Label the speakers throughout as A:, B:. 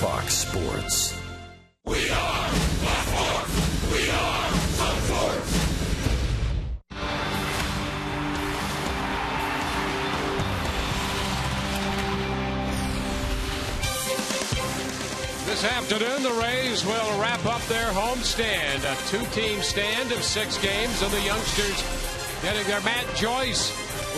A: Fox Sports.
B: We are Fox Sports. We are Fox Sports.
C: This afternoon, the Rays will wrap up their homestand, a two-team stand of 6 games, and the youngsters getting their Matt Joyce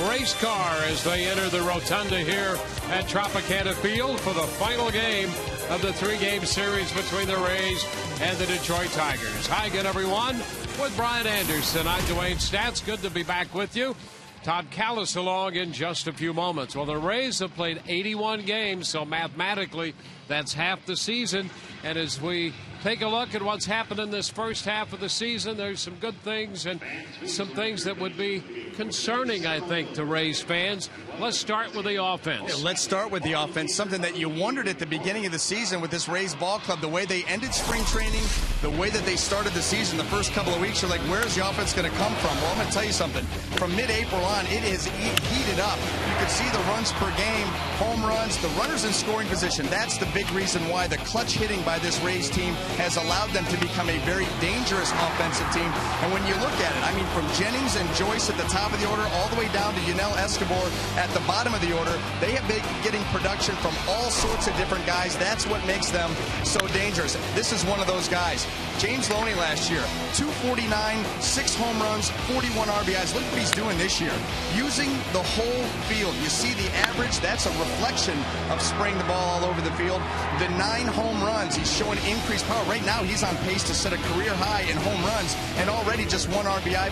C: race car as they enter the rotunda here at Tropicana Field for the final game of the 3-game series between the Rays and the Detroit Tigers. Hi again, everyone. With Brian Anderson, I'm Dwayne Stats. Good to be back with you. Todd Callis along in just a few moments. Well, the Rays have played 81 games, so mathematically that's half the season. And as we take a look at what's happened in this first half of the season, there's some good things and some things that would be concerning, I think, to Rays fans. Let's start with the offense.
D: Yeah, let's start with the offense. Something that you wondered at the beginning of the season with this Rays ball club, the way they ended spring training, the way that they started the season, the first couple of weeks, you're like, where's the offense going to come from? Well, I'm going to tell you something. From mid-April on, it is heated up. You can see the runs per game, home runs, the runners in scoring position. That's the big reason why the clutch hitting by this Rays team has allowed them to become a very dangerous offensive team. And when you look at it, I mean, from Jennings and Joyce at the top of the order all the way down to Yunel Escobar at the bottom of the order, they have been getting production from all sorts of different guys. That's what makes them so dangerous. This is one of those guys. James Loney last year, 249, 6 home runs, 41 RBIs. Look what he's doing this year. Using the whole field. You see the average, that's a reflection of spraying the ball all over the field. The 9 home runs, he's showing increased power. Right now, he's on pace to set a career high in home runs, and already just 1 RBI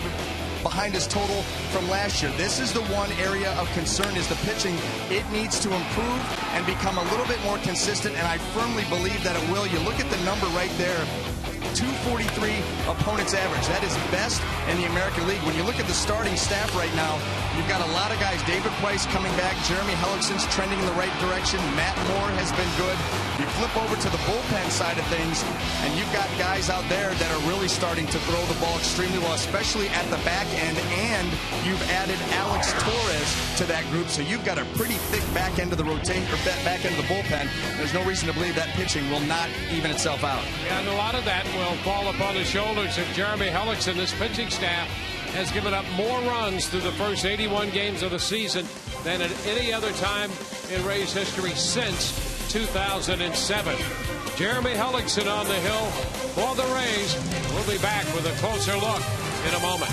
D: behind his total from last year. This is the one area of concern, is the pitching. It needs to improve and become a little bit more consistent, and I firmly believe that it will. You look at the number right there, 243 opponent's average. That is best in the American League. When you look at the starting staff right now, you've got a lot of guys. David Price coming back. Jeremy Hellickson's trending in the right direction. Matt Moore has been good. You flip over to the bullpen side of things, and you've got guys out there that are really starting to throw the ball extremely well, especially at the back end, and you've added Alex Torres to that group, so you've got a pretty thick back end of the rotation, or back end of the bullpen. There's no reason to believe that pitching will not even itself out.
C: Yeah, and a lot of that will fall upon the shoulders of Jeremy Hellickson. This pitching staff has given up more runs through the first 81 games of the season than at any other time in Rays history since 2007. Jeremy Hellickson on the hill for the Rays. We'll be back with a closer look in a moment.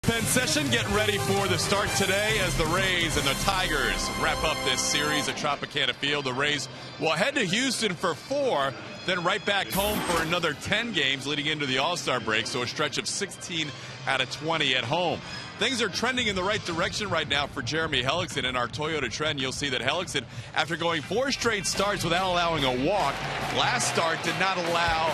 A: bullpen session getting ready for the start today as the Rays and the Tigers wrap up this series at Tropicana Field. The Rays will head to Houston for 4, then right back home for another 10 games leading into the All-Star break, so a stretch of 16 out of 20 at home. Things are trending in the right direction right now for Jeremy Hellickson. In our Toyota Trend, you'll see that Hellickson, after going 4 straight starts without allowing a walk, last start did not allow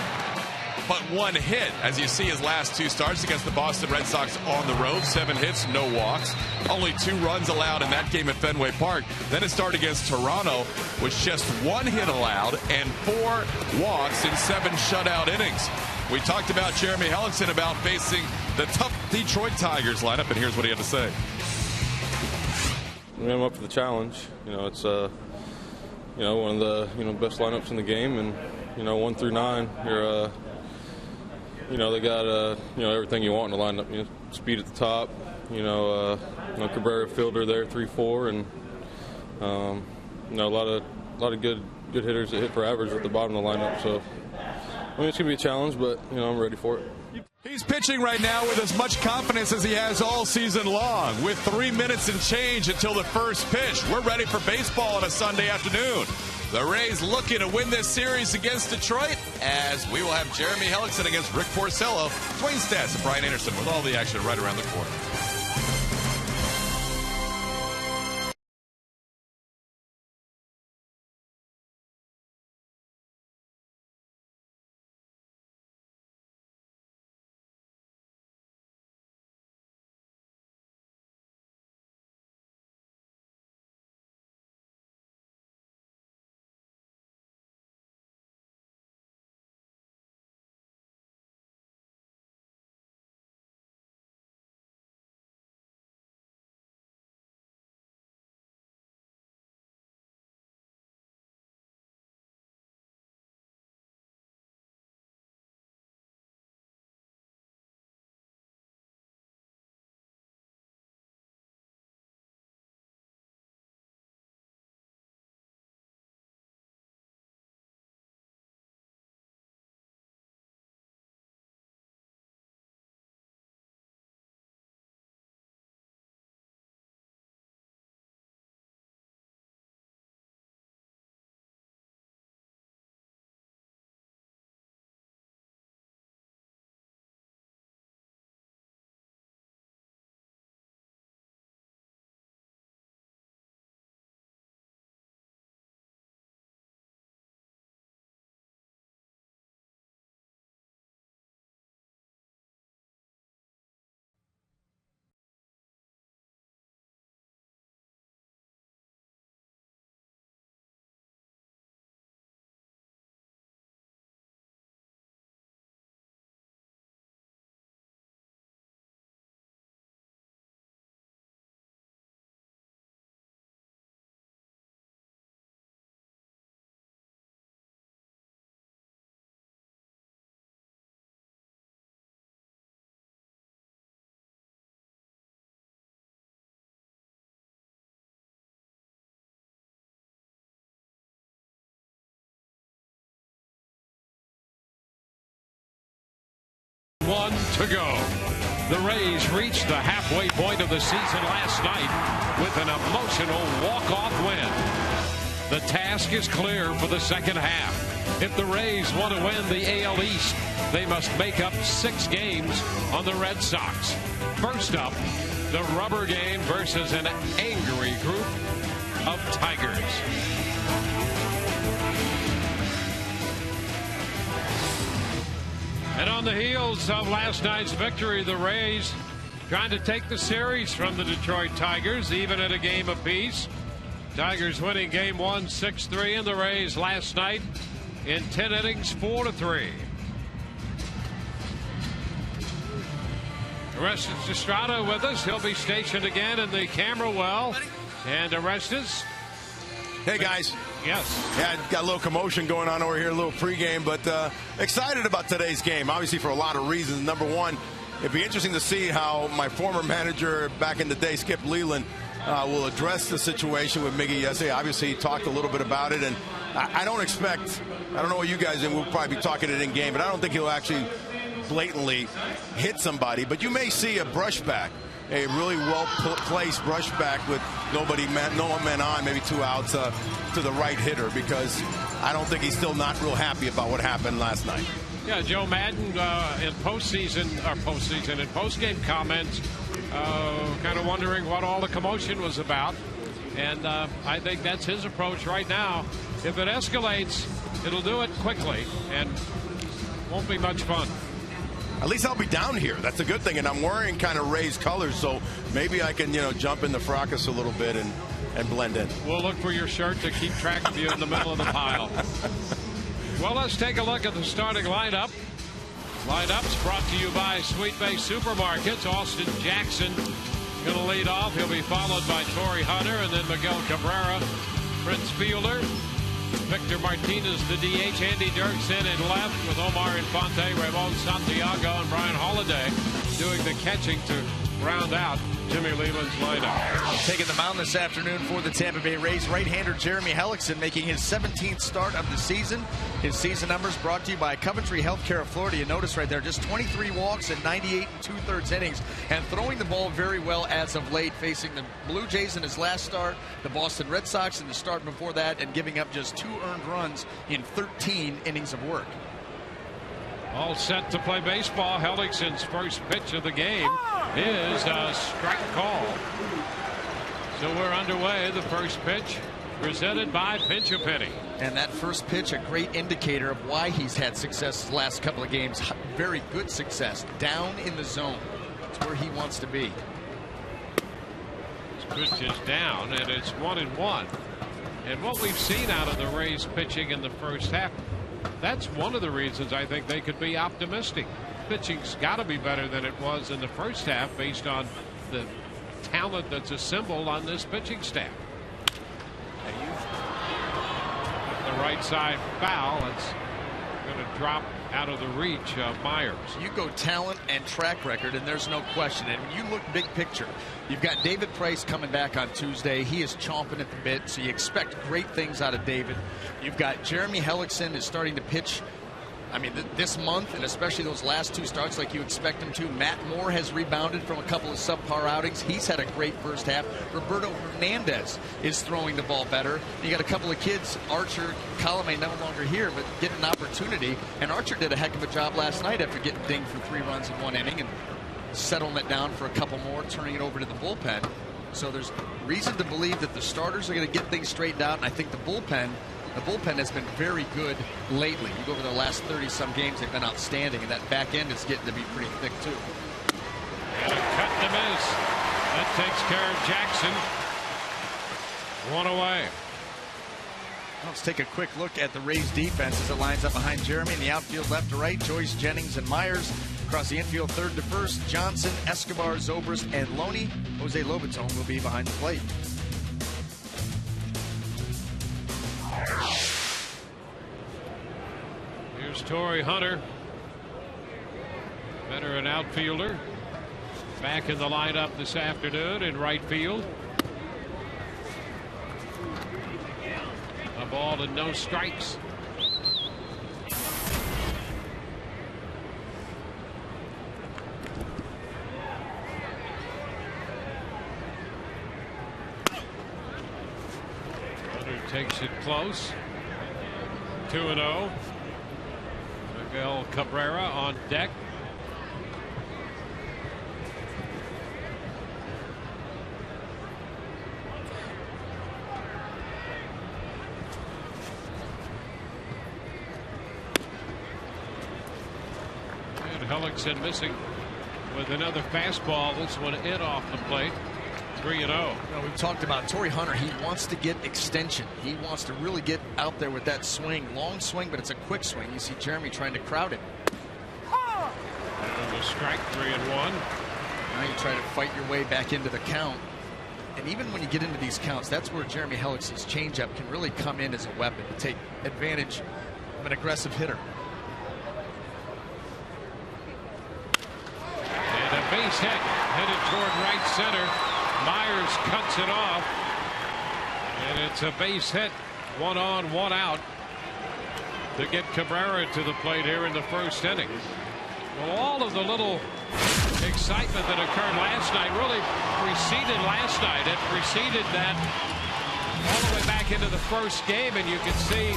A: but 1 hit. As you see, his last 2 starts against the Boston Red Sox on the road, 7 hits, no walks. Only 2 runs allowed in that game at Fenway Park. Then his start against Toronto was just 1 hit allowed and 4 walks in 7 shutout innings. We talked about Jeremy Hellickson about facing the tough Detroit Tigers lineup, and here's what he had to say.
E: I'm up for the challenge. It's one of the best lineups in the game, and 1 through 9, you're they got everything you want in the lineup. Speed at the top. Cabrera fielder there, 3-4, and a lot of good hitters that hit for average at the bottom of the lineup. So it's gonna be a challenge, but I'm ready for it.
A: He's pitching right now with as much confidence as he has all season long, with 3 minutes and change until the first pitch. We're ready for baseball on a Sunday afternoon. The Rays looking to win this series against Detroit, as we will have Jeremy Hellickson against Rick Porcello. Dwayne Stats and Brian Anderson with all the action right around the corner.
C: One to go. The Rays reached the halfway point of the season last night with an emotional walk-off win. The task is clear for the second half. If the Rays want to win the AL East, they must make up 6 games on the Red Sox. First up, the rubber game versus an angry group of Tigers. And on the heels of last night's victory, the Rays trying to take the series from the Detroit Tigers, even at a game apiece. Tigers winning game 1 6-3, and the Rays last night in 10 innings 4-3. Orestes Estrada with us. He'll be stationed again in the camera well. And Orestes.
F: Hey guys.
C: Yes.
F: Yeah, got a little commotion going on over here, a little pregame, but excited about today's game, obviously for a lot of reasons. Number one, it'd be interesting to see how my former manager back in the day, Skip Leland, will address the situation with Miggy yesterday. Obviously, he talked a little bit about it, and I don't expect, I don't know what you guys, and we'll probably be talking it in game, but I don't think he'll actually blatantly hit somebody, but you may see a brushback, a really well-placed brushback with no one meant on, maybe 2 outs to the right hitter, because I don't think he's still not real happy about what happened last night.
C: Yeah, Joe Madden in post-game comments, kind of wondering what all the commotion was about. And I think that's his approach right now. If it escalates, it'll do it quickly and won't be much fun.
F: At least I'll be down here. That's a good thing. And I'm wearing kind of Rays colors, so maybe I can, jump in the fracas a little bit and blend in.
C: We'll look for your shirt to keep track of you in the middle of the pile. Well, let's take a look at the starting lineup. Lineup's brought to you by Sweet Bay Supermarkets. Austin Jackson going to lead off. He'll be followed by Torrey Hunter and then Miguel Cabrera, Prince Fielder, Victor Martinez, the DH, Andy Dirksen in left with Omar Infante, Ramon Santiago, and Brian Holiday doing the catching to round out Jimmy Lehman's lineup.
D: Taking the mound this afternoon for the Tampa Bay Rays, right-hander Jeremy Hellickson making his 17th start of the season. His season numbers brought to you by Coventry Healthcare of Florida. You notice right there, just 23 walks and 98 2/3 innings, and throwing the ball very well as of late, facing the Blue Jays in his last start, the Boston Red Sox in the start before that, and giving up just 2 earned runs in 13 innings of work.
C: All set to play baseball. Hellickson's first pitch of the game is a strike call. So we're underway. The first pitch presented by Pinch a Penny.
D: And that first pitch, a great indicator of why he's had success the last couple of games. Very good success down in the zone. It's where he wants to be.
C: This pitch is down, and it's 1-1. And what we've seen out of the Rays pitching in the first half, that's one of the reasons I think they could be optimistic. Pitching's got to be better than it was in the first half based on the talent that's assembled on this pitching staff. The right side foul. It's going to drop out of the reach of Myers.
D: You go talent and track record, and there's no question. And when you look big picture, you've got David Price coming back on Tuesday. He is chomping at the bit, so you expect great things out of David. You've got Jeremy Hellickson is starting to pitch, I mean, this month, and especially those last 2 starts like you expect him to. Matt Moore has rebounded from a couple of subpar outings. He's had a great first half. Roberto Hernandez is throwing the ball better. You got a couple of kids, Archer, Colomé no longer here, but getting an opportunity. And Archer did a heck of a job last night after getting dinged for 3 runs in 1 inning and settling it down for a couple more, turning it over to the bullpen. So there's reason to believe that the starters are going to get things straightened out, and I think the bullpen has been very good lately. You go over the last 30-some games, they've been outstanding, and that back end is getting to be pretty thick, too.
C: And a cut and a miss. That takes care of Jackson. 1 away.
D: Let's take a quick look at the Rays defense as it lines up behind Jeremy in the outfield left to right. Joyce, Jennings, and Myers. Across the infield, third to first, Johnson, Escobar, Zobrist, and Loney. Jose Lobaton will be behind the plate.
C: Here's Torrey Hunter, veteran outfielder, back in the lineup this afternoon in right field. A ball and no strikes. Hunter takes it close. 2-0. Miguel Cabrera on deck. And Hellickson missing with another fastball. This one in off the plate. 3-0.
D: We've talked about Torrey Hunter. He wants to get extension. He wants to really get out there with that swing. Long swing, but it's a quick swing. You see Jeremy trying to crowd it.
C: And a strike, 3-1.
D: Now you try to fight your way back into the count. And even when you get into these counts, that's where Jeremy Hellickson's changeup can really come in as a weapon to take advantage of an aggressive hitter.
C: And a base hit headed toward right center. Myers cuts it off, and it's a base hit. 1 on, 1 out to get Cabrera to the plate here in the first inning. Well, all of the little excitement that occurred last night really preceded last night. It preceded that all the way back into the first game, and you could see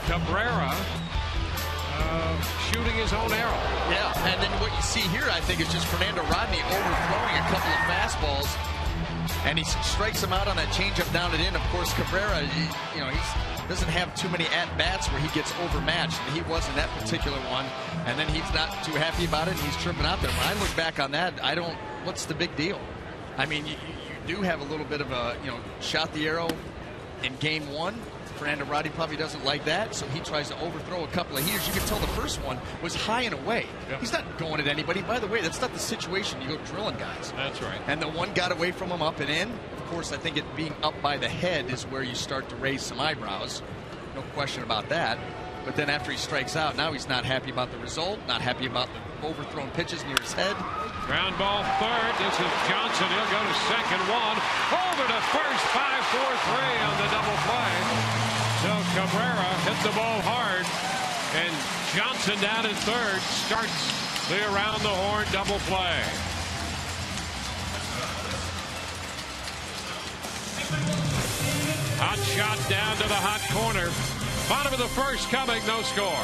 C: Cabrera shooting his own arrow.
G: Yeah, and then what you see here, I think, is just Fernando Rodney overthrowing a couple of fastballs, and he strikes him out on that changeup down and in. Of course, Cabrera, he doesn't have too many at-bats where he gets overmatched, and he was in that particular one, and then he's not too happy about it, and he's tripping out there. When I look back on that, what's the big deal? I mean, you do have a little bit of a, shot the arrow in game one. Fernando Rodney probably doesn't like that, so he tries to overthrow a couple of heaters. You can tell the first one was high and away. Yep. He's not going at anybody. By the way, that's not the situation you go drilling guys.
C: That's right.
G: And the one got away from him up and in. Of course, I think it being up by the head is where you start to raise some eyebrows. No question about that. But then after he strikes out, now he's not happy about the result, not happy about the overthrown pitches near his head.
C: Ground ball third. This is Johnson. He'll go to second one. Over to first. 5-4-3 on the double play. So Cabrera hit the ball hard. And Johnson down in third starts the around the horn double play. Hot shot down to the hot corner. Bottom of the first coming, no score.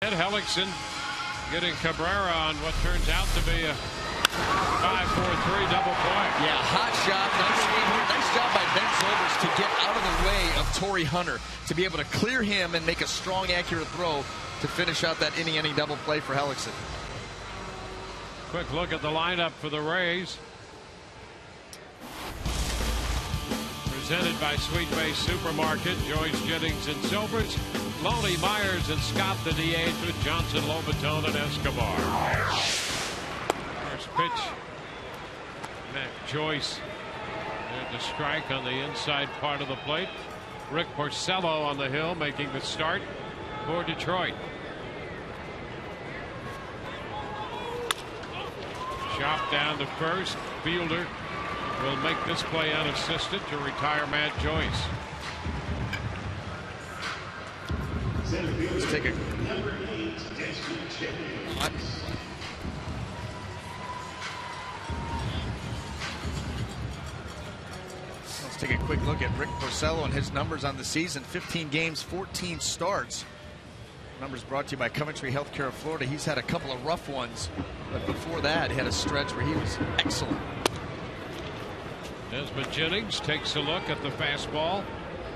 C: Hellickson getting Cabrera on what turns out to be a 5-4-3 double play.
G: Yeah, hot shot. Nice job by Ben Silvers to get out of the way of Torrey Hunter, to be able to clear him and make a strong, accurate throw to finish out that inning-ending double play for Hellickson.
C: Quick look at the lineup for the Rays. Presented by Sweet Base Supermarket. Joyce, Jennings, and Silvers. Loney, Myers, and Scott the DH with Johnson, Lobaton, and Escobar. First pitch. Matt Joyce there to strike on the inside part of the plate. Rick Porcello on the hill making the start for Detroit. Chop down to first. Fielder will make this play unassisted to retire Matt Joyce.
G: Let's take a quick look at Rick Porcello and his numbers on the season. 15 games, 14 starts. Numbers brought to you by Coventry Healthcare of Florida. He's had a couple of rough ones, but before that, he had a stretch where he was excellent.
C: Desmond Jennings takes a look at the fastball.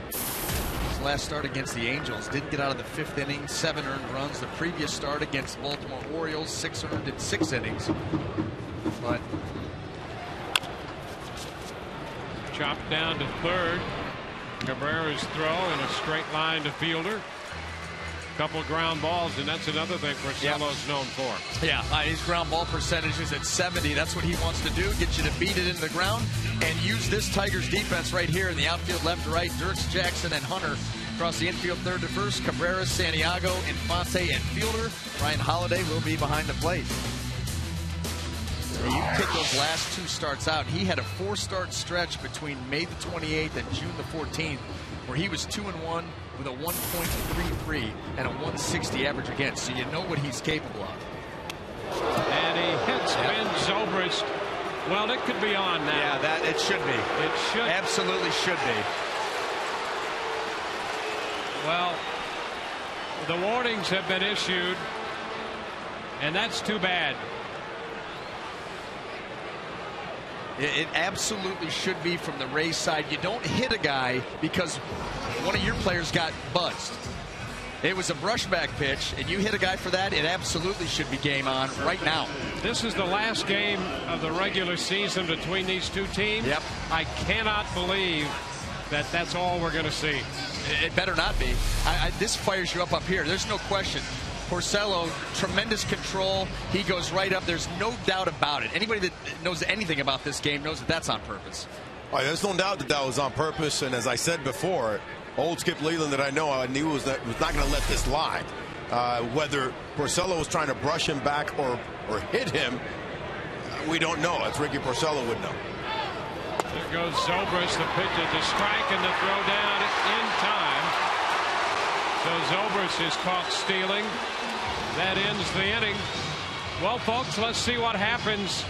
G: His last start against the Angels didn't get out of the fifth inning, 7 earned runs. The previous start against the Baltimore Orioles, 6 earned in 6 innings. But
C: chopped down to third. Cabrera's throw in a straight line to Fielder. Couple ground balls, and that's another thing Porcello's known for.
G: Yeah, his ground ball percentage is at 70. That's what he wants to do, get you to beat it into the ground and use this Tigers defense right here in the outfield left to right. Dirks, Jackson, and Hunter across the infield third to first. Cabrera, Santiago, Infante, and Fielder. Ryan Holiday will be behind the plate. You take those last 2 starts out. He had a 4-start stretch between May the 28th and June the 14th where he was 2-1 with a 1.33 and a 160 average against. So you know what he's capable of.
C: And he hits Ben Zobrist. Well, it could be on now.
G: Yeah, it should be.
C: It should.
G: Absolutely should be.
C: Well, the warnings have been issued, and that's too bad.
G: It absolutely should be from the Rays side. You don't hit a guy because one of your players got buzzed. It was a brushback pitch, and you hit a guy for that, it absolutely should be game on right now.
C: This is the last game of the regular season between these two teams.
G: Yep.
C: I cannot believe that that's all we're going to see.
G: It better not be. This fires you up here. There's no question. Porcello, tremendous control. He goes right up. There's no doubt about it. Anybody that knows anything about this game knows that that's on purpose.
F: Right, there's no doubt that that was on purpose. And as I said before, old Skip Leland that I know, I knew was not going to let this lie. Whether Porcello was trying to brush him back or hit him, we don't know. As Ricky Porcello would know.
C: There goes Zobrist, the pitch at the strike and the throw down in time. So Zobrist is caught stealing. That ends the inning. Well, folks, let's see what happens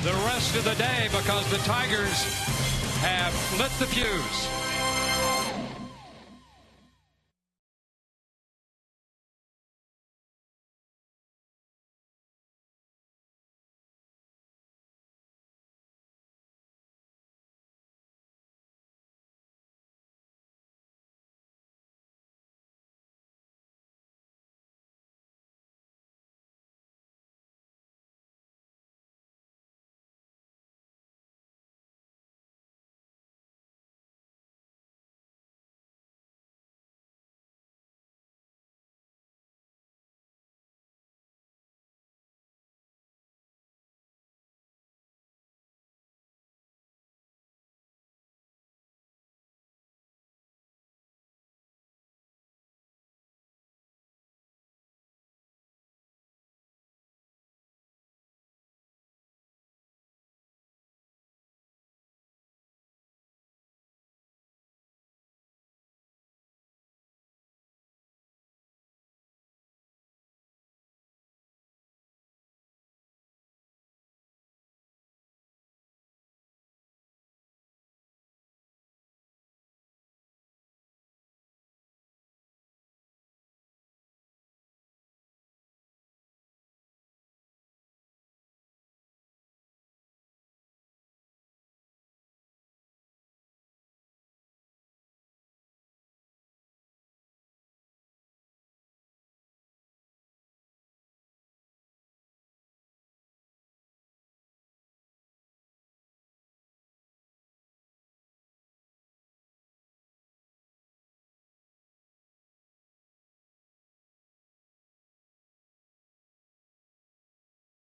C: the rest of the day because the Tigers have lit the fuse.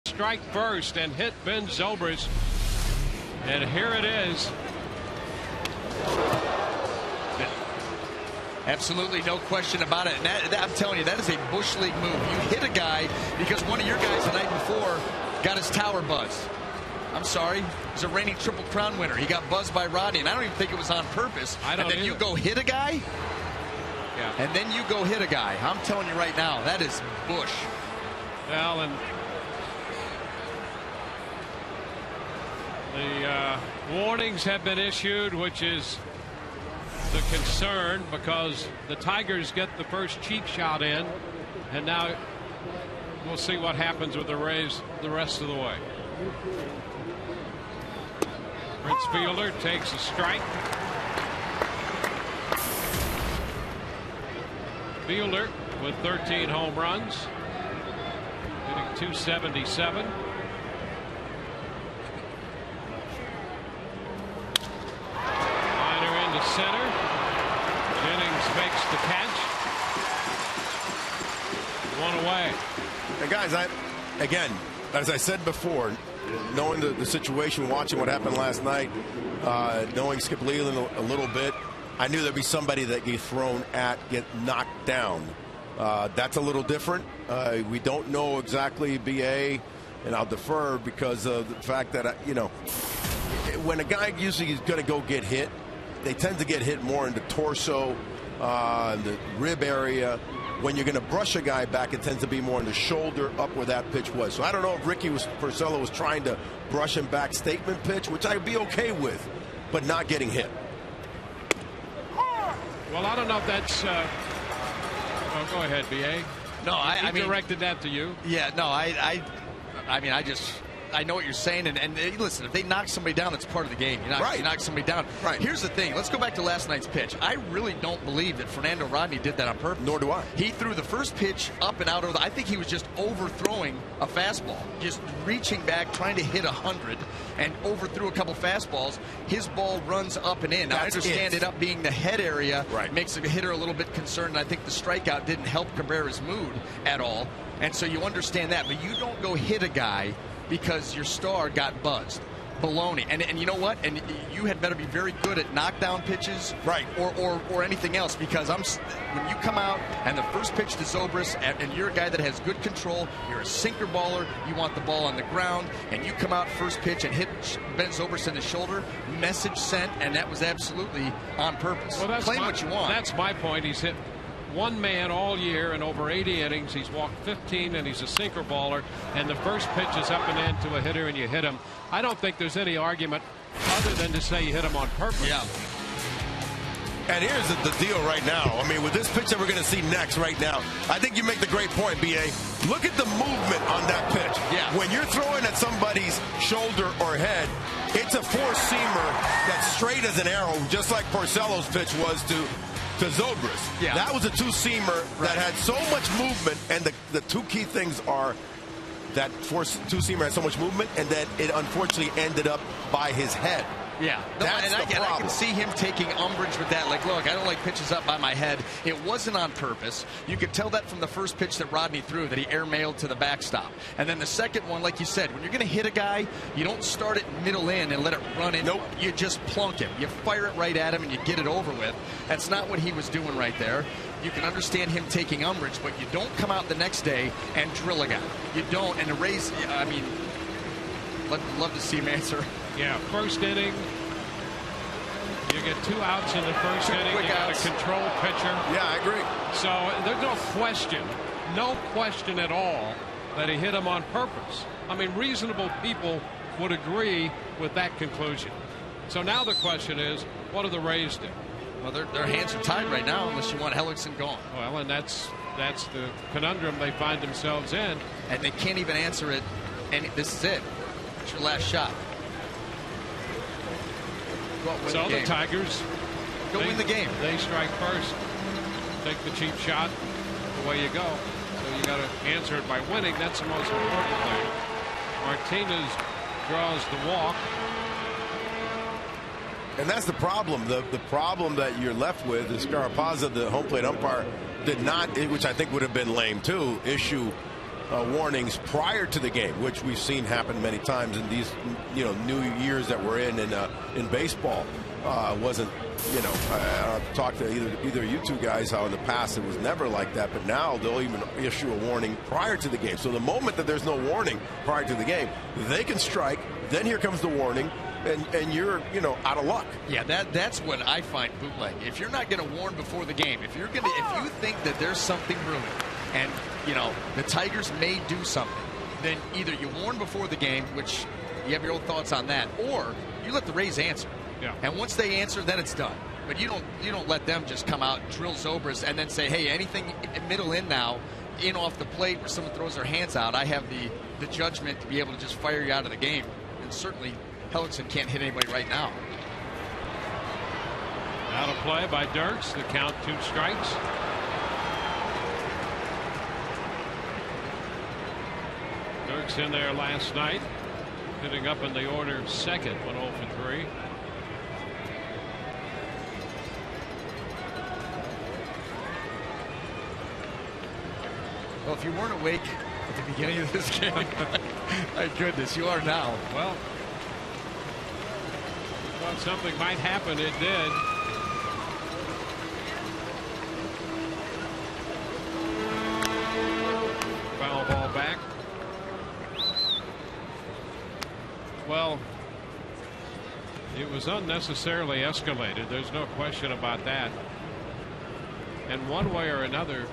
C: Strike first and hit Ben Zobrist. And here it is.
G: Absolutely no question about it. And that, I'm telling you, that is a Bush League move. You hit a guy because one of your guys the night before got his tower buzzed. I'm sorry. He's a reigning Triple Crown winner. He got buzzed by Rodney, and I don't even think it was on purpose.
C: I don't
G: and then
C: either.
G: you go hit a guy?
C: Yeah.
G: And then you go hit a guy. I'm telling you right now, that is Bush.
C: Well, and the warnings have been issued, which is the concern because the Tigers get the first cheap shot in, and now we'll see what happens with the Rays the rest of the way. Prince Fielder takes a strike. Fielder with 13 home runs, hitting .277. Liner into center. Jennings makes the catch. one away.
F: And guys, again, as I said before, knowing the situation, watching what happened last night, knowing Skip Leland a little bit, I knew there'd be somebody that get thrown at, get knocked down. That's a little different. We don't know exactly BA, and I'll defer because of the fact that, you know, when a guy usually is going to go get hit, they tend to get hit more in the torso, the rib area. When you're going to brush a guy back, it tends to be more in the shoulder, up where that pitch was. So I don't know if Ricky Porcello was trying to brush him back statement pitch, which I'd be okay with, but not getting hit.
C: Well, I don't know if that's. Well, go ahead, BA.
G: No, I mean,
C: directed that to you.
G: Yeah, no, I mean, I know what you're saying, and listen, if they knock somebody down, it's part of the game. You knock somebody down.
F: Right.
G: Here's the thing. Let's go back to last night's pitch. I really don't believe that Fernando Rodney did that on purpose.
F: Nor do I.
G: He threw the first pitch up and out. I think he was just overthrowing a fastball, just reaching back, trying to hit 100, and overthrew a couple fastballs. His ball runs up and in. Now, I understand it up being the head area makes the hitter a little bit concerned, and I think the strikeout didn't help Cabrera's mood at all. And so you understand that, but you don't go hit a guy because your star got buzzed. Baloney. And you know what? And you had better be very good at knockdown pitches,
F: right,
G: or anything else, because when you come out and the first pitch to Zobrist, and you're a guy that has good control, you're a sinker baller, you want the ball on the ground, and you come out first pitch and hit Ben Zobrist in the shoulder, message sent, and that was absolutely on purpose.
C: Well,
G: claim what you want.
C: That's my point. He's hit one man all year in over 80 innings. He's walked 15, and he's a sinker baller. And the first pitch is up and in to a hitter, and you hit him. I don't think there's any argument other than to say you hit him on purpose.
G: Yeah.
F: And here's the deal right now. I mean, with this pitch that we're going to see next right now, I think you make the great point, BA. Look at the movement on that pitch.
G: Yeah.
F: When you're throwing at somebody's shoulder or head, it's a four-seamer that's straight as an arrow, just like Porcello's pitch was to Zobrist.
G: Yeah.
F: That was a two-seamer that had so much movement, and the two key things are that two-seamer had so much movement, and that it unfortunately ended up by his head.
G: Yeah,
F: That's the problem.
G: I can see him taking umbrage with that. Like, look, I don't like pitches up by my head. It wasn't on purpose. You could tell that from the first pitch that Rodney threw, that he airmailed to the backstop. And then the second one, like you said, when you're going to hit a guy, you don't start it middle in and let it run in.
F: Nope.
G: You just plunk him. You fire it right at him and you get it over with. That's not what he was doing right there. You can understand him taking umbrage, but you don't come out the next day and drill a guy. You don't. And the Rays, I mean, love to see him answer.
C: Yeah, first inning. You get 2 outs in the first inning. You got a control pitcher.
F: Yeah, I agree.
C: So there's no question at all that he hit him on purpose. I mean, reasonable people would agree with that conclusion. So now the question is, what do the Rays do?
G: Well, their hands are tied right now unless you want Hellickson gone.
C: Well, and that's the conundrum they find themselves in.
G: And they can't even answer it. And this is it. It's your last shot.
C: So the Tigers
G: win the game.
C: They strike first. Take the cheap shot. Away you go. So you got to answer it by winning. That's the most important thing. Martinez draws the walk.
F: And that's the problem. The problem that you're left with is Scarapazza, the home plate umpire, did not, which I think would have been lame too, issue warnings prior to the game, which we've seen happen many times in these, new years that we're in baseball. Wasn't, I've talked to either of you two guys how in the past it was never like that, but now they'll even issue a warning prior to the game. So the moment that there's no warning prior to the game, they can strike. Then here comes the warning. And you're, out of luck.
G: Yeah, that's what I find bootleg. If you're not going to warn before the game, if you think that there's something brewing, and the Tigers may do something, then either you warn before the game, which you have your own thoughts on that, or you let the Rays answer.
C: Yeah.
G: And once they answer, then it's done. But you don't let them just come out, drill Zobrist, and then say, hey, anything middle in now, in off the plate where someone throws their hands out, I have the judgment to be able to just fire you out of the game. And certainly Hellickson can't hit anybody right now.
C: Out of play by Dirks. The count 2 strikes. Dirks in there last night, hitting up in the order second, 1 0 for 3.
G: Well, if you weren't awake at the beginning of this game, my goodness, you are now.
C: Well, thought something might happen. It did. Foul ball back. Well, it was unnecessarily escalated. There's no question about that. And one way or another,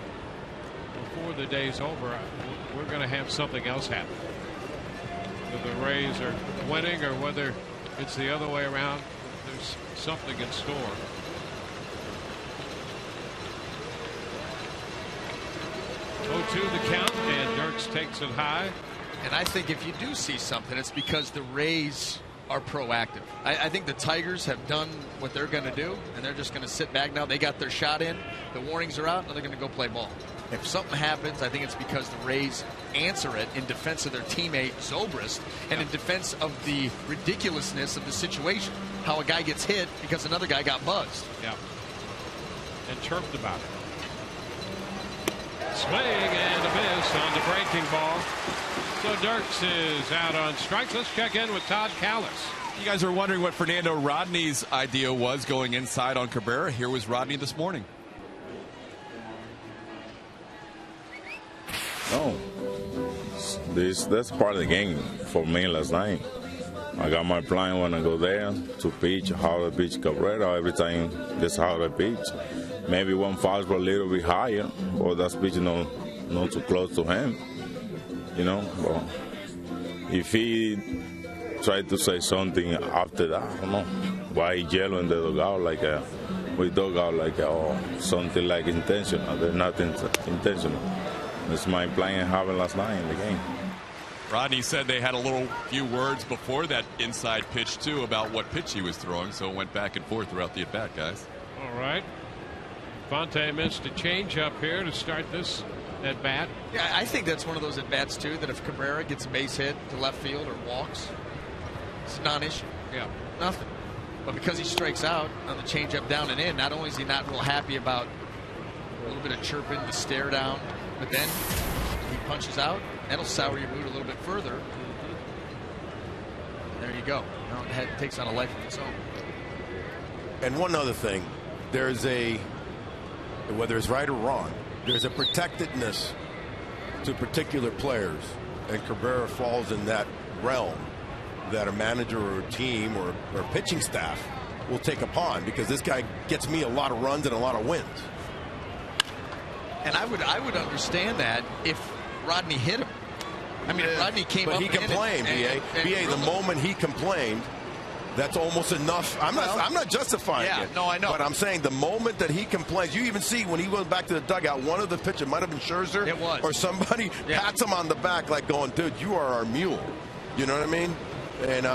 C: before the day's over, we're going to have something else happen. Whether the Rays are winning or whether it's the other way around, there's something in store. 0-2 the count, and Dirks takes it high.
G: And I think if you do see something, it's because the Rays are proactive. I think the Tigers have done what they're going to do, and they're just going to sit back now. They got their shot in. The warnings are out, and they're going to go play ball. If something happens, I think it's because the Rays answer it in defense of their teammate Zobrist and in defense of the ridiculousness of the situation. How a guy gets hit because another guy got buzzed.
C: Yeah. And chirped about it. Swing and a miss on the breaking ball. So Dirks is out on strikes. Let's check in with Todd Callis.
A: You guys are wondering what Fernando Rodney's idea was going inside on Cabrera. Here was Rodney this morning.
H: No, that's part of the game for me last night. I got my plan when I go there to pitch, how to pitch Cabrera. Every time that's how I pitch. Maybe one fastball a little bit higher, or that's pitch not too close to him. You know, but if he tried to say something after that, I don't know why he yelled in the dugout like something like intentional. There's nothing intentional. It's my plan happened last night in the game.
A: Rodney said they had a few words before that inside pitch too about what pitch he was throwing, so it went back and forth throughout the at bat, guys.
C: All right. Fonte missed a changeup here to start this at bat.
G: Yeah, I think that's one of those at bats too, that if Cabrera gets a base hit to left field or walks, it's a non-issue.
C: Yeah.
G: Nothing. But because he strikes out on the changeup down and in, not only is he not real happy about a little bit of chirping, the stare down, but then he punches out. That'll sour your mood a little bit further. There you go. Now it takes on a life of its own.
F: And one other thing, there's whether it's right or wrong, there's a protectedness to particular players, and Cabrera falls in that realm that a manager or a team or a pitching staff will take upon, because this guy gets me a lot of runs and a lot of wins.
G: And I would understand that if Rodney hit him. I mean, if Rodney came up,
F: but he complained, BA. The moment he complained, that's almost enough. I'm not justifying it.
G: No, I know.
F: But I'm saying the moment that he complains, you even see when he went back to the dugout, one of the pitchers, might have been Scherzer,
G: it was,
F: or somebody pats him on the back like going, dude, you are our mule. You know what I mean? And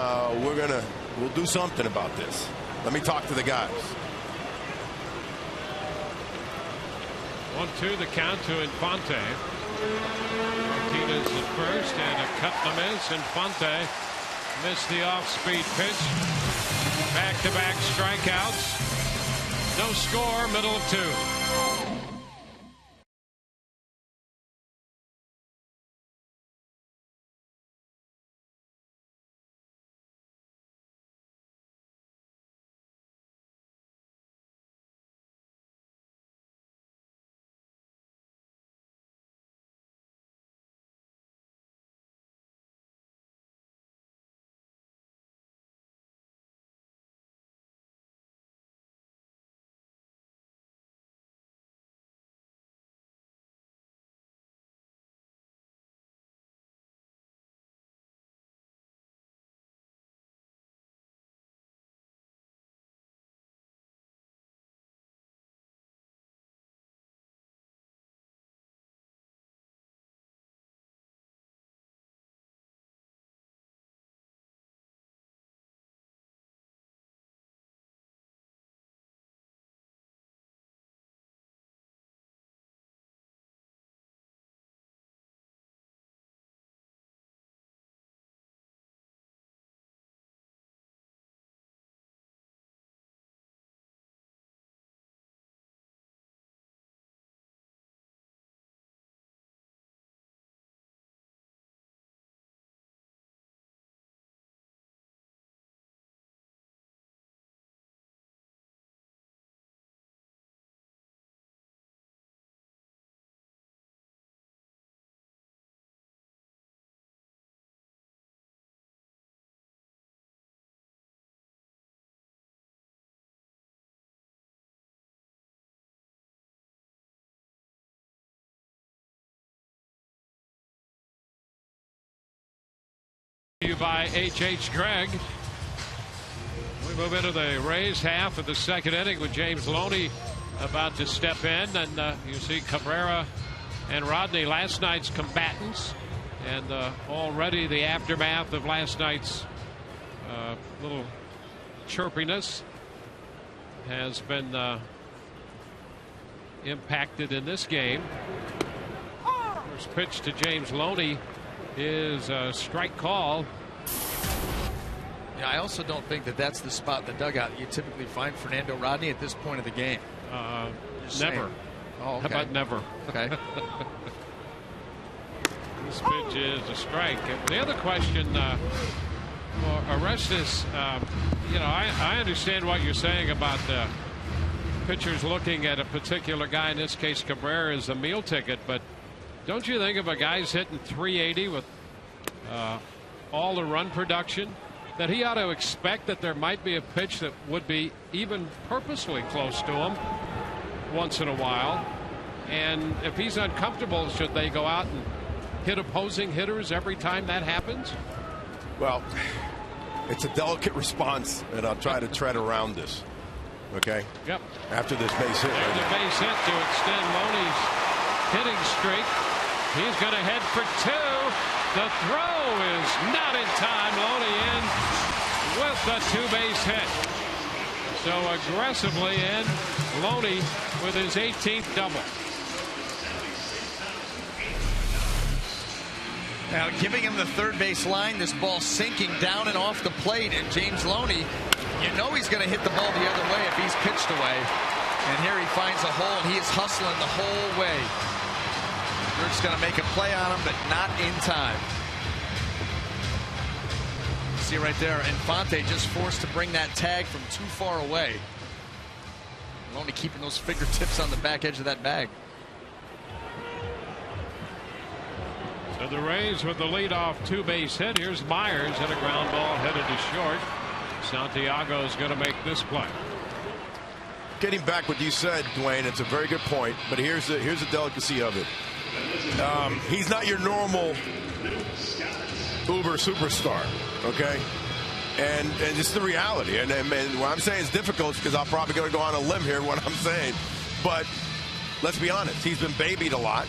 F: we'll do something about this. Let me talk to the guys.
C: 1-2 the count to Infante. Martinez at first, and a cut and a miss. Infante missed the off-speed pitch. Back-to-back strikeouts. No score, middle of 2. By H.H. Gregg. We move into the Rays half of the second inning with James Loney about to step in, and you see Cabrera and Rodney, last night's combatants, and already the aftermath of last night's little chirpiness has been impacted in this game. First pitch to James Loney is a strike call.
G: Yeah, I also don't think that that's the spot in the dugout you typically find Fernando Rodney at this point of the game.
C: Never.
G: Oh, okay.
C: How about never?
G: Okay.
C: This pitch is a strike. The other question for Orestes, you know, I understand what you're saying about pitchers looking at a particular guy. In this case, Cabrera is a meal ticket, but don't you think if a guy's hitting 380 with all the run production, that he ought to expect that there might be a pitch that would be even purposely close to him once in a while? And if he's uncomfortable, should they go out and hit opposing hitters every time that happens?
F: Well, it's a delicate response, and I'll try to tread around this. Okay?
C: Yep.
F: After this base hit.
C: There's a base hit to extend Loney's hitting streak. He's going to head for two. The throw is not in time. Loney in with the two-base hit. So aggressively in, Loney with his 18th double.
G: Now giving him the third base line, this ball sinking down and off the plate, and James Loney, you know he's going to hit the ball the other way if he's pitched away. And here he finds a hole, and he is hustling the whole way. Dirk's going to make a play on him, but not in time. See right there, Infante just forced to bring that tag from too far away. Loney keeping those fingertips on the back edge of that bag.
C: So the Rays with the leadoff two-base hit. Here's Myers and a ground ball headed to short. Santiago is going to make this play.
F: Getting back what you said, Dwayne, it's a very good point, but here's the delicacy of it. He's not your normal uber superstar, okay? And just the reality. And what I'm saying is difficult because I'm probably going to go on a limb here what I'm saying. But let's be honest, he's been babied a lot,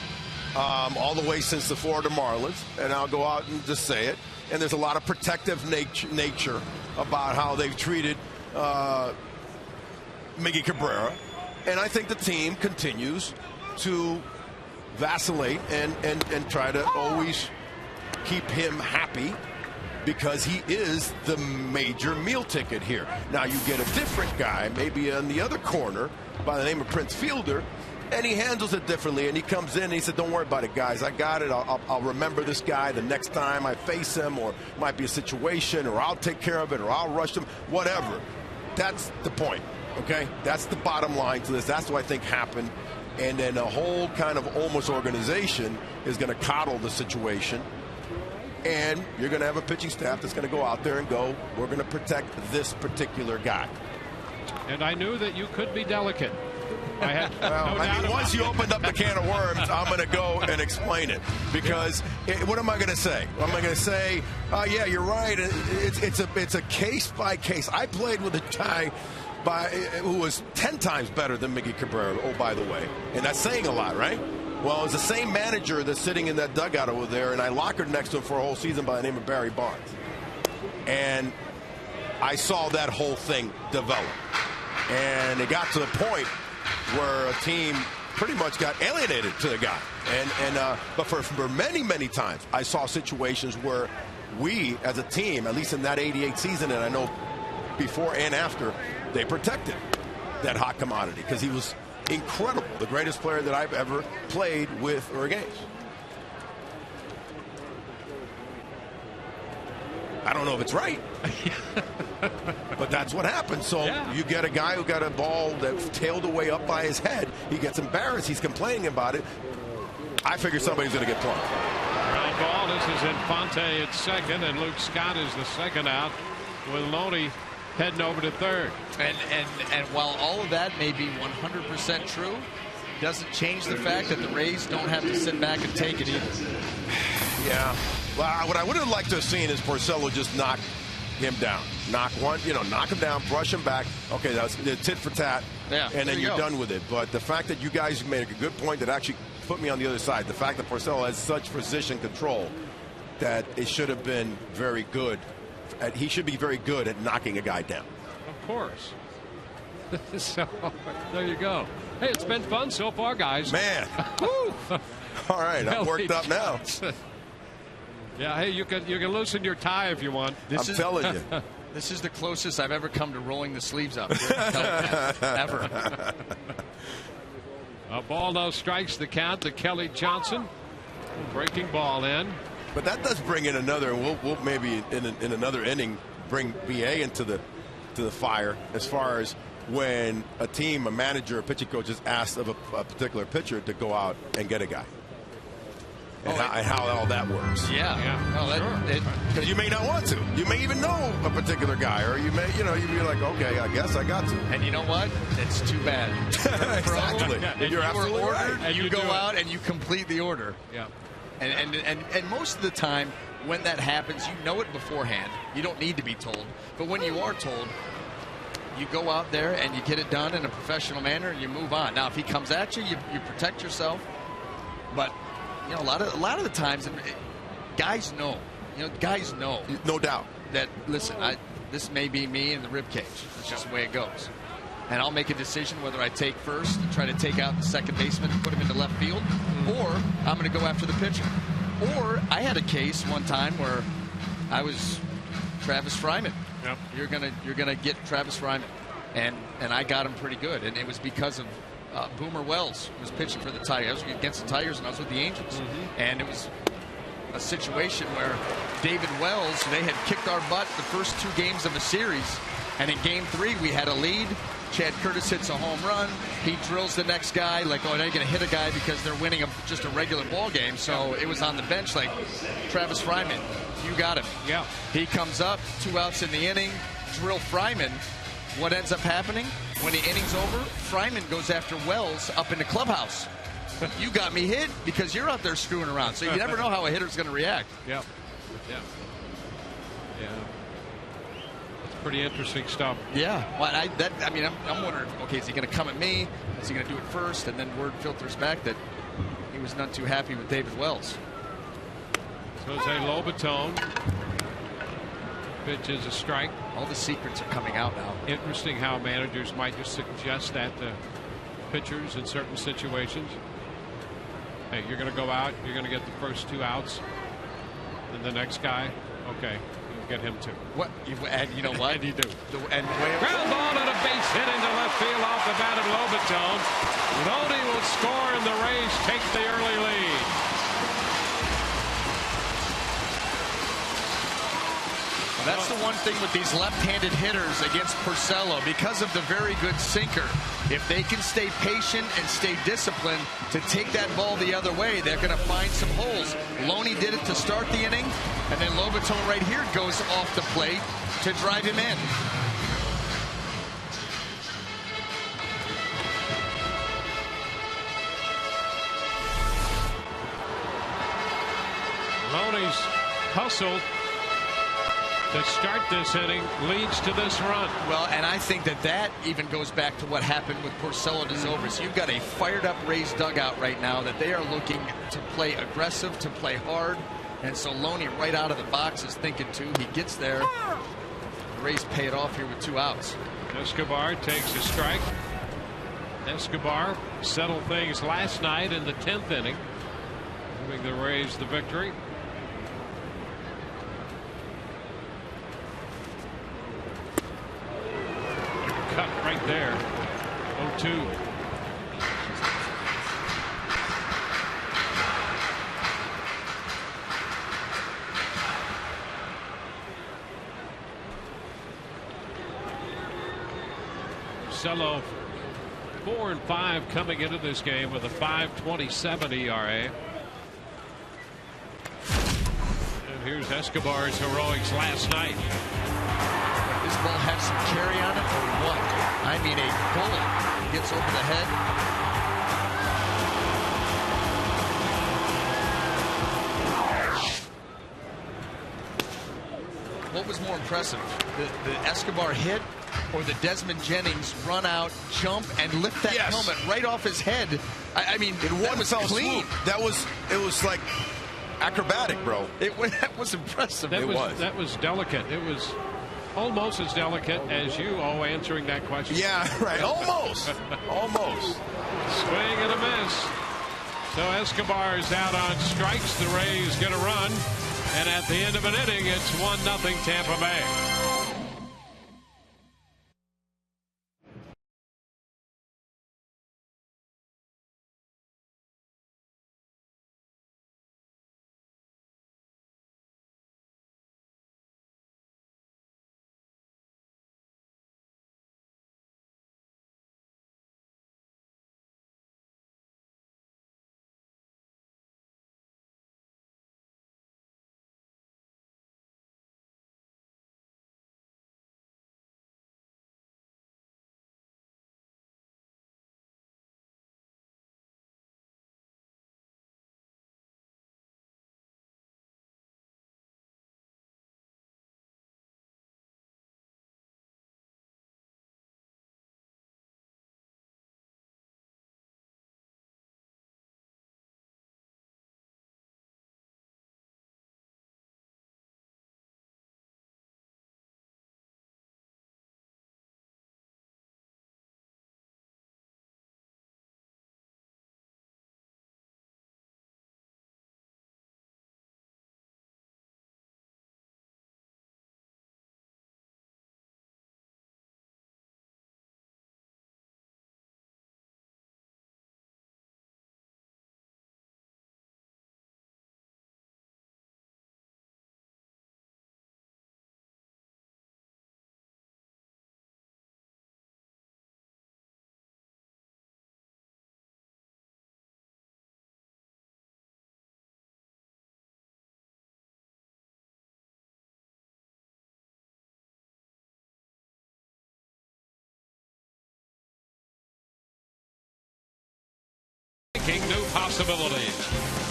F: all the way since the Florida Marlins. And I'll go out and just say it. And there's a lot of protective nature about how they've treated Miguel Cabrera. And I think the team continues to vacillate and try to always keep him happy because he is the major meal ticket here. Now you get a different guy, maybe on the other corner by the name of Prince Fielder, and he handles it differently, and he comes in and he said, don't worry about it, guys, I got it. I'll remember this guy the next time I face him, or it might be a situation, or I'll take care of it, or I'll rush him, whatever. That's the point, okay? That's the bottom line to this. That's what I think happened. And then a whole kind of almost organization is going to coddle the situation. And you're going to have a pitching staff that's going to go out there and go, we're going to protect this particular guy.
C: And I knew that you could be delicate. I had
F: once you opened up the can of worms, I'm going to go and explain it. Because what am I going to say? Am I going to say, yeah, you're right. It's a case by case. I played with a guy who was 10 times better than Miguel Cabrera, oh, by the way. And that's saying a lot, right? Well, it's the same manager that's sitting in that dugout over there, and I lockered next to him for a whole season by the name of Barry Bonds. And I saw that whole thing develop. And it got to the point where a team pretty much got alienated to the guy. But for many, many times, I saw situations where we, as a team, at least in that 88 season, and I know before and after, they protected that hot commodity because he was incredible, the greatest player that I've ever played with or against. I don't know if it's right, but that's what happened. So you get a guy who got a ball that tailed away up by his head. He gets embarrassed. He's complaining about it. I figure somebody's going to get plunked.
C: Ground ball. This is Infante at second, and Luke Scott is the second out with Loney heading over to third.
G: And while all of that may be 100% true, doesn't change the fact that the Rays don't have to sit back and take it either.
F: Yeah. What I would have liked to have seen is Porcello just knock him down. Knock him down, brush him back. Okay, that's tit for tat, and then you're done with it. But the fact that you guys made a good point that actually put me on the other side, the fact that Porcello has such position control that it should have been very good. He should be very good at knocking a guy down.
C: Of course. So, there you go. Hey, it's been fun so far, guys.
F: Man. Woo. All right, I'm worked up now.
C: Yeah, hey, you can loosen your tie if you want.
F: I'm telling you.
G: This is the closest I've ever come to rolling the sleeves up. Ever.
C: A ball now strikes the count to Kelly Johnson. Breaking ball in.
F: But that does bring in another. We'll maybe in another inning bring BA into the fire as far as when a team, a manager, a pitching coach is asked of a particular pitcher to go out and get a guy. And how all that works. Because you may not want to. You may even know a particular guy, or you may, you'd be like, okay, I guess I got to.
G: And you know what? It's too bad.
F: Exactly. You're absolutely right.
G: And you go out and you complete the order.
C: Yeah.
G: And most of the time, when that happens, you know it beforehand. You don't need to be told. But when you are told, you go out there and you get it done in a professional manner and you move on. Now, if he comes at you, you protect yourself. But a lot of the times, guys know. Guys know.
F: No doubt.
G: That, listen, this may be me in the ribcage. It's just the way it goes. And I'll make a decision whether I take first and try to take out the second baseman and put him into left field, or I'm going to go after the pitcher. Or I had a case one time where I was Travis Fryman.
C: Yep.
G: You're gonna get Travis Fryman, and I got him pretty good, and it was because of Boomer Wells was pitching for the Tigers. I was against the Tigers, and I was with the Angels, and it was a situation where David Wells, they had kicked our butt the first 2 games of a series, and in Game 3 we had a lead. Chad Curtis hits a home run. He drills the next guy, like, oh, they're going to hit a guy because they're winning just a regular ball game. So it was on the bench, like, Travis Fryman, you got him.
C: Yeah.
G: He comes up, 2 outs in the inning, drill Fryman. What ends up happening? When the inning's over, Fryman goes after Wells up in the clubhouse. You got me hit because you're out there screwing around. So you never know how a hitter's going to react.
C: Yeah. Pretty interesting stuff.
G: Yeah. Well, I'm wondering, okay, is he going to come at me? Is he going to do it first? And then word filters back that he was not too happy with David Wells.
C: Jose Lobaton pitches a strike.
G: All the secrets are coming out now.
C: Interesting how managers might just suggest that to pitchers in certain situations. Hey, you're going to go out, you're going to get the first 2 outs. And the next guy, okay, get him too.
G: What? And you know what?
C: And you do.
G: Ground
C: ball and a base hit into left field off the bat of Lobaton. Loney will score and the Rays take the early lead.
G: That's the one thing with these left-handed hitters against Porcello, because of the very good sinker. If they can stay patient and stay disciplined to take that ball the other way, they're going to find some holes. Loney did it to start the inning, and then Lobaton right here goes off the plate to drive him in.
C: Loney's hustle to start this inning leads to this run.
G: Well, and I think that even goes back to what happened with Porcello to Zobrist. You've got a fired-up Rays dugout right now that they are looking to play aggressive, to play hard. And so Loney right out of the box is thinking, too. He gets there. The Rays pay it off here with 2 outs.
C: Escobar takes a strike. Escobar settled things last night in the 10th inning, giving the Rays the victory. Cut right there. 0-2. Porcello 4-5 coming into this game with a 5.27 ERA. And here's Escobar's heroics last night.
G: This ball have some carry on it or what? I mean, a bullet gets over the head. what was more impressive, the Escobar hit or the Desmond Jennings run out, jump, and lift that helmet right off his head? I mean, that was clean.
F: It was like acrobatic, bro.
G: That was impressive.
C: That was delicate. It was almost as delicate as you answering that question.
F: Yeah, right. Almost. Almost.
C: Swing and a miss. So Escobar is out on strikes. The Rays get a run. And at the end of an inning, it's 1-0 Tampa Bay. New possibilities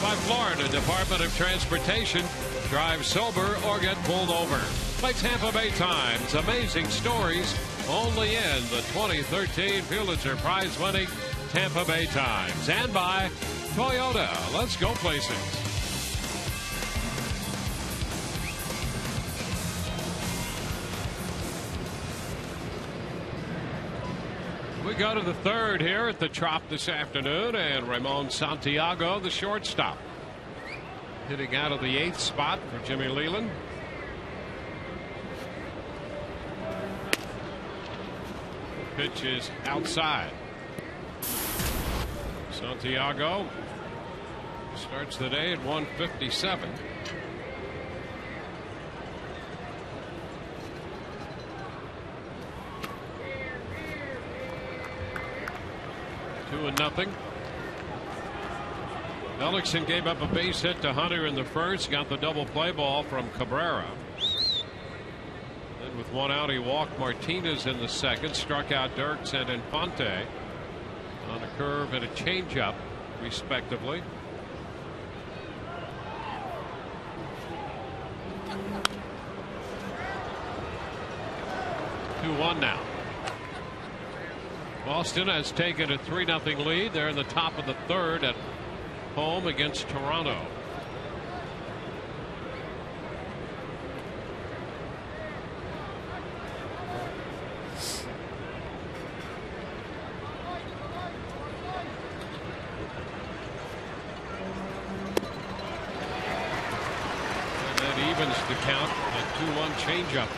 C: by Florida Department of Transportation. Drive sober or get pulled over. By Tampa Bay Times. Amazing stories only in the 2013 Pulitzer Prize winning Tampa Bay Times. And by Toyota. Let's go places. We go to the third here at the Trop this afternoon, and Ramon Santiago, the shortstop, hitting out of the 8th spot for Jimmy Leland. The pitch is outside. Santiago starts the day at 157. Nothing. Hellickson gave up a base hit to Hunter in the first, got the double play ball from Cabrera. Then with one out, he walked Martinez in the second, struck out Dirks and Infante on a curve and a changeup, respectively. 2-1 now. Boston has taken a 3-0 lead. They're in the top of the third at home against Toronto. And that evens the count at 2-1 changeup.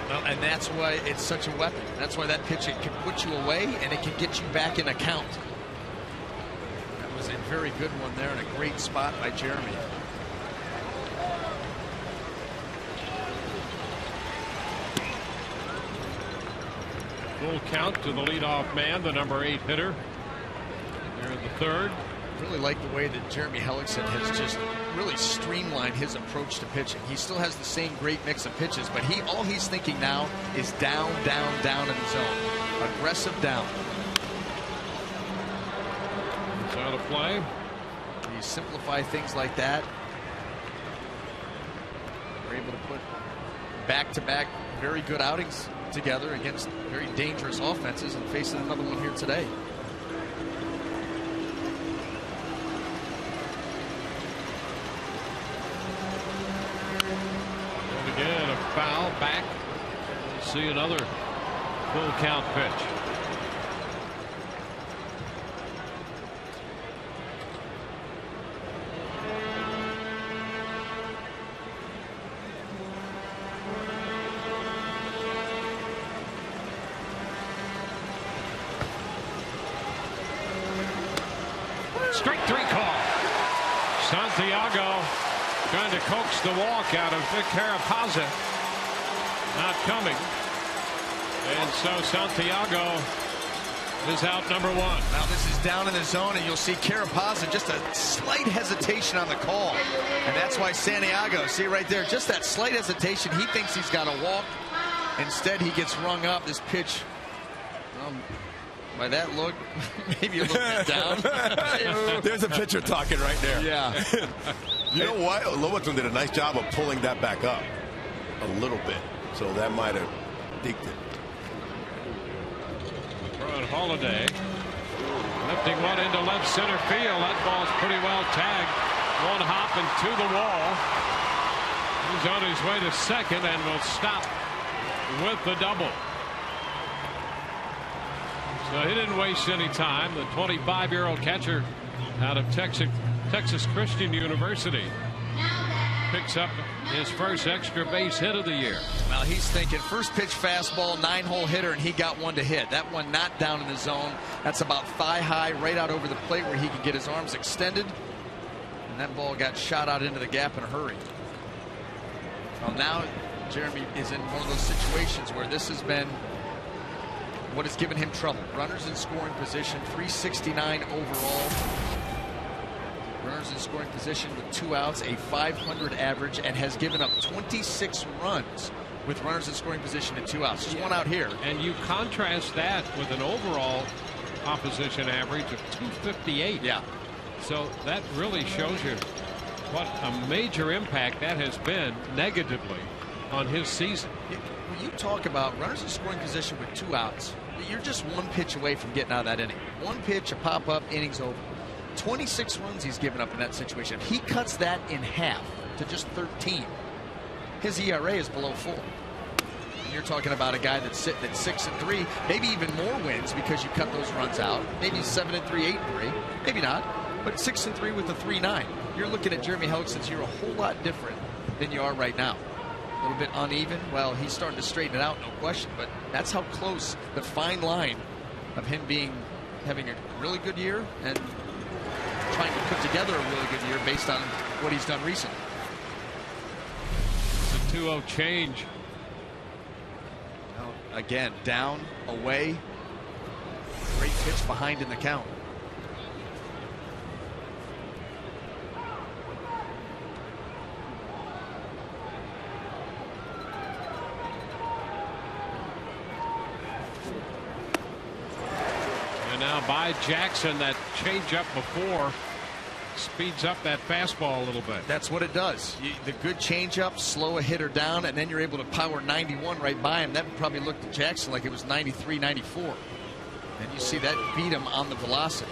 G: Well, and that's why it's such a weapon. That's why that pitch, it can put you away and it can get you back in a count. That was a very good one there and a great spot by Jeremy.
C: Full count to the leadoff man, the number 8 hitter. Here in the third.
G: Really like the way that Jeremy Hellickson has just really streamlined his approach to pitching. He still has the same great mix of pitches, but all he's thinking now is down, down, down in the zone. Aggressive down.
C: It's out of play.
G: You simplify things like that. We're able to put back-to-back very good outings together against very dangerous offenses, and facing another one here today.
C: And again, a foul back. We'll see another full count pitch. Strike 3 call. Santiago trying to coax the walk out of Vic Carapazza. Not coming. And so Santiago is out number 1.
G: Now this is down in the zone, and you'll see Carapazza, just a slight hesitation on the call. And that's why Santiago, see right there, just that slight hesitation. He thinks he's got to walk. Instead, he gets rung up. This pitch, by that look, maybe a little bit down.
F: There's a pitcher talking right there.
G: Yeah.
F: You know what? Lowenthal did a nice job of pulling that back up a little bit. So that might have deked it.
C: Ron Holiday lifting one into left center field. That ball's pretty well tagged. One hop and to the wall. He's on his way to second and will stop with the double. So he didn't waste any time. The 25-year-old catcher out of Texas Christian University picks up his first extra base hit of the year.
G: Well, he's thinking first pitch fastball, 9-hole hitter, and he got one to hit. That one not down in the zone. That's about thigh high, right out over the plate where he can get his arms extended. And that ball got shot out into the gap in a hurry. Well, now Jeremy is in one of those situations where this has been what has given him trouble. Runners in scoring position, 369 overall. Runners in scoring position with 2 outs, a 500 average, and has given up 26 runs with runners in scoring position and 2 outs. Just 1 out here.
C: And you contrast that with an overall opposition average of 258.
G: Yeah.
C: So that really shows you what a major impact that has been negatively on his season.
G: When you talk about runners in scoring position with 2 outs, you're just 1 pitch away from getting out of that inning. 1 pitch, a pop-up, inning's over. 26 runs he's given up in that situation. He cuts that in half to just 13. His ERA is below 4. And you're talking about a guy that's sitting at 6-3, maybe even more wins because you cut those runs out. Maybe 7-3, 8-3, maybe not, but 6-3 with a 3.9. You're looking at Jeremy Hellickson's year a whole lot different than you are right now. A little bit uneven. Well, he's starting to straighten it out, no question. But that's how close the fine line of him having a really good year and trying to put together a really good year based on what he's done recently.
C: It's a 2-0 change.
G: Now, again, down, away. Great pitch behind in the count.
C: And now by Jackson, that changeup before speeds up that fastball a little bit.
G: That's what it does. The good changeup, slow a hitter down, and then you're able to power 91 right by him. That probably looked at Jackson like it was 93, 94. And you see that beat him on the velocity.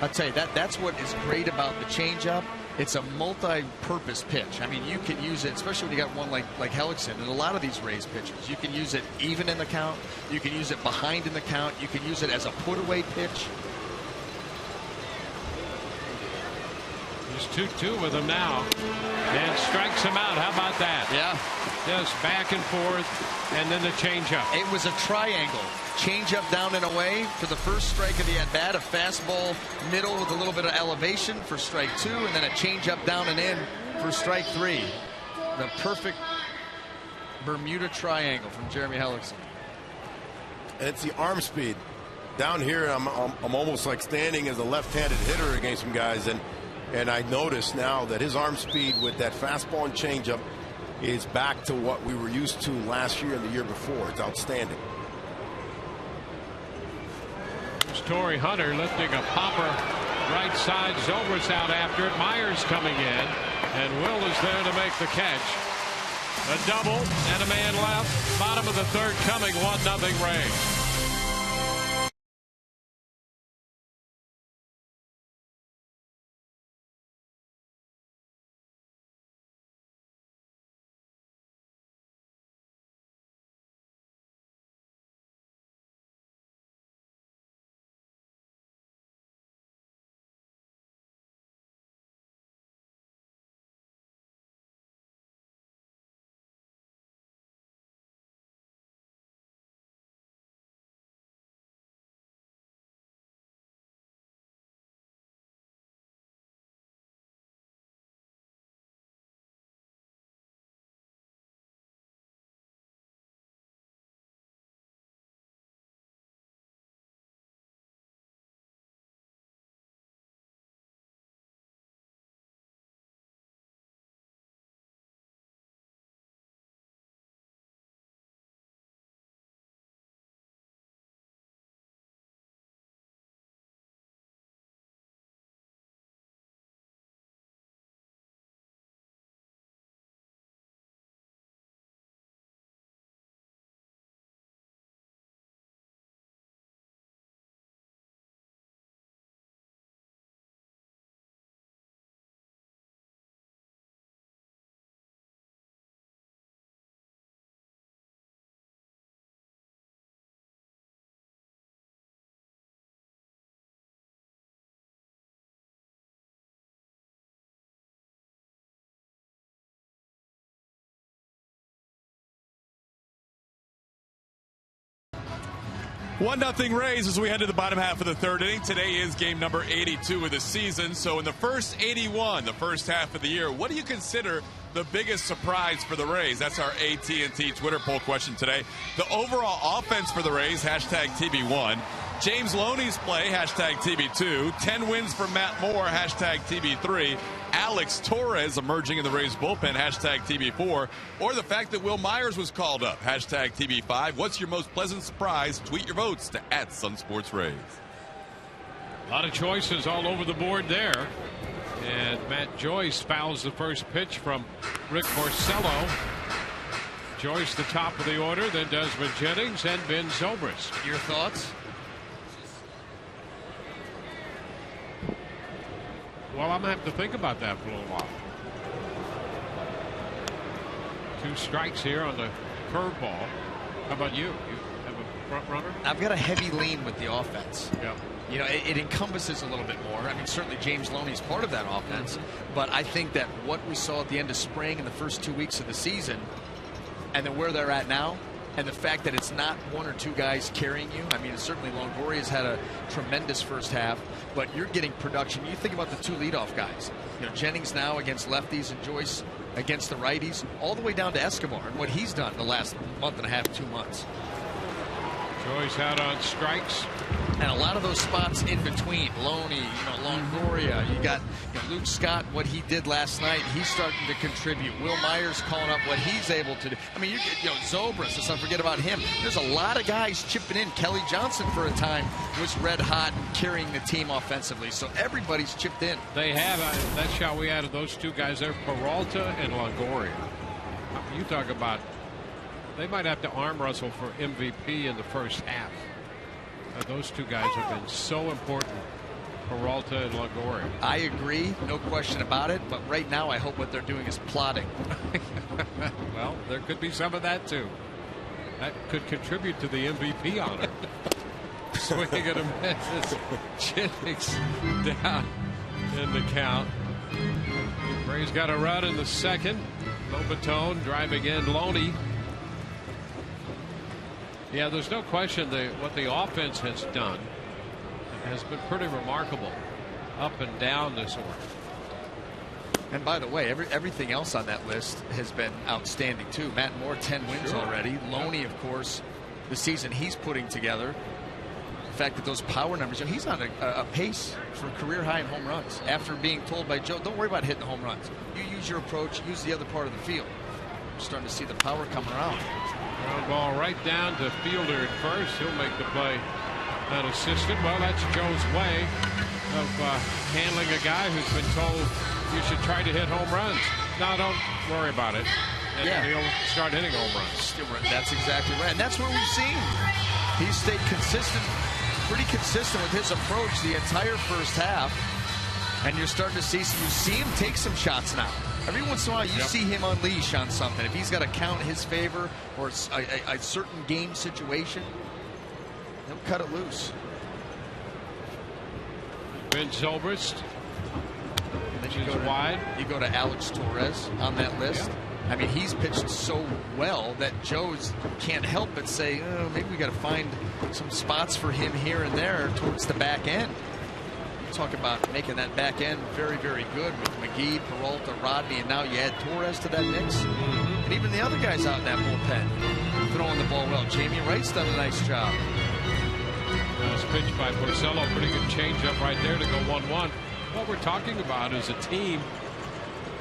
G: I'll tell you, that's what is great about the changeup. It's a multi-purpose pitch. I mean, you can use it, especially when you got one like Hellickson and a lot of these Rays pitchers. You can use it even in the count. You can use it behind in the count. You can use it as a put-away pitch.
C: He's 2-2 with him now and strikes him out. How about that?
G: Yeah.
C: Just back and forth, and then the changeup.
G: It was a triangle. Changeup down and away for the first strike of the at-bat. A fastball middle with a little bit of elevation for strike 2, and then a changeup down and in for strike 3. The perfect Bermuda triangle from Jeremy Hellickson.
F: And it's the arm speed. Down here, I'm almost like standing as a left-handed hitter against some guys, and I notice now that his arm speed with that fastball and changeup is back to what we were used to last year and the year before. It's outstanding.
C: Torrey Hunter lifting a popper right side. Zobrist out after it. Myers coming in, and Will is there to make the catch. A double and a man left. Bottom of the third coming. 1-0 Rays.
A: One nothing Rays as we head to the bottom half of the third inning. Today is game number 82 of the season. So in the first 81, the first half of the year, what do you consider the biggest surprise for the Rays? That's our AT&T Twitter poll question today. The overall offense for the Rays, hashtag TB1. James Loney's play, hashtag TB2. 10 wins for Matt Moore, hashtag TB3. Alex Torres emerging in the Rays bullpen, hashtag TB4. Or the fact that Will Myers was called up, hashtag TB5. What's your most pleasant surprise? Tweet your votes to @SunSportsRays.
C: A lot of choices all over the board there. And Matt Joyce fouls the first pitch from Rick Porcello. Joyce the top of the order, then Desmond Jennings and Ben Zobrist.
G: Your thoughts?
C: Well, I'm going to have to think about that for a little while. 2 strikes here on the curveball. How about you? You have a front runner?
G: I've got a heavy lean with the offense.
C: Yeah.
G: You know, it encompasses a little bit more. I mean, certainly James Loney's part of that offense. But I think that what we saw at the end of spring and the first 2 weeks of the season, and then where they're at now, and the fact that it's not 1 or 2 guys carrying you. I mean, certainly Longoria's had a tremendous first half, but you're getting production. You think about the 2 leadoff guys. You know, Jennings now against lefties and Joyce against the righties, all the way down to Escobar and what he's done the last month and a half, 2 months.
C: Joyce out on strikes.
G: And a lot of those spots in between, Loney, Longoria, you got Luke Scott, what he did last night, he's starting to contribute. Will Myers calling up what he's able to do. I mean, Zobrist, let's not forget about him. There's a lot of guys chipping in. Kelly Johnson for a time was red hot and carrying the team offensively. So everybody's chipped in.
C: They have. That shot we added those 2 guys there, Peralta and Longoria. You talk about, they might have to arm wrestle for MVP in the first half. Those 2 guys have been so important, Peralta and Longoria.
G: I agree, no question about it, but right now I hope what they're doing is plotting.
C: Well, there could be some of that too. That could contribute to the MVP honor. Swinging at a miss. Jennings down in the count. Rays got a run in the second. Lobatone driving in Loney. Yeah, there's no question what the offense has done has been pretty remarkable up and down this order.
G: And by the way, everything else on that list has been outstanding too. Matt Moore, 10 wins already. Loney, of course, the season he's putting together. The fact that those power numbers, he's on a pace for career high in home runs after being told by Joe, don't worry about hitting the home runs. You use your approach, use the other part of the field. We're starting to see the power come around.
C: Ground ball right down to fielder at first. He'll make the play unassisted. Well, that's Joe's way of handling a guy who's been told you should try to hit home runs. No, don't worry about it. and he'll start hitting home runs.
G: That's exactly right. And that's what we've seen. He's stayed consistent, pretty consistent with his approach the entire first half. And you're starting to see him take some shots now. Every once in a while, you see him unleash on something. If he's got a count in his favor or a certain game situation, he'll cut it loose.
C: Ben Zobrist.
G: Then you go wide. You go to Alex Torres on that list. I mean, he's pitched so well that Joe's can't help but say, oh, maybe we got to find some spots for him here and there towards the back end. Talk about making that back end very, very good with McGee, Peralta, Rodney, and now you add Torres to that mix. And even the other guys out in that bullpen throwing the ball well. Jamie Wright's done a nice job.
C: Nice pitch by Porcello. Pretty good changeup right there to go 1-1. What we're talking about is a team.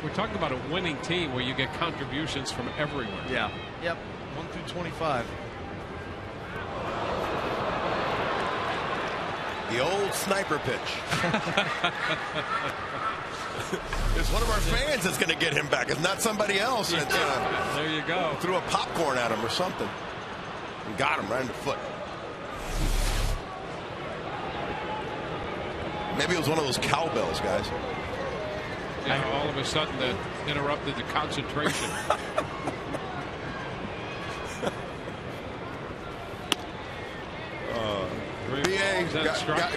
C: We're talking about a winning team where you get contributions from everywhere.
G: Yeah. Yep. 1 through 25.
F: The old sniper pitch. It's one of our fans that's going to get him back. It's not somebody else.
C: There you go.
F: Threw a popcorn at him or something. And got him right in the foot. Maybe it was one of those cowbells, guys.
C: Yeah, all of a sudden that interrupted the concentration.
F: BA,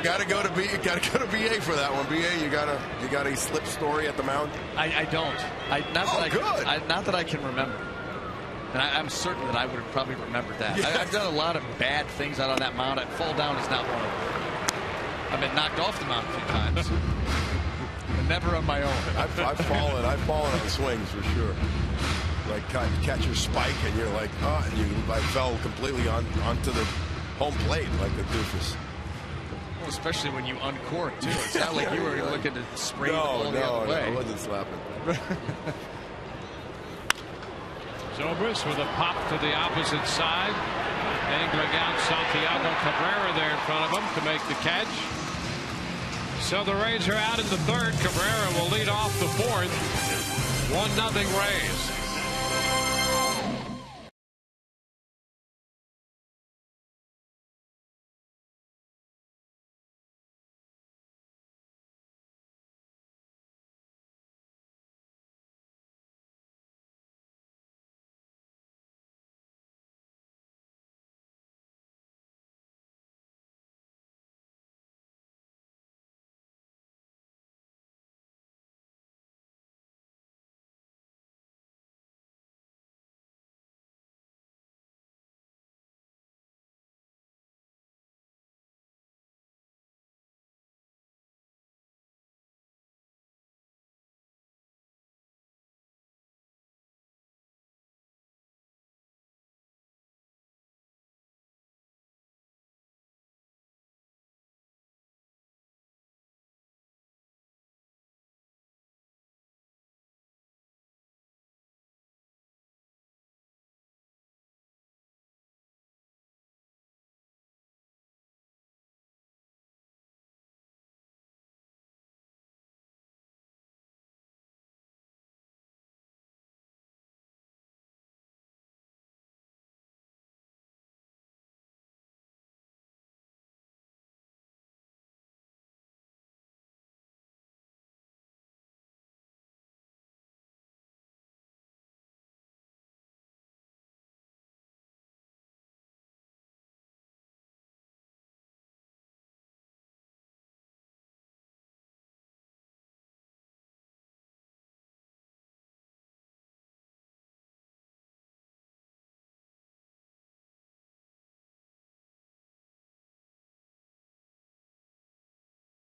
F: got to go to BA for that one. BA, you got a slip story at the mound?
G: I don't. Not that I can remember. And I'm certain that I would have probably remembered that.
F: Yeah.
G: I've done a lot of bad things out on that mound. Fall down is not one of them. I've been knocked off the mound a few times. But never on my own.
F: I've fallen on swings for sure. Like catch your spike and you're like, oh, and I fell completely onto the home plate like a doofus.
G: Well, especially when you uncork too. It's not like you were looking to spray the ball the other way.
F: No, I wasn't slapping.
C: Zobrist with a pop to the opposite side. Angling out Santiago Cabrera there in front of him to make the catch. So the Rays are out in the third. Cabrera will lead off the fourth. 1-0 Rays.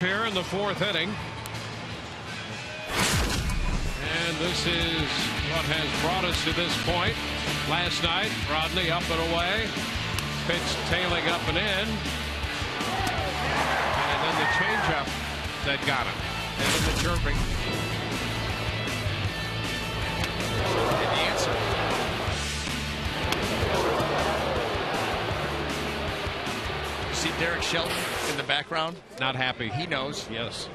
C: Here in the fourth inning. And this is what has brought us to this point. Last night, Rodney up and away. Pitch tailing up and in. And then the changeup that got him. And then the chirping.
G: And the answer. See Derek Shelton in the background?
C: Not happy.
G: He knows.
C: Yes.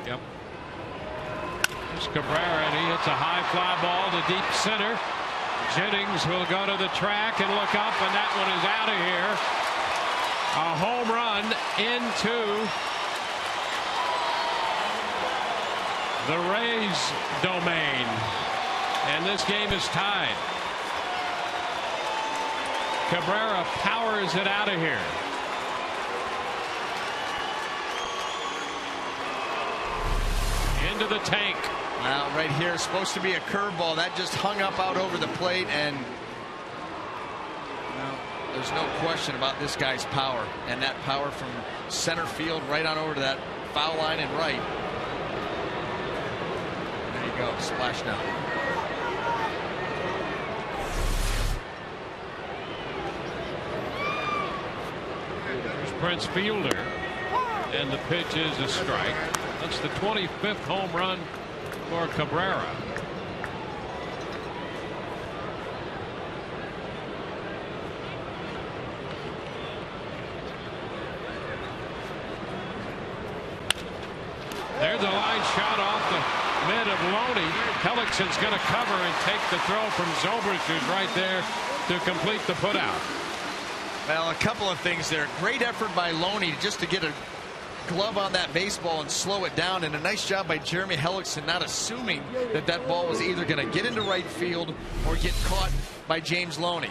C: Yep. There's Cabrera, and he hits a high fly ball to deep center. Jennings will go to the track and look up, and that one is out of here. A home run into the Rays domain, and this game is tied. Cabrera powers it out of here. Into the tank.
G: Well, right here, supposed to be a curveball that just hung up out over the plate, and well, there's no question about this guy's power, and that power from center field right on over to that foul line and right. There you go, splash down.
C: There's Prince Fielder, and the pitch is a strike. That's the 25th home run for Cabrera. There's a line shot off the mid of Loney. Hellickson's going to cover and take the throw from Zobrist, who's right there to complete the putout.
G: Well, a couple of things there. Great effort by Loney just to get a glove on that baseball and slow it down, and a nice job by Jeremy Hellickson not assuming that that ball was either going to get into right field or get caught by James Loney.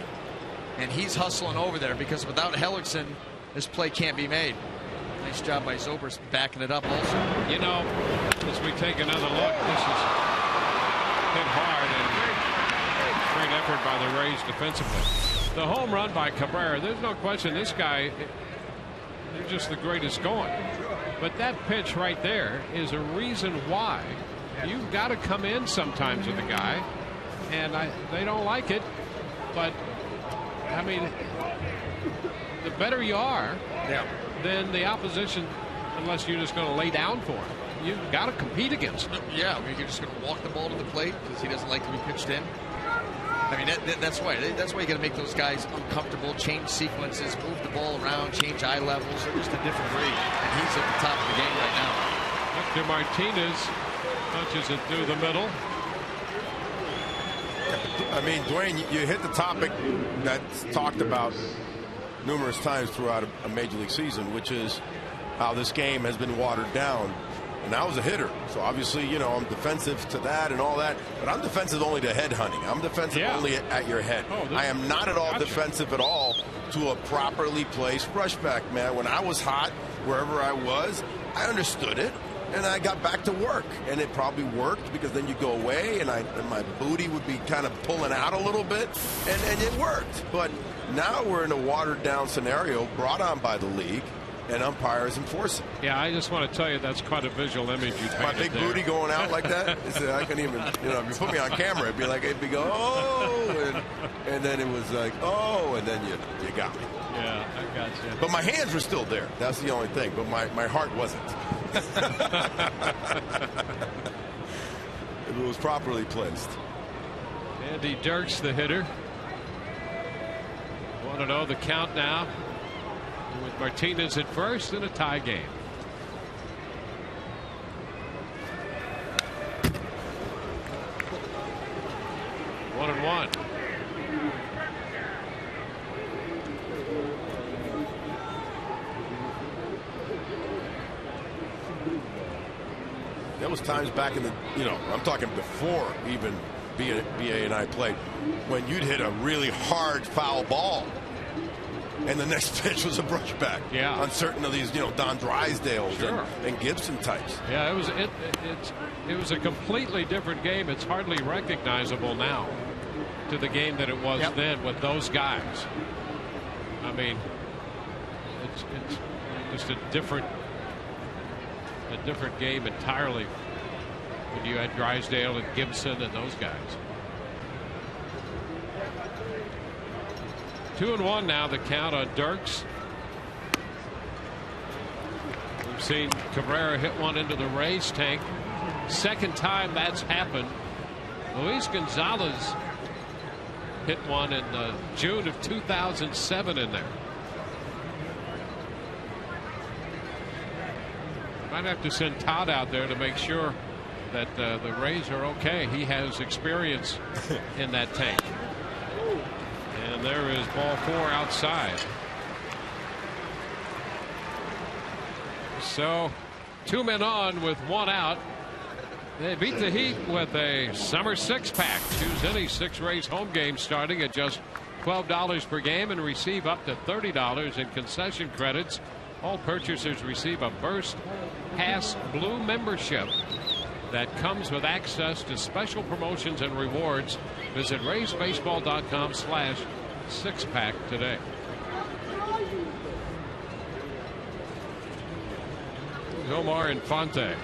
G: And he's hustling over there because without Hellickson, this play can't be made. Nice job by Zobrist backing it up also.
C: You know, as we take another look, this is hit hard and great effort by the Rays defensively. The home run by Cabrera, there's no question this guy, they're just the greatest going. But that pitch right there is a reason why you've got to come in sometimes with a guy, and they don't like it. But I mean, the better you are, then the opposition, unless you're just going to lay down for him, you've got to compete against him.
G: Yeah, I mean, you're just going to walk the ball to the plate because he doesn't like to be pitched in. I mean, that's why. That's why you got to make those guys uncomfortable, change sequences, move the ball around, change eye levels. They're just a different breed, and he's at the top of the game right now.
C: Hector Martinez punches it through the middle.
F: I mean, Dwayne, you hit the topic that's talked about numerous times throughout a major league season, which is how this game has been watered down. And I was a hitter, so obviously, you know, I'm defensive to that and all that, but I'm defensive only to head hunting. I'm defensive only at your head. I am not at all defensive at all to a properly placed brushback, man. When I was hot, wherever I was, I understood it, and I got back to work, and it probably worked because then you go away, and my booty would be kind of pulling out a little bit, and it worked. But now we're in a watered-down scenario brought on by the league, and umpires enforce it.
C: Yeah, I just want to tell you that's quite a visual image you painted.
F: My big booty going out like that. I couldn't even, you know, if you put me on camera, it'd be like, it'd be go, oh, and then it was like, oh, and then you got me.
C: Yeah, I got you.
F: But my hands were still there. That's the only thing. But my heart wasn't. If it was properly placed.
C: Andy Dirks, the hitter. 1-0 the count now, with Martinez at first in a tie game. One and one.
F: There was times back in the, you know, I'm talking before even BA and I played, when you'd hit a really hard foul ball and the next pitch was a brushback.
C: Yeah.
F: On certain of these, you know, Don Drysdales and Gibson types.
C: Yeah, it was a completely different game. It's hardly recognizable now to the game that it was then with those guys. I mean, it's just a different game entirely when you had Drysdale and Gibson and those guys. 2-1 now, the count on Dirks. We've seen Cabrera hit one into the Rays tank. Second time that's happened. Luis Gonzalez hit one in June of 2007 in there. Might have to send Todd out there to make sure that the Rays are okay. He has experience in that tank. And there is ball 4 outside. So 2 men on with 1 out. They beat the Heat with a summer 6-pack. Choose any 6 Rays home game starting at just $12 per game and receive up to $30 in concession credits. All purchasers receive a Burst Pass Blue membership that comes with access to special promotions and rewards. Visit RaysBaseball.com/6-pack today. Omar Infante.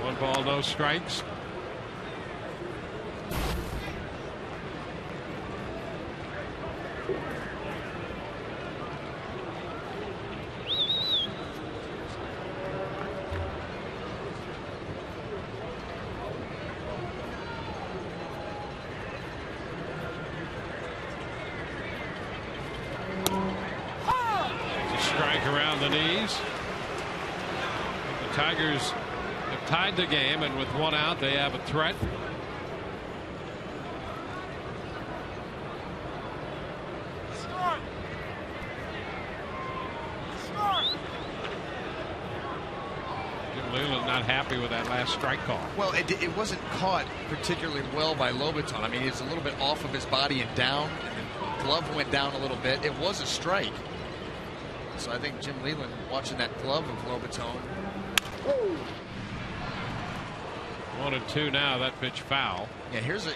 C: One ball, no strikes. Tigers have tied the game, and with 1 out, they have a threat. Jim Leland not happy with that last strike call.
G: Well, it wasn't caught particularly well by Lobaton. I mean, he's a little bit off of his body and down, and the glove went down a little bit. It was a strike. So I think Jim Leland, watching that glove of Lobaton.
C: 1-2 now. That pitch foul.
G: Yeah, here's a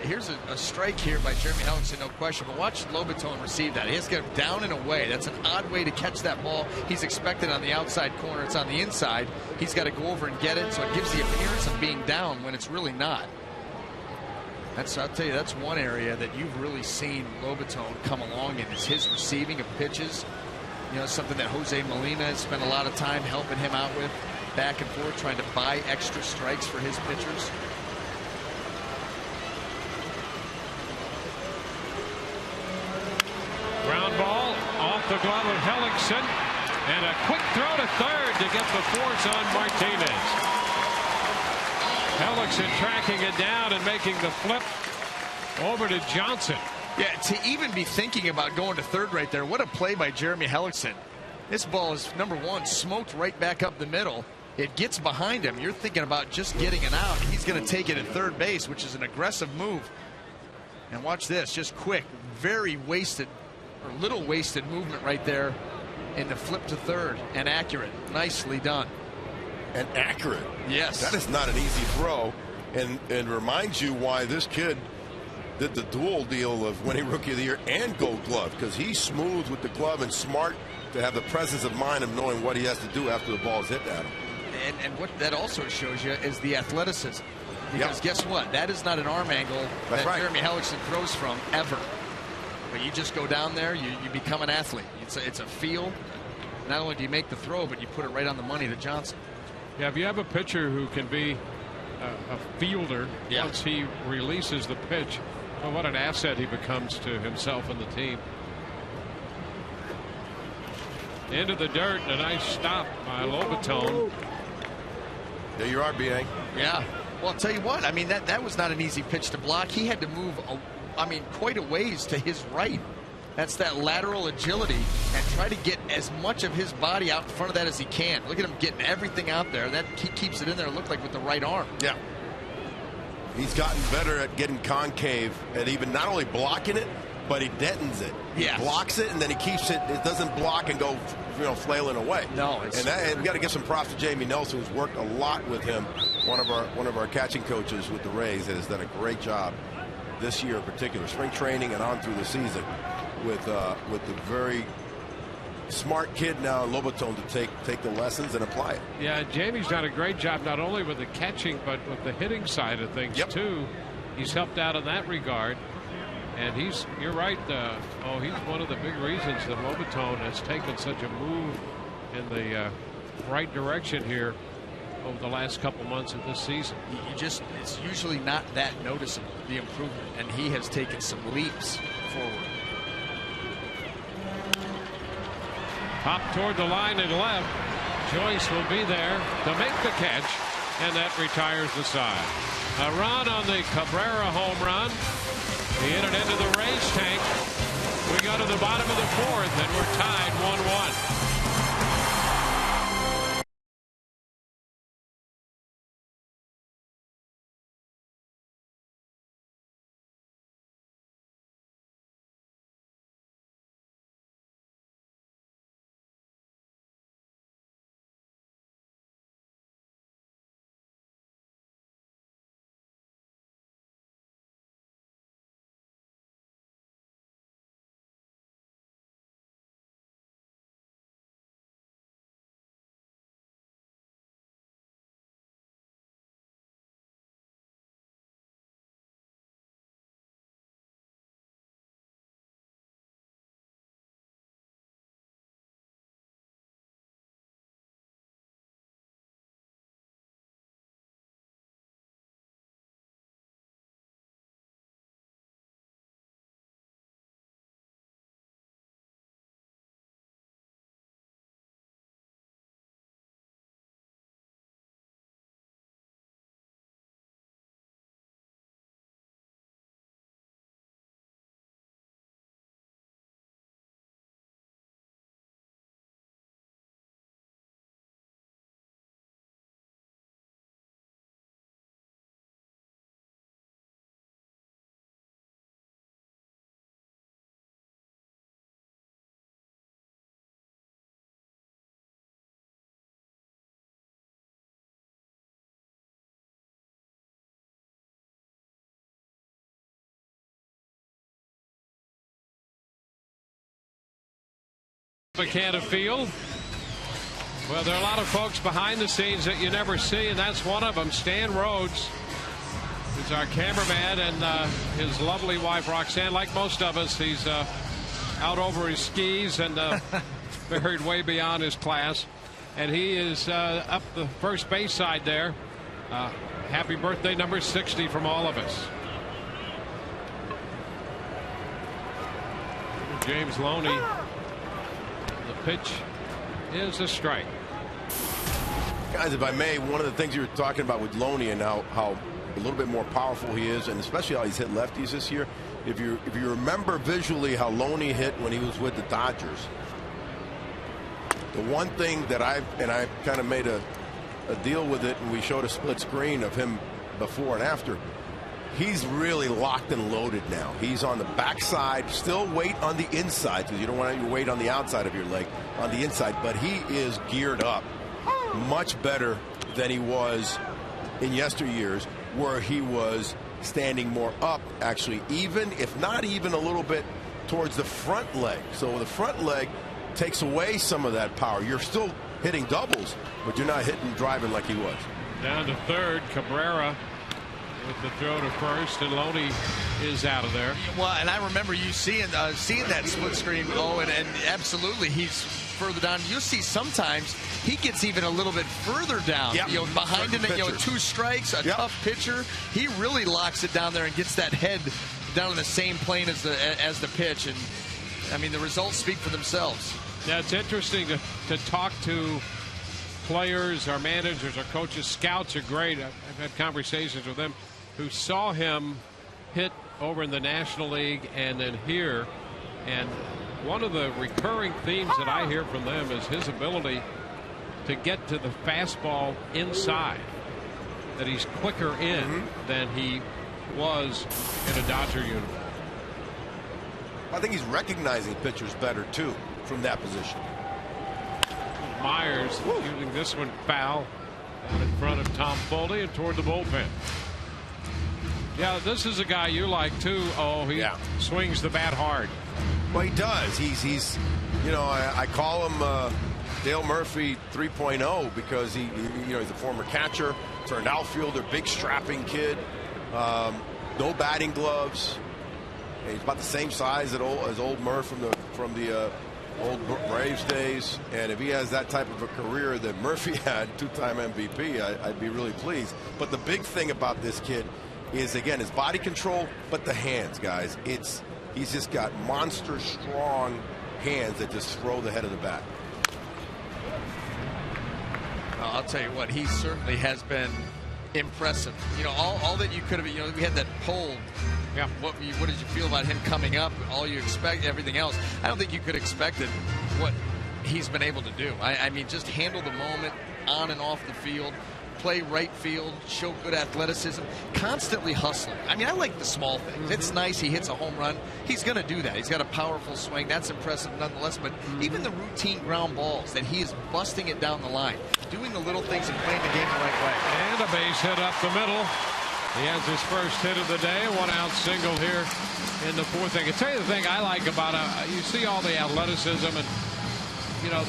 G: strike here by Jeremy Hellickson, no question. But watch Lobaton receive that. He has to get down and away. That's an odd way to catch that ball. He's expected on the outside corner. It's on the inside. He's got to go over and get it, so it gives the appearance of being down when it's really not. I'll tell you, that's one area that you've really seen Lobaton come along in, is his receiving of pitches. You know, something that Jose Molina has spent a lot of time helping him out with. Back and forth, trying to buy extra strikes for his pitchers.
C: Ground ball off the glove of Hellickson, and a quick throw to third to get the force on Martinez. Hellickson tracking it down and making the flip over to Johnson.
G: Yeah, to even be thinking about going to third right there, what a play by Jeremy Hellickson. This ball is, number one, smoked right back up the middle. It gets behind him. You're thinking about just getting it out. He's going to take it at third base, which is an aggressive move. And watch this, just quick, very wasted, or little wasted movement right there in the flip to third, and accurate. Nicely done.
F: And accurate.
G: Yes.
F: That is not an easy throw, and reminds you why this kid did the dual deal of winning Rookie of the Year and Gold Glove, because he's smooth with the glove and smart to have the presence of mind of knowing what he has to do after the ball is hit at him.
G: And what that also shows you is the athleticism. Because guess what? That is not an arm angle that Jeremy Hellickson throws from ever. But you just go down there, you become an athlete. It's a feel. Not only do you make the throw, but you put it right on the money to Johnson.
C: Yeah, if you have a pitcher who can be a fielder once he releases the pitch, well, what an asset he becomes to himself and the team. Into the dirt, and a nice stop by Lobaton.
F: There you are, B.A.
G: Yeah. Well, I'll tell you what. I mean, that was not an easy pitch to block. He had to move, quite a ways to his right. That's that lateral agility, and try to get as much of his body out in front of that as he can. Look at him getting everything out there. That he keeps it in there. It looked like with the right arm.
F: Yeah. He's gotten better at getting concave and even not only blocking it, but he detons it. He blocks it, and then he keeps it. It doesn't block and go, flailing away.
G: No,
F: and we got to give some props to Jamie Nelson, who's worked a lot with him. One of our catching coaches with the Rays has done a great job this year in particular, spring training and on through the season, with the very smart kid now, Lobaton, to take the lessons and apply it.
C: Yeah, Jamie's done a great job not only with the catching but with the hitting side of things too. He's helped out in that regard. And you're right, he's one of the big reasons that Lobaton has taken such a move in the right direction here over the last couple months of this season.
G: It's usually not that noticeable, the improvement, and he has taken some leaps forward.
C: Pop toward the line and left. Joyce will be there to make the catch, and that retires the side. A run on the Cabrera home run. He hit it into the Rays tank. We go to the bottom of the fourth, and we're tied 1-1. Canada Field. Well, there are a lot of folks behind the scenes that you never see, and that's one of them. Stan Rhodes is our cameraman, and his lovely wife Roxanne. Like most of us, he's out over his skis and buried way beyond his class, and he is up the first base side there. Happy birthday number 60 from all of us. James Loney. The pitch is a strike.
F: Guys, if I may, one of the things you were talking about with Loney and how a little bit more powerful he is, and especially how he's hit lefties this year. If you remember visually how Loney hit when he was with the Dodgers, the one thing that I kind of made a deal with it, and we showed a split screen of him before and after. He's really locked and loaded now. He's on the backside, still weight on the inside, because you don't want your weight on the outside of your leg, on the inside, but he is geared up much better than he was in yesteryears, where he was standing more up, actually, even if not even a little bit towards the front leg. So the front leg takes away some of that power. You're still hitting doubles, but you're not hitting driving like he was.
C: Down to third, Cabrera with the throw to first, and Loney is out of there.
G: Well, and I remember you seeing that split screen, and absolutely he's further down. You'll see sometimes he gets even a little bit further down. Yep. Behind him, two strikes, a tough pitcher. He really locks it down there and gets that head down on the same plane as the pitch. And I mean, the results speak for themselves.
C: Yeah, it's interesting to talk to players, our managers, our coaches. Scouts are great. I've had conversations with them who saw him hit over in the National League and then here. And one of the recurring themes that I hear from them is his ability to get to the fastball inside, that he's quicker in than he was in a Dodger uniform.
F: I think he's recognizing pitchers better too from that position.
C: Myers using this one foul out in front of Tom Foley and toward the bullpen. Yeah, this is a guy you like too. Oh, he swings the bat hard.
F: Well, he does. He's I call him Dale Murphy 3.0 because he's a former catcher, turned outfielder, big strapping kid, no batting gloves. He's about the same size as old Murph from the old Braves days, and if he has that type of a career that Murphy had, two-time MVP, I'd be really pleased. But the big thing about this kid is, again, his body control, but the hands, guys. He's just got monster strong hands that just throw the head of the bat.
G: Well, I'll tell you what, he certainly has been impressive. You know, all that you could have, you know, we had that poll.
C: Yeah.
G: What did you feel about him coming up? All you expect, everything else. I don't think you could expect it, what he's been able to do. I mean, just handle the moment on and off the field, play right field, show good athleticism, constantly hustling. I mean, I like the small things. It's nice he hits a home run. He's going to do that. He's got a powerful swing. That's impressive nonetheless. But even the routine ground balls that he is busting it down the line, doing the little things and playing the game the right way.
C: And a base hit up the middle. He has his first hit of the day, 1-out single here in the fourth inning. I tell you the thing I like about him, you see all the athleticism and, you know,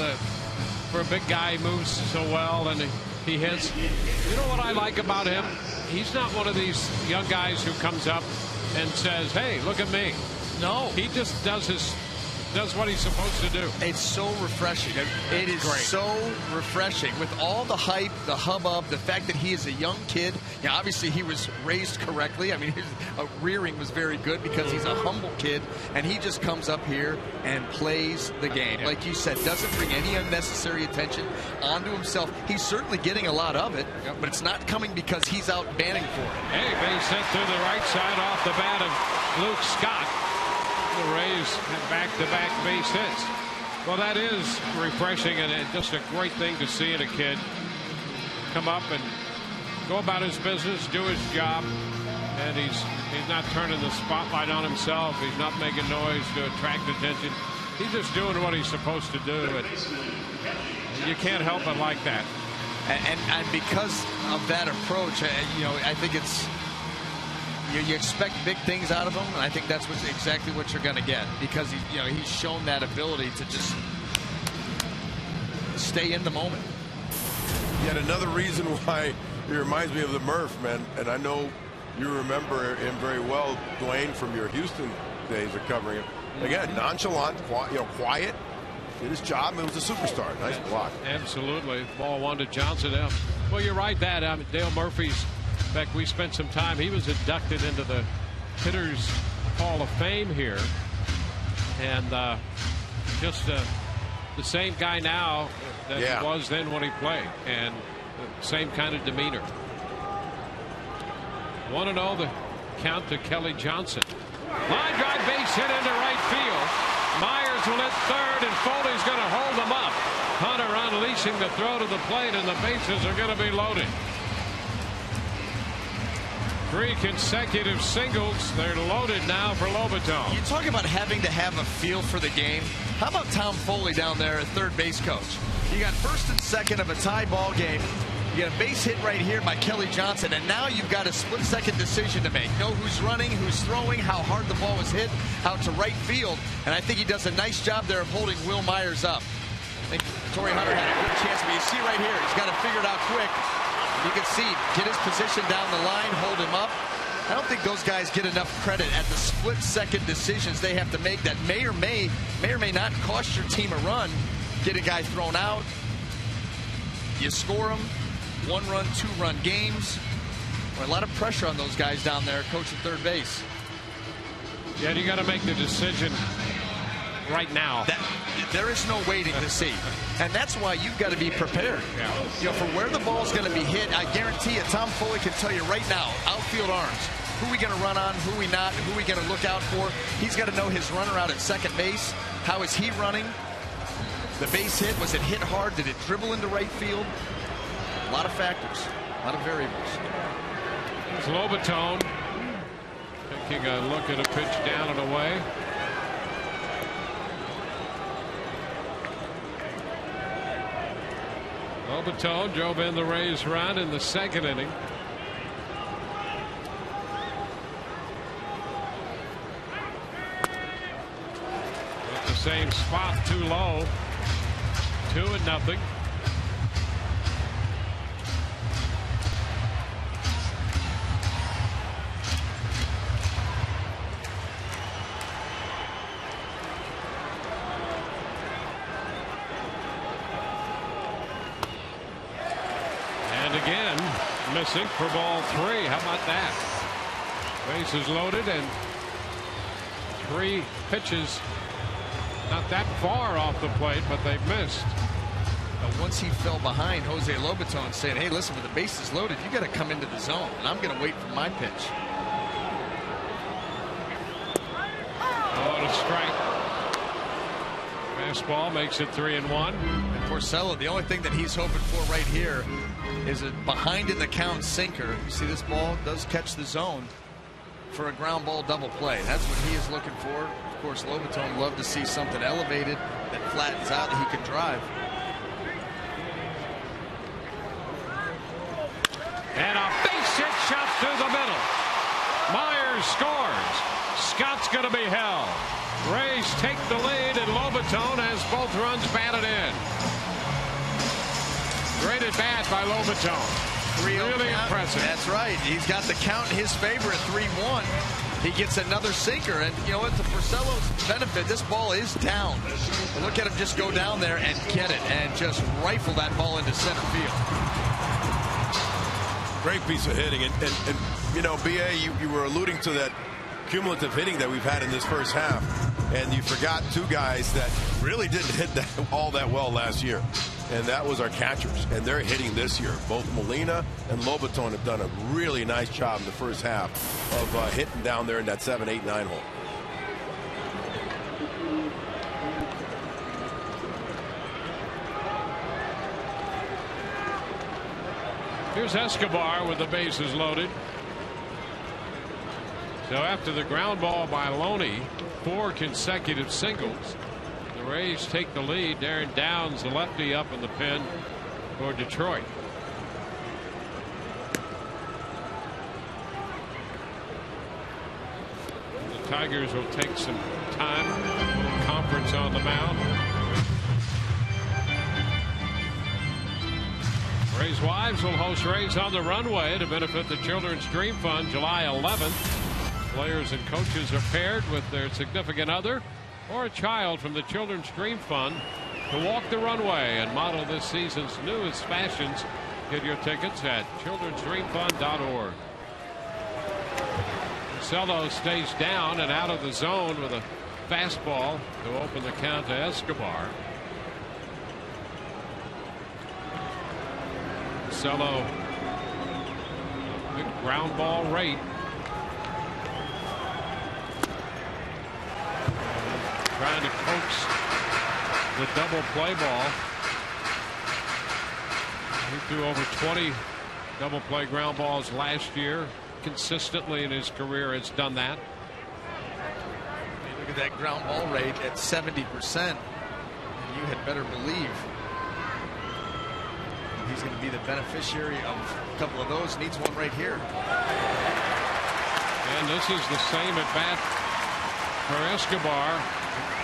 C: for a big guy, he moves so well and he hits. You know what I like about him? He's not one of these young guys who comes up and says, hey, look at me.
G: No.
C: He just does what he's supposed to do.
G: It's so refreshing. It is
C: great.
G: So refreshing with all the hype, the hubbub, the fact that he is a young kid. Yeah, obviously he was raised correctly. I mean, his rearing was very good because he's a humble kid, and he just comes up here and plays the game. Like you said, doesn't bring any unnecessary attention onto himself. He's certainly getting a lot of it, but it's not coming because he's out banning for it.
C: Hey, base hit to the right side off the bat of Luke Scott. The Rays have back-to-back base hits. Well, that is refreshing and just a great thing to see in a kid come up and go about his business, do his job, and he's not turning the spotlight on himself. He's not making noise to attract attention. He's just doing what he's supposed to do, and you can't help but like that.
G: And because of that approach, you know, I think it's. You expect big things out of him, and I think that's exactly what you're going to get because he's shown that ability to just stay in the moment.
F: Yet another reason why he reminds me of the Murph, man. And I know you remember him very well, Dwayne, from your Houston days of covering him. Again, nonchalant, quiet, did his job, and was a superstar. Nice block.
C: Absolutely. Ball one to Johnson. Well, you're right that Dale Murphy's. In fact, we spent some time. He was inducted into the Hitters Hall of Fame here. And just the same guy now that he was then when he played. And the same kind of demeanor. 1-0 the count to Kelly Johnson. Line drive base hit into right field. Myers will hit third, and Foley's going to hold them up. Hunter unleashing the throw to the plate, and the bases are going to be loaded. 3 consecutive singles. They're loaded now for Lobaton.
G: You talk about having to have a feel for the game. How about Tom Foley down there at third base coach? You got first and second of a tie ball game. You got a base hit right here by Kelly Johnson, and now you've got a split-second decision to make. Know who's running, who's throwing, how hard the ball was hit, out to right field, and I think he does a nice job there of holding Will Myers up. I think Torrey Hunter had a good chance, but you see right here, he's got to figure it out quick. You can see, get his position down the line, hold him up. I don't think those guys get enough credit at the split-second decisions they have to make that may or may not cost your team a run. Get a guy thrown out. You score them. 1-run, 2-run games. A lot of pressure on those guys down there coaching third base.
C: Yeah, you got to make the decision right now.
G: There is no waiting to see. And that's why you've got to be prepared.
C: Yeah.
G: You know, for where the ball's going to be hit, I guarantee you, Tom Foley can tell you right now, outfield arms. Who we going to run on, who we not, who we going to look out for. He's got to know his runner out at second base. How is he running? The base hit, was it hit hard? Did it dribble into right field? A lot of factors, a lot of variables.
C: There's Lobaton taking a look at a pitch down and away. Lobaton drove in the Rays run in the second inning. At the same spot, too low. 2-0. Again, missing for ball 3. How about that? Bases loaded and 3 pitches not that far off the plate, but they've missed.
G: But once he fell behind Jose Lobaton, saying, hey, listen, with the bases loaded, you got to come into the zone, and I'm going to wait for my pitch.
C: Oh, a strike. Fastball makes it 3-1.
G: And Porcello, the only thing that he's hoping for right here is a behind in the count sinker. You see this ball does catch the zone for a ground ball double play. That's what he is looking for. Of course, Lobaton would love to see something elevated that flattens out that he can drive.
C: And a base hit shot through the middle. Myers scores. Scott's going to be held. Rays take the lead, and Lobaton has both runs batted in. Great at bat by Lobaton. Really impressive.
G: That's right. He's got the count in his favor at 3-1. He gets another sinker, and you know what? To Porcello's benefit, this ball is down. But look at him just go down there and get it, and just rifle that ball into center field.
F: Great piece of hitting, and you know, BA, you were alluding to that cumulative hitting that we've had in this first half, and you forgot two guys that really didn't hit that all that well last year, and that was our catchers, and they're hitting this year. Both Molina and Lobaton have done a really nice job in the first half of hitting down there in that 7, 8, 9 hole.
C: Here's Escobar with the bases loaded. So after the ground ball by Loney, 4 consecutive singles, the Rays take the lead. Darren Downs, the lefty, up in the pen for Detroit. The Tigers will take some time. Conference on the mound. Rays Wives will host Rays on the Runway to benefit the Children's Dream Fund July 11th. Players and coaches are paired with their significant other or a child from the Children's Dream Fund to walk the runway and model this season's newest fashions. Get your tickets at childrensdreamfund.org. Porcello stays down and out of the zone with a fastball to open the count to Escobar. Porcello, big ground ball rate. Trying to coax the double play ball. He threw over 20 double play ground balls last year. Consistently in his career has done that.
G: Look at that ground ball rate at 70%. You had better believe he's going to be the beneficiary of a couple of those. Needs one right here.
C: And this is the same at bat for Escobar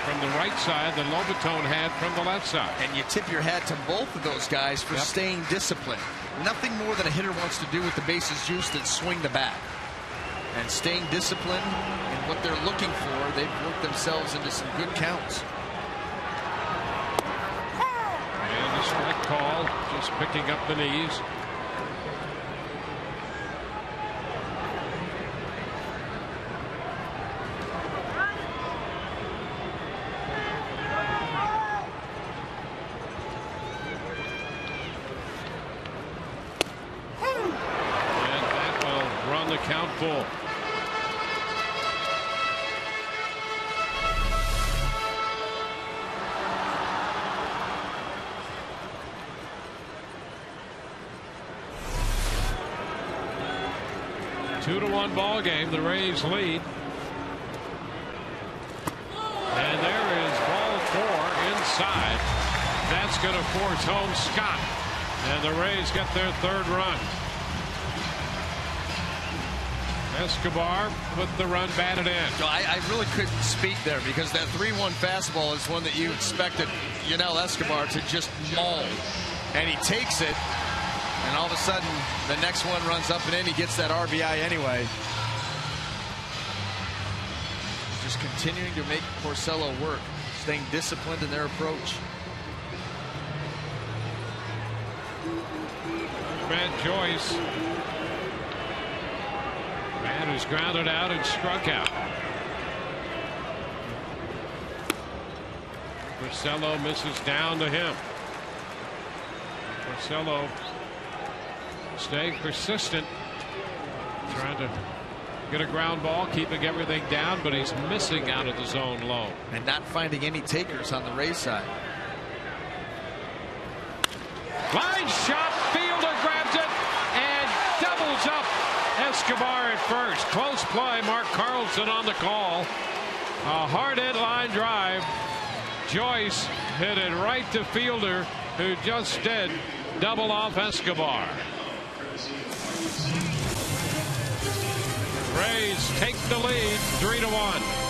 C: from the right side that Lobaton had from the left side.
G: And you tip your hat to both of those guys for staying disciplined. Nothing more than a hitter wants to do with the bases juiced than swing the bat. And staying disciplined in what they're looking for, they've worked themselves into some good counts.
C: And the strike call, just picking up the knees. Count full. Two to 1 ball game. The Rays lead. And there is ball 4 inside. That's going to force home Scott. And the Rays get their 3rd run. Escobar put the run batted in.
G: I really couldn't speak there because that 3-1 fastball is one that you expected Yunel Escobar to just maul. And he takes it, and all of a sudden the next one runs up and in. He gets that RBI anyway. Just continuing to make Porcello work, staying disciplined in their approach.
C: Matt Joyce. Man who's grounded out and struck out. Porcello misses down to him. Porcello staying persistent, trying to get a ground ball, keeping everything down, but he's missing out of the zone low.
G: And not finding any takers on the Rays side.
C: Line shot, fielder grabs it and doubles up Escobar at first. Close play, Mark Carlson on the call. A hard hit line drive. Joyce hit it right to fielder, who just did double off Escobar. Rays take the lead 3-1.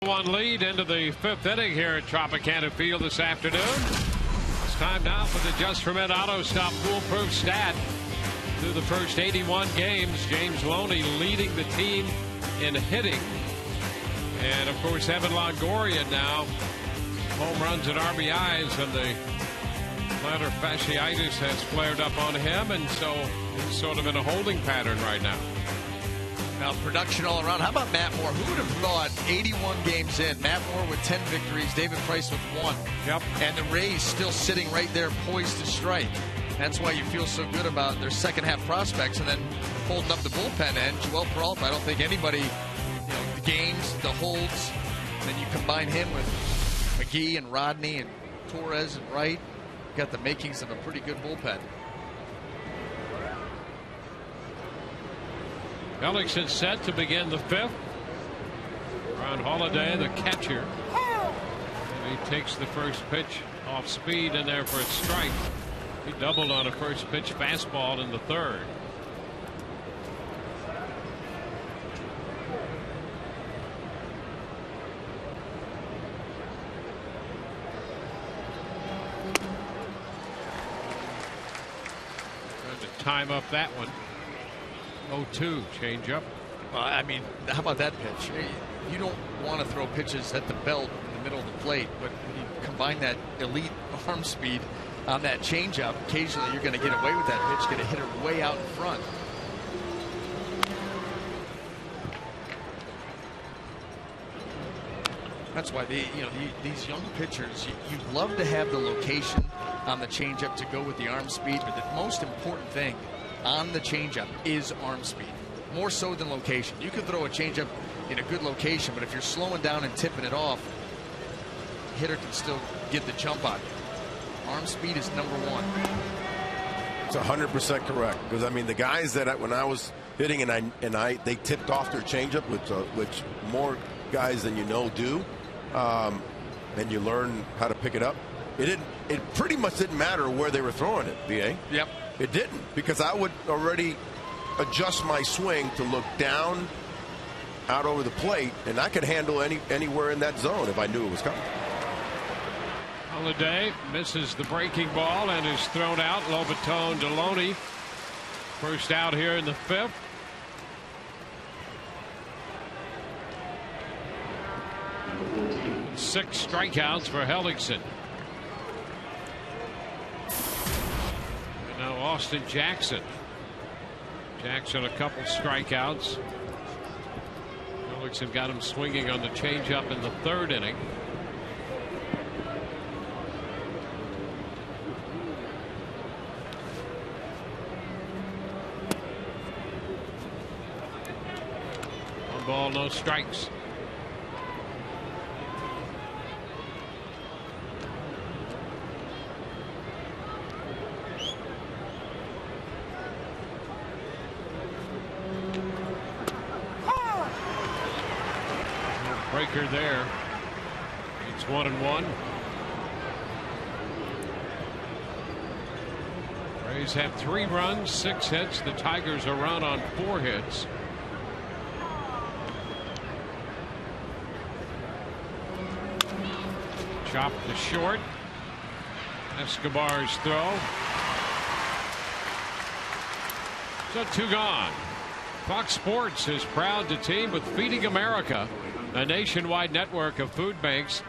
C: One lead into the fifth inning here at Tropicana Field this afternoon. It's time now for the Just For Men Auto Stop Foolproof Stat. Through the first 81 games, James Loney leading the team in hitting. And of course, Evan Longoria now home runs and RBIs, and the plantar fasciitis has flared up on him, and so he's sort of in a holding pattern right now.
G: Now, production all around. How about Matt Moore? Who would have thought 81 games in, Matt Moore with 10 victories, David Price with 1.
C: Yep.
G: And the Rays still sitting right there poised to strike. That's why you feel so good about their second half prospects. And then holding up the bullpen end, Joel Peralta, I don't think anybody, the games, the holds, and then you combine him with McGee and Rodney and Torres and Wright, got the makings of a pretty good bullpen.
C: Hellickson set to begin the fifth. Ron Holiday, the catcher. And he takes the first pitch off speed in there for a strike. He doubled on a first pitch fastball in the third. Trying to time up that one. 0-2 change up.
G: I mean, how about that pitch? You don't want to throw pitches at the belt in the middle of the plate, but when you combine that elite arm speed on that changeup, occasionally you're going to get away with that pitch, get a hitter way out in front. That's why these young pitchers, you'd love to have the location on the changeup to go with the arm speed, but the most important thing on the changeup is arm speed, more so than location. You could throw a changeup in a good location, but if you're slowing down and tipping it off, the hitter can still get the jump on you. Arm speed is number one.
F: It's 100% correct, because I mean the guys that when I was hitting and they tipped off their changeup, which more guys than you know do, and you learn how to pick it up. It pretty much didn't matter where they were throwing it, BA.
G: Yep.
F: It didn't, because I would already adjust my swing to look down, out over the plate, and I could handle anywhere in that zone if I knew it was coming.
C: Holiday misses the breaking ball and is thrown out. Lobaton to Loney. First out here in the fifth. 6 strikeouts for Hellickson. And now Austin Jackson. Jackson a couple strikeouts. Hellickson got him swinging on the changeup in the 3rd inning. One ball, no strikes. Breaker there. It's 1-1. Rays have 3 runs, 6 hits. The Tigers are run on 4 hits. Chopped to short. Escobar's throw. So 2 gone. Fox Sports is proud to team with Feeding America, a nationwide network of food banks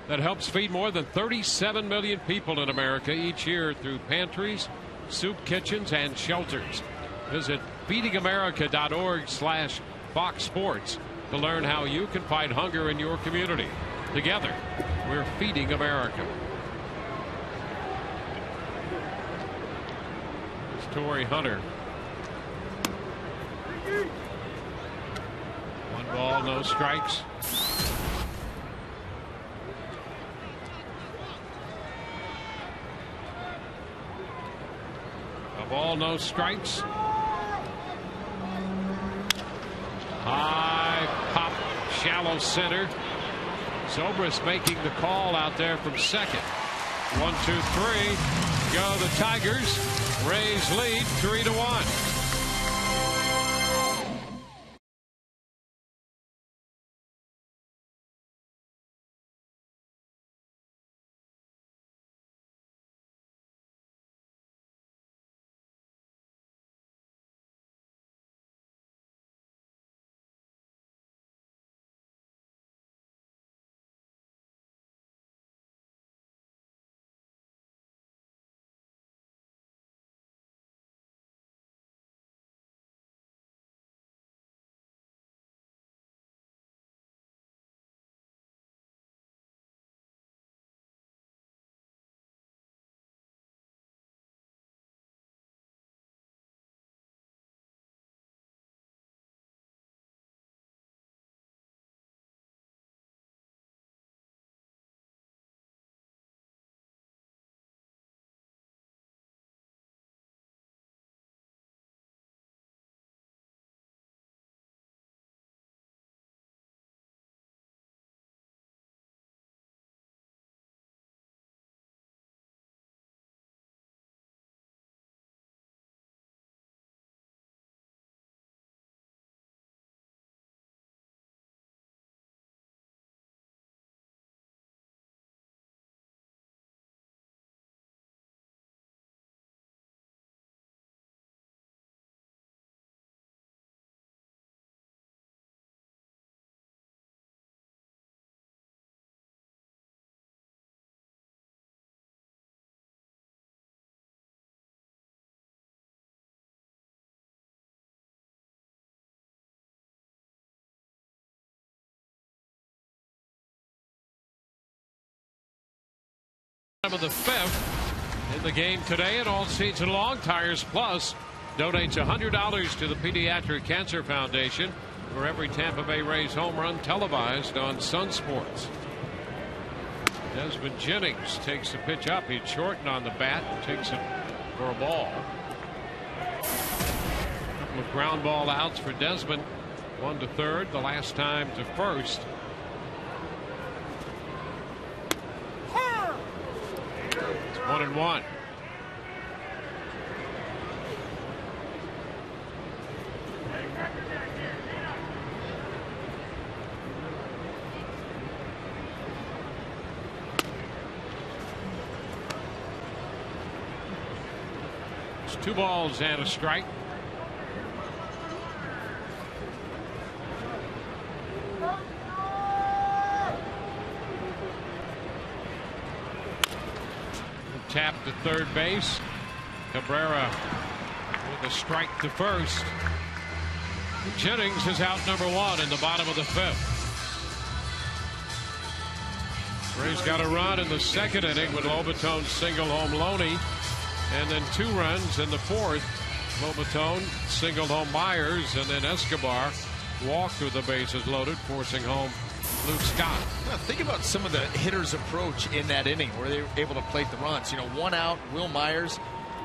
C: that helps feed more than 37 million people in America each year through pantries, soup kitchens, and shelters. Visit feedingamerica.org/Fox Sports to learn how you can fight hunger in your community. Together, we're feeding America. It's Torrey Hunter. 1 ball, no strikes. A ball, no strikes. High pop, shallow center. Zobrist making the call out there from second. 1, 2, 3. Go the Tigers. Rays lead 3-1. Of the 5th in the game today and all season long. Tires Plus donates $100 to the Pediatric Cancer Foundation for every Tampa Bay Rays home run televised on Sun Sports. Desmond Jennings takes the pitch up. He's shortened on the bat and takes it for a ball. A couple of ground ball outs for Desmond. 1 to 3rd, the last time to 1st. It's 1-1. It's 2 balls and a strike. tap to third base. Cabrera with a strike to first. Jennings is out #1 in the bottom of the 5th. Rays got a run in the second inning with Lobaton single home Loney, and then 2 runs in the 4th. Lobaton singled home Myers, and then Escobar walked with the bases loaded, forcing home Luke Scott.
G: Now, think about some of the hitters' approach in that inning where they were able to plate the runs. You know, 1 out, Will Myers,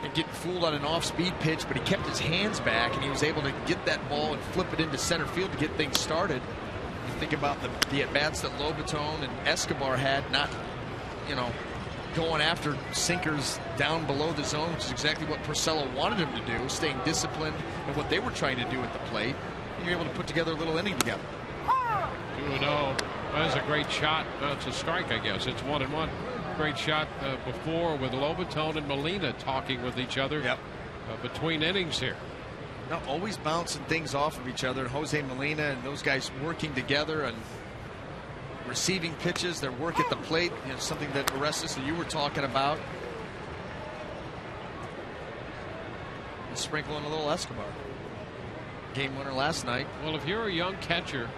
G: and getting fooled on an off-speed pitch, but he kept his hands back, and he was able to get that ball and flip it into center field to get things started. You think about the at-bats that Lobaton and Escobar had, not, you know, going after sinkers down below the zone, which is exactly what Porcello wanted him to do, staying disciplined in what they were trying to do at the plate. And you're able to put together a little inning together.
C: 2-0. That's a great shot. It's a strike, I guess. It's 1-1. Great shot before with Lobaton and Molina talking with each other between innings here.
G: Now, always bouncing things off of each other. Jose Molina and those guys working together and receiving pitches, their work at the plate, you know, something that Orestes that you were talking about. And sprinkling a little Escobar. Game winner last night.
C: Well, if you're a young catcher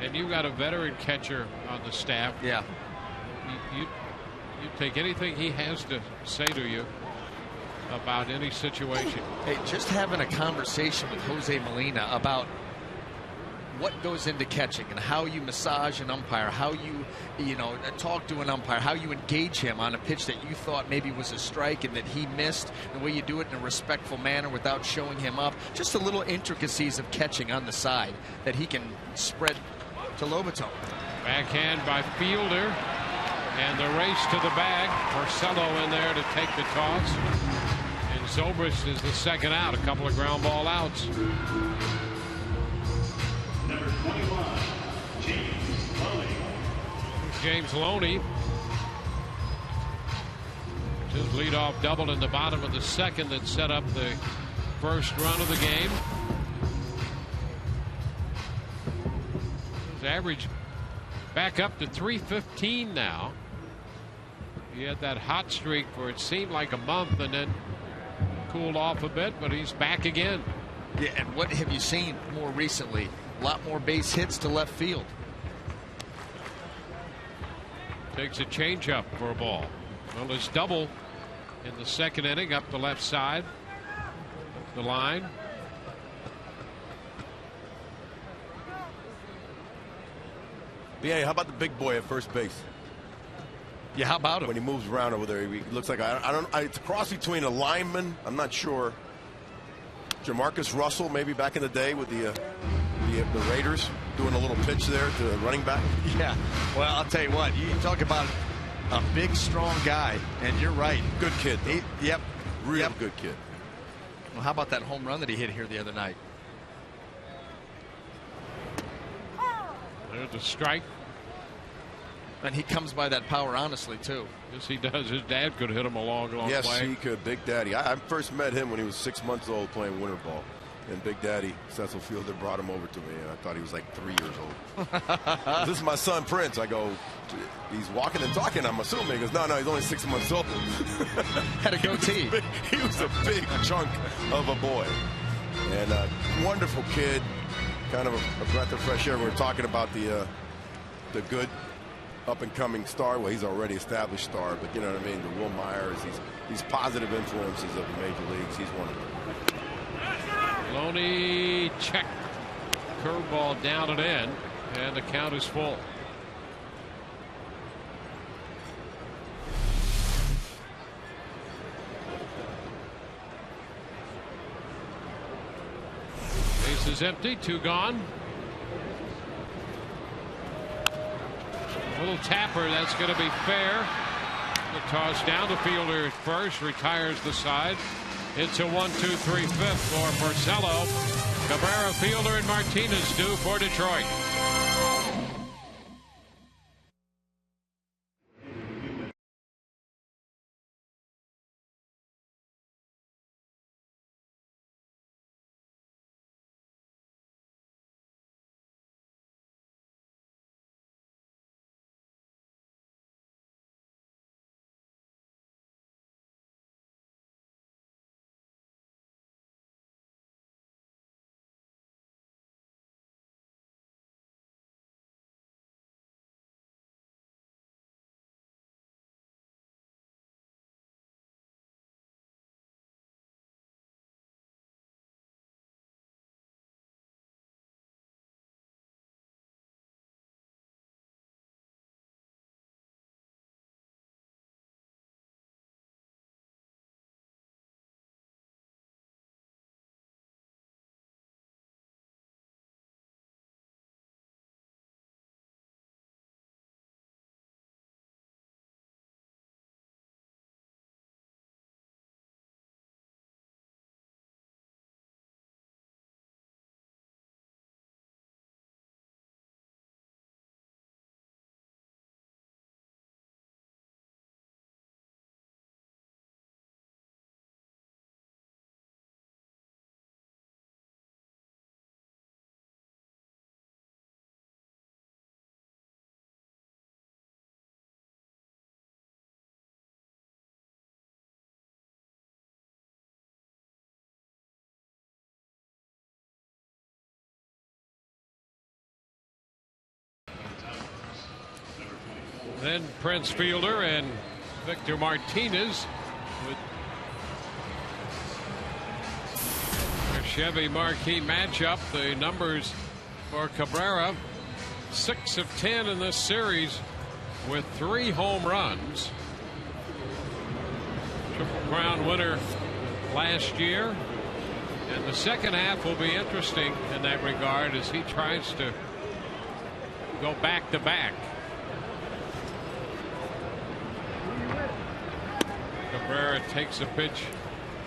C: and you got a veteran catcher on the staff, you take anything he has to say to you about any situation.
G: Hey, just having a conversation with Jose Molina about what goes into catching and how you massage an umpire, how you know, talk to an umpire, how you engage him on a pitch that you thought maybe was a strike and that he missed, the way you do it in a respectful manner without showing him up. Just the little intricacies of catching on the side that he can spread to Lobaton.
C: Backhand by Fielder, and the race to the bag. Porcello in there to take the toss. And Zobrist is the second out. A couple of ground ball outs.
B: Number 21, James Loney.
C: James Loney. His leadoff double in the bottom of the 2nd that set up the first run of the game. His average back up to 315 now. He had that hot streak for it seemed like a month and then cooled off a bit, but he's back again.
G: Yeah, and what have you seen more recently? A lot more base hits to left field.
C: Takes a changeup for a ball. Well, his double in the 2nd inning up the left side. Up the line.
F: BA, how about the big boy at first base?
G: Yeah, how about him?
F: When he moves around over there, he looks like it's a cross between a lineman. I'm not sure. Jamarcus Russell, maybe back in the day with the Raiders, doing a little pitch there to the running back.
G: Yeah. Well, I'll tell you what. You talk about a big, strong guy, and you're right.
F: Good kid. Real good kid.
G: Well, how about that home run that he hit here the other night?
C: There's the strike.
G: And he comes by that power honestly, too.
C: Yes, he does. His dad could hit him a long way.
F: Yes, he could. Big Daddy. I first met him when he was 6 months old playing winter ball. And Big Daddy, Cecil Fielder, brought him over to me. And I thought he was like 3 years old. This is my son, Prince. I go, he's walking and talking, I'm assuming. He goes, no, he's only 6 months old.
G: Had a goatee.
F: He was a big chunk of a boy. And a wonderful kid. Kind of a breath of fresh air. We were talking about the good up-and-coming star. Well, he's already established star, but you know what I mean? The Will Myers, these positive influences of the major leagues. He's one of them.
C: Loney check. Curveball down and in, and the count is full. Base is empty, 2 gone. A little tapper, that's going to be fair. The toss down to Fielder at first, retires the side. It's a 1-2-3 fifth for Porcello. Cabrera, Fielder, and Martinez due for Detroit. Then Prince Fielder and Victor Martinez with a Chevy Marquee matchup. The numbers for Cabrera, 6 of 10 in this series with 3 home runs. Triple Crown winner last year. And the second half will be interesting in that regard as he tries to go back to back. Cabrera takes a pitch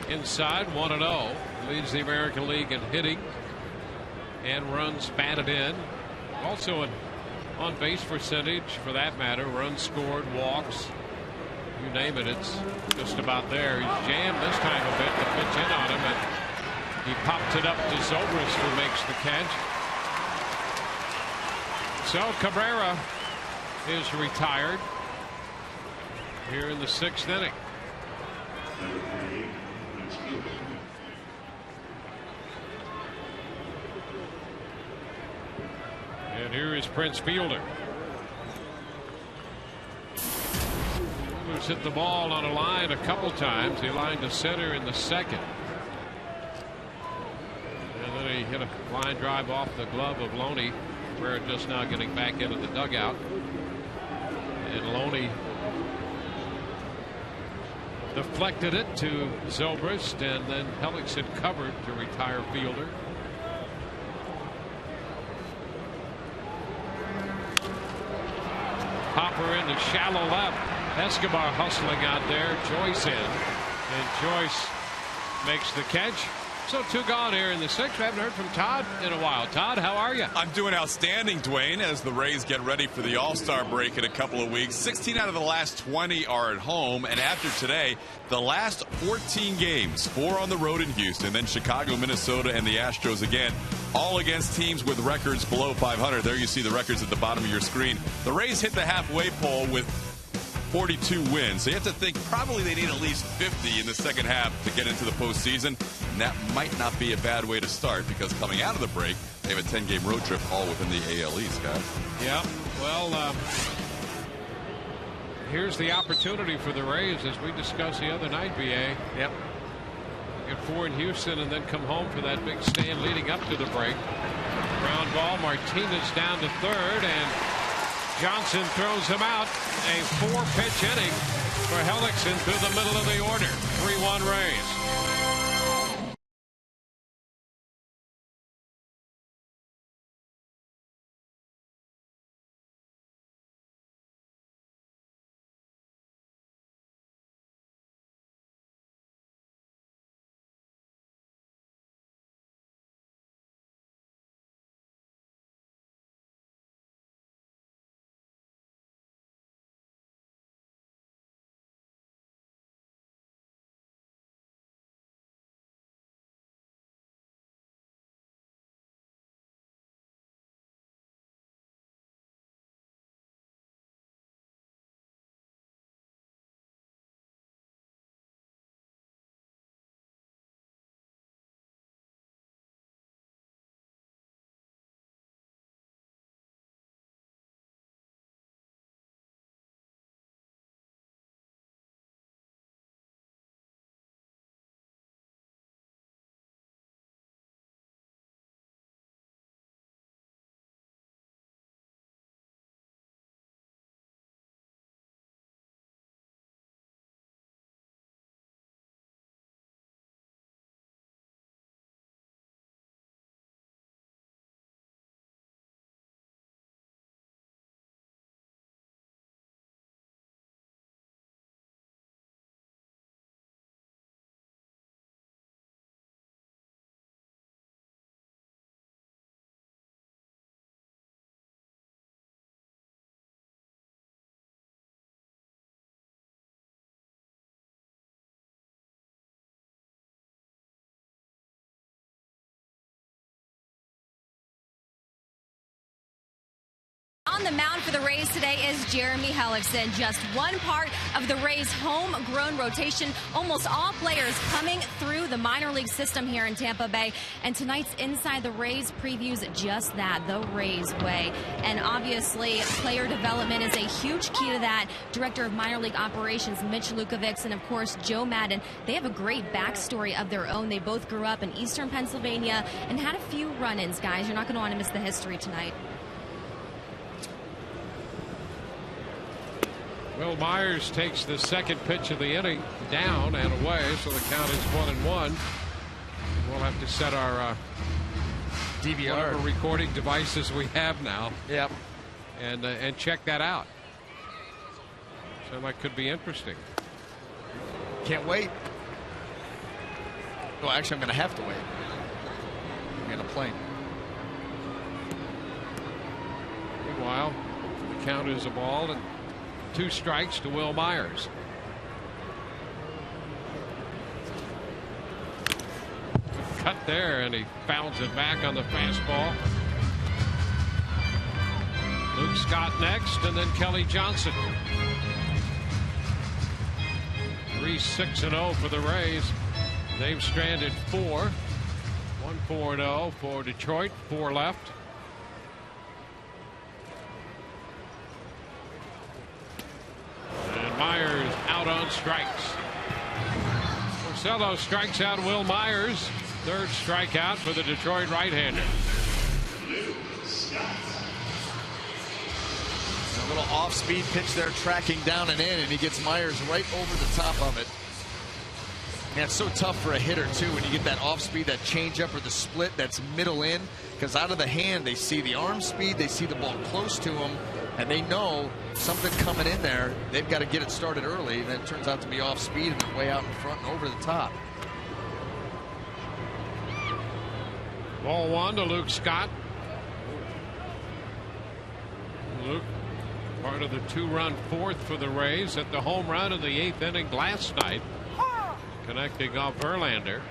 C: inside, 1-0. Leads the American League in hitting and runs batted in. Also an on base percentage, for that matter, runs scored, walks, you name it, it's just about there. He's jammed this time a bit. The pitch in on him, and he popped it up to Zobrist, who makes the catch. So Cabrera is retired here in the 6th inning. And here is Prince Fielder. Fielder's hit the ball on a line a couple times. He lined to center in the 2nd. And then he hit a line drive off the glove of Loney. Cabrera just now getting back into the dugout. And Loney deflected it to Zobrist, and then Hellickson covered to retire Fielder. Hopper in the shallow left. Escobar hustling out there. Joyce in. And Joyce makes the catch. So 2 gone here in the 6th. We haven't heard from Todd in a while. Todd, how are you?
A: I'm doing outstanding, Dwayne, as the Rays get ready for the All-Star break in a couple of weeks. 16 out of the last 20 are at home. And after today, the last 14 games, 4 on the road in Houston, then Chicago, Minnesota, and the Astros again, all against teams with records below 500. There you see the records at the bottom of your screen. The Rays hit the halfway pole with 42 wins. So you have to think probably they need at least 50 in the second half to get into the postseason. And that might not be a bad way to start, because coming out of the break, they have a 10-game road trip all within the AL East, guys.
C: Yeah, well, here's the opportunity for the Rays, as we discussed the other night, BA.
G: Yep.
C: Get 4 in Houston and then come home for that big stand leading up to the break. Ground ball, Martinez down to 3rd, and Johnson throws him out. A 4-pitch inning for Hellickson through the middle of the order. 3-1 Rays.
I: on the mound for the Rays today is Jeremy Hellickson. Just one part of the Rays' homegrown rotation. Almost all players coming through the minor league system here in Tampa Bay. And tonight's Inside the Rays previews just that, the Rays way. And obviously, player development is a huge key to that. Director of Minor League Operations, Mitch Lukovics, and of course, Joe Madden. They have a great backstory of their own. They both grew up in Eastern Pennsylvania and had a few run-ins, guys. You're not going to want to miss the history tonight.
C: Will Myers takes the second pitch of the inning down and away, so the count is 1-1. We'll have to set our DVR recording devices we have now.
G: Yep.
C: And check that out. So that could be interesting.
G: Can't wait. Well, actually, I'm going to have to wait. I'm in a plane.
C: Meanwhile, the count is a ball and 2 strikes to Will Myers. Cut there, and he fouls it back on the fastball. Luke Scott next, and then Kelly Johnson. 3-6-0 for the Rays. They've stranded 4. 1-4-0 for Detroit. 4 left. And Myers out on strikes. Porcello strikes out Will Myers. 3rd strikeout for the Detroit right-hander.
G: A little off-speed pitch there, tracking down and in, and he gets Myers right over the top of it. Man, it's so tough for a hitter, too, when you get that off-speed, that changeup or the split that's middle in, because out of the hand, they see the arm speed, they see the ball close to them, and they know something coming in there. They've got to get it started early, and it turns out to be off-speed and then way out in front and over the top.
C: Ball 1 to Luke Scott. Luke, part of the 2-run 4th for the Rays, at the home run in the 8th inning last night, connecting off Verlander.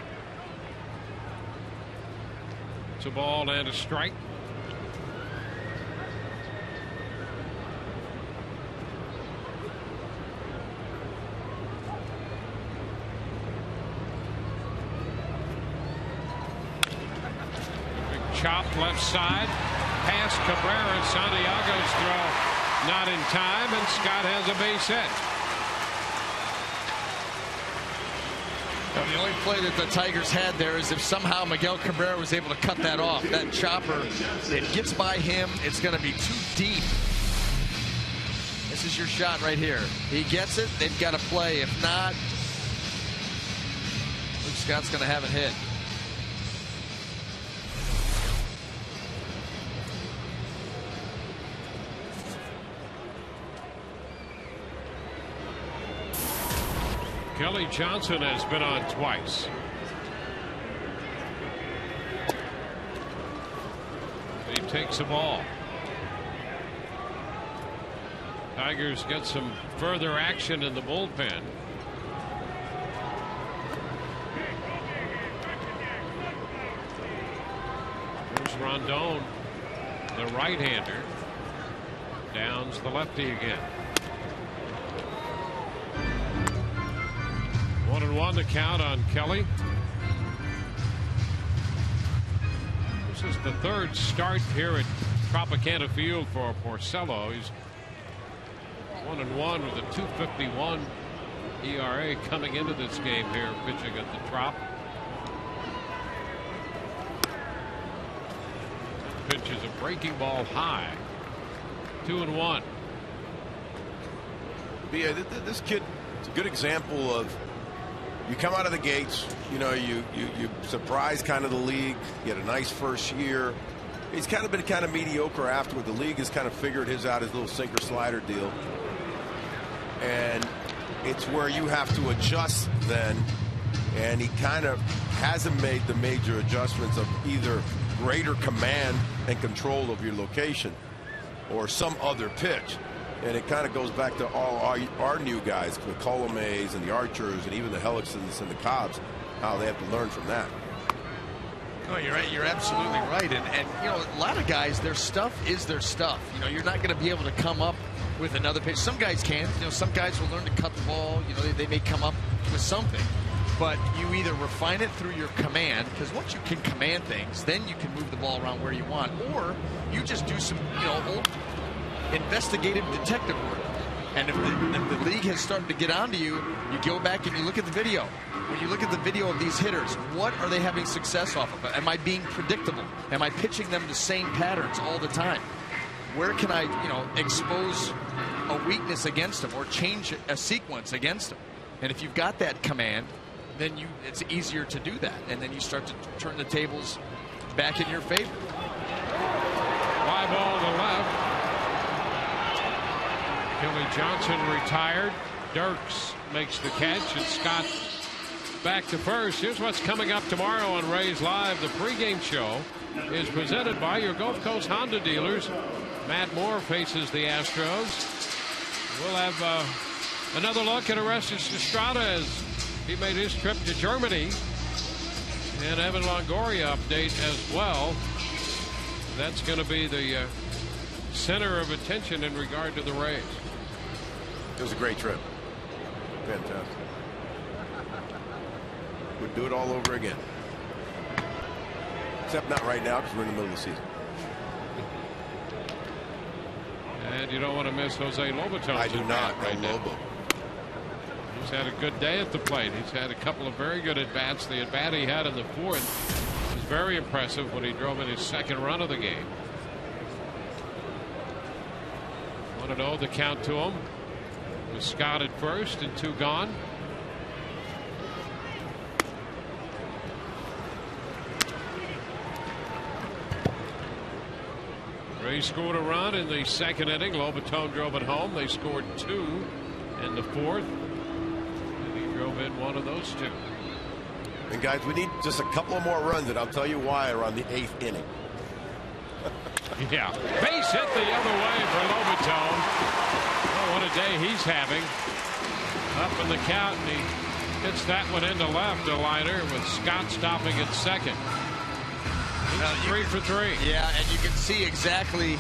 C: It's a ball and a strike. Big chop left side, past Cabrera. Santiago's throw not in time, and Scott has a base hit.
G: Well, the only play that the Tigers had there is if somehow Miguel Cabrera was able to cut that off. That chopper, it gets by him, it's going to be too deep. This is your shot right here. He gets it, they've got to play. If not, Luke Scott's going to have it hit.
C: Kelly Johnson has been on twice. He takes the ball. Tigers get some further action in the bullpen. There's Rondon, the right-hander. Downs the lefty again. 1-1 to count on Kelly. This is the 3rd start here at Tropicana Field for Porcello. He's 1-1 with a 2.51 ERA coming into this game here, pitching at the Trop. Pitch is a breaking ball high. 2-1.
F: Yeah, this kid is a good example of, you come out of the gates, you know, you surprise kind of the league, get a nice first year. He's kind of been kind of mediocre afterward. The league has kind of figured his little sinker slider deal. And it's where you have to adjust then. And he kind of hasn't made the major adjustments of either greater command and control of your location or some other pitch. And it kind of goes back to all our new guys, the Colomays and the Archers and even the Hellicksons and the Cobbs, how they have to learn from that.
G: No, you're right. You're absolutely right. And you know, a lot of guys, their stuff is their stuff. You know, you're not going to be able to come up with another pitch. Some guys can. You know, some guys will learn to cut the ball. You know, they may come up with something. But you either refine it through your command, because once you can command things, then you can move the ball around where you want. Or you just do some, you know, old investigative detective work. And if the league has started to get onto you, you go back and you look at the video. When you look at the video of these hitters, what are they having success off of? Am I being predictable? Am I pitching them the same patterns all the time? Where can I, you know, expose a weakness against them or change a sequence against them? And if you've got that command, then it's easier to do that. And then you start to turn the tables back in your favor.
C: Fly ball to left. Kelly Johnson retired. Dirks makes the catch, and Scott back to first. Here's what's coming up tomorrow on Rays Live. The pregame show is presented by your Gulf Coast Honda dealers. Matt Moore faces the Astros. We'll have another look at Orestes Estrada as he made his trip to Germany. And Evan Longoria update as well. That's going to be the center of attention in regard to the Rays.
F: It was a great trip. Fantastic. Would do it all over again. Except not right now because we're in the middle of the season.
C: And you don't want to miss Jose Lobaton.
F: I do not.
C: Right now.
F: Lobo.
C: He's had a good day at the plate. He's had a couple of very good at-bats. The at-bat he had in the fourth was very impressive when he drove in his second run of the game. 1-0 the count to him. With Scott at first and 2 gone. Rays scored a run in the second inning. Lobaton drove it home. They scored 2 in the fourth. And he drove in one of those 2.
F: And guys, we need just a couple of more runs, and I'll tell you why around the 8th inning.
C: Yeah. Base hit the other way for Lobaton. Oh, what a day he's having. Up in the count, and he hits that one into left, a liner, with Scott stopping at second. He's 3 for 3.
G: Yeah, and you can see exactly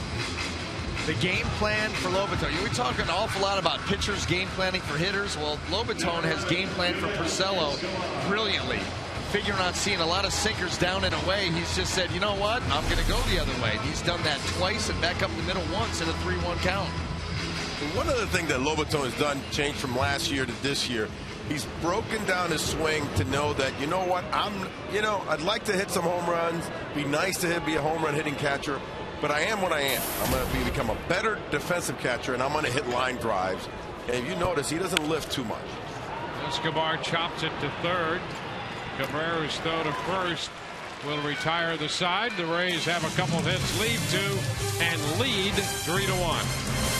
G: the game plan for Lobaton. We talk an awful lot about pitchers game planning for hitters. Well, Lobaton has game planned for Porcello brilliantly. Figuring on seeing a lot of sinkers down and away, he's just said, you know what, I'm going to go the other way. And he's done that twice and back up the middle once in a 3-1 count.
F: One other thing that Lobaton has done, changed from last year to this year, he's broken down his swing to know that, you know what, I'd like to hit some home runs, be nice to be a home run hitting catcher, but I am what I am. I'm going to become a better defensive catcher, and I'm going to hit line drives. And if you notice, he doesn't lift too much.
C: Escobar chops it to third. Cabrera's throw to first will retire the side. The Rays have a couple hits, lead 2 and lead 3-1.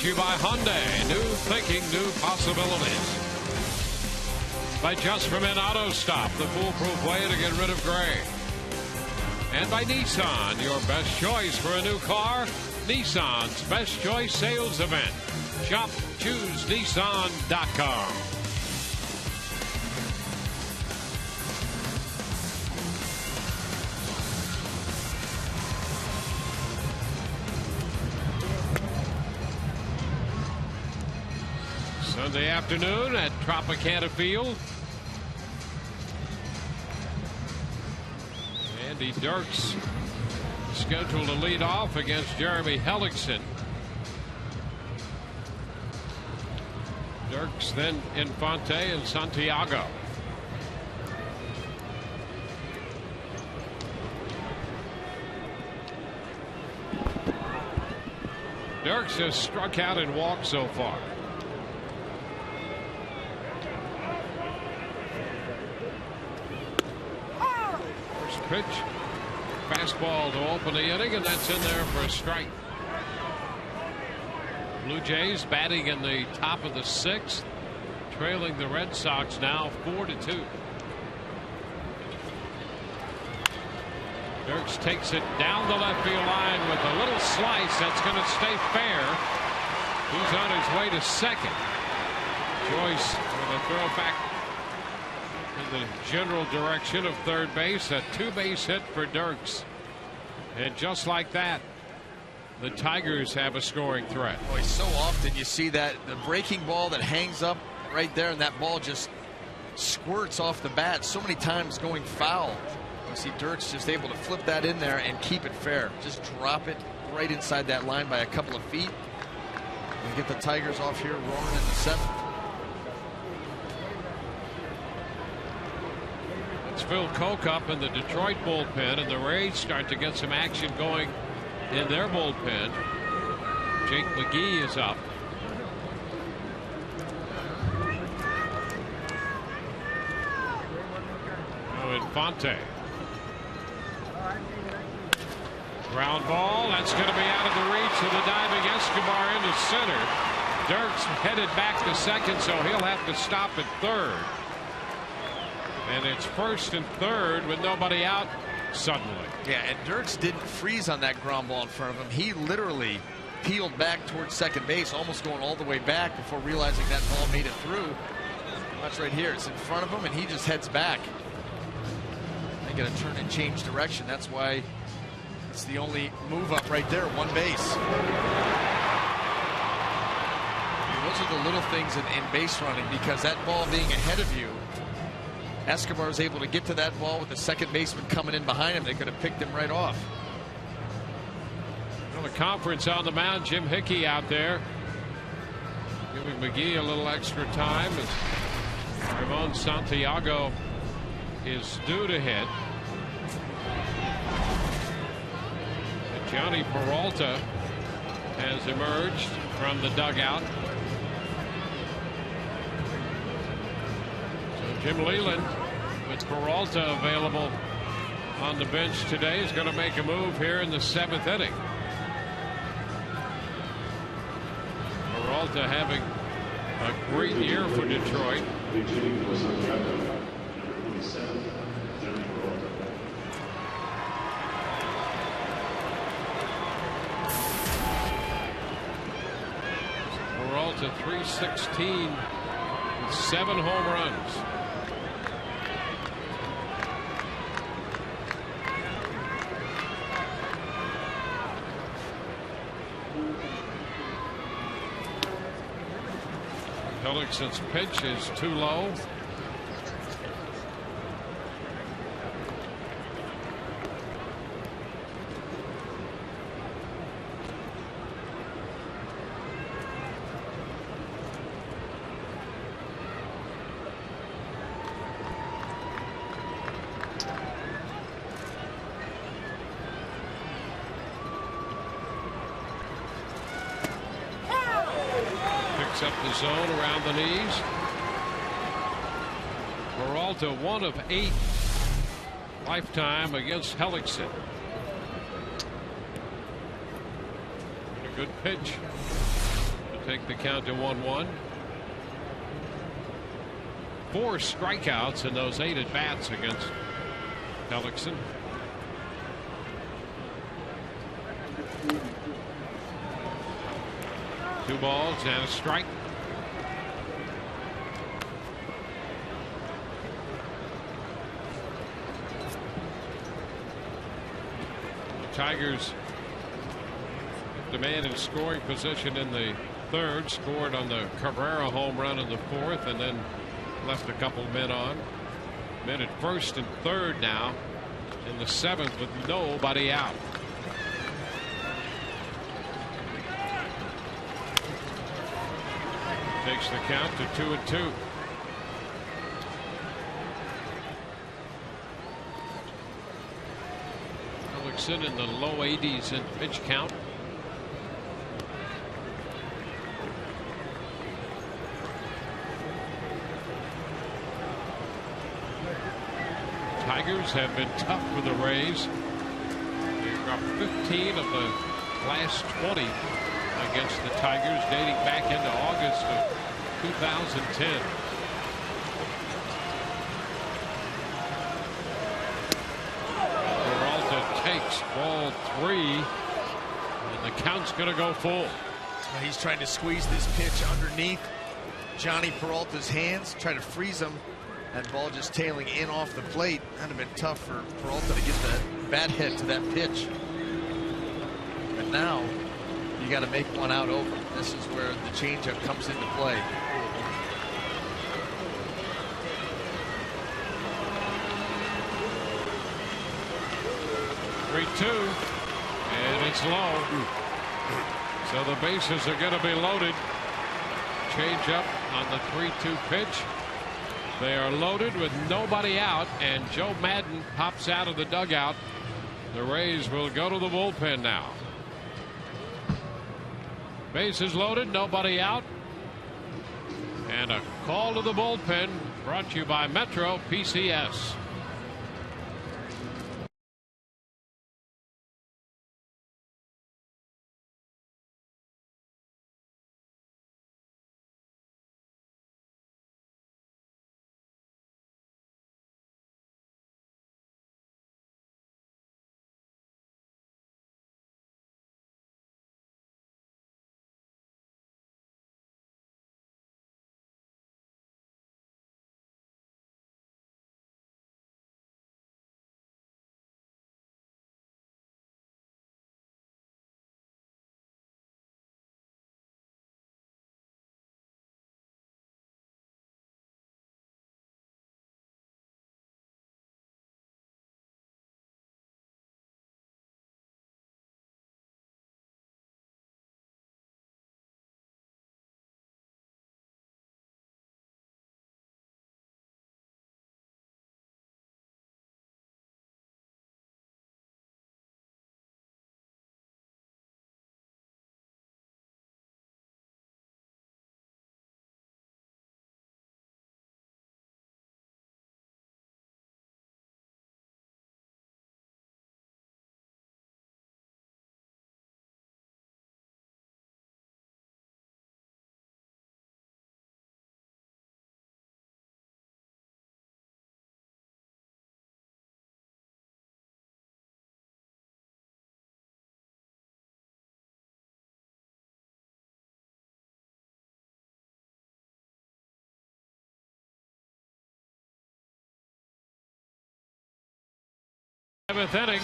C: to you by Hyundai. New thinking, new possibilities. By Just For Men Auto Stop, the foolproof way to get rid of gray. And by Nissan, your best choice for a new car. Nissan's Best Choice Sales Event. Shop ChooseNissan.com. Sunday afternoon at Tropicana Field. Andy Dirks scheduled to lead off against Jeremy Hellickson. Dirks, then Infante and Santiago. Dirks has struck out and walked so far. First pitch. Fastball to open the inning, and that's in there for a strike. Blue Jays batting in the top of the 6th, trailing the Red Sox now 4-2. Dirks takes it down the left field line with a little slice that's going to stay fair. He's on his way to second. Joyce with a throw back in the general direction of third base. A 2-base hit for Dirks. And just like that, the Tigers have a scoring threat.
G: Boy, so often you see that the breaking ball that hangs up right there, and that ball just squirts off the bat so many times going foul. You see Dirks just able to flip that in there and keep it fair. Just drop it right inside that line by a couple of feet and get the Tigers off here roaring in the 7th.
C: It's Phil Koch up in the Detroit bullpen, and the Rays start to get some action going in their bullpen. Jake McGee is up. Now Infante. Ground ball. That's going to be out of the reach of the diving Escobar into center. Dirks headed back to second, so he'll have to stop at third. And it's first and third with nobody out suddenly.
G: Yeah, and Dirks didn't freeze on that ground ball in front of him. He literally peeled back towards second base, almost going all the way back before realizing that ball made it through. That's right here. It's in front of him, and he just heads back. They got to turn and change direction. That's why it's the only move up right there, one base. Those are the little things in base running, because that ball being ahead of you, Escobar is able to get to that ball with the second baseman coming in behind him. They could have picked him right off.
C: Well, the conference on the mound, Jim Hickey out there giving McGee a little extra time as Ramon Santiago is due to hit. And Johnny Peralta has emerged from the dugout. Jim Leland, with Peralta available on the bench today, is going to make a move here in the 7th inning. Peralta having a great year for Detroit. Peralta .316 with 7 home runs. Hellickson's pitch is too low. Up the zone around the knees. Peralta 1 of 8 lifetime against Hellickson. A good pitch. take the count to 1-1. 4 strikeouts in those 8 at-bats against Hellickson. Two balls and a strike. The Tigers demand in scoring position in the 3rd, scored on the Cabrera home run in the 4th, and then left a couple men on. Men at 1st and 3rd now in the 7th with nobody out. Takes the count to 2-2. Hellickson in the low 80s in pitch count. Tigers have been tough with the Rays. They've got 15 of the last 20 against the Tigers, dating back into August of 2010. Peralta takes ball 3, and the count's going to go full.
G: He's trying to squeeze this pitch underneath Johnny Peralta's hands, try to freeze him. That ball just tailing in off the plate. That'd have been tough for Peralta to get that bat head to that pitch. But now you got to make one out over. This is where the changeup comes into play.
C: (3-2), and it's low. So the bases are going to be loaded. Change up on the 3-2 pitch. They are loaded with nobody out, and Joe Madden pops out of the dugout. The Rays will go to the bullpen now. Bases loaded, nobody out. And a call to the bullpen brought to you by Metro PCS. Seventh inning.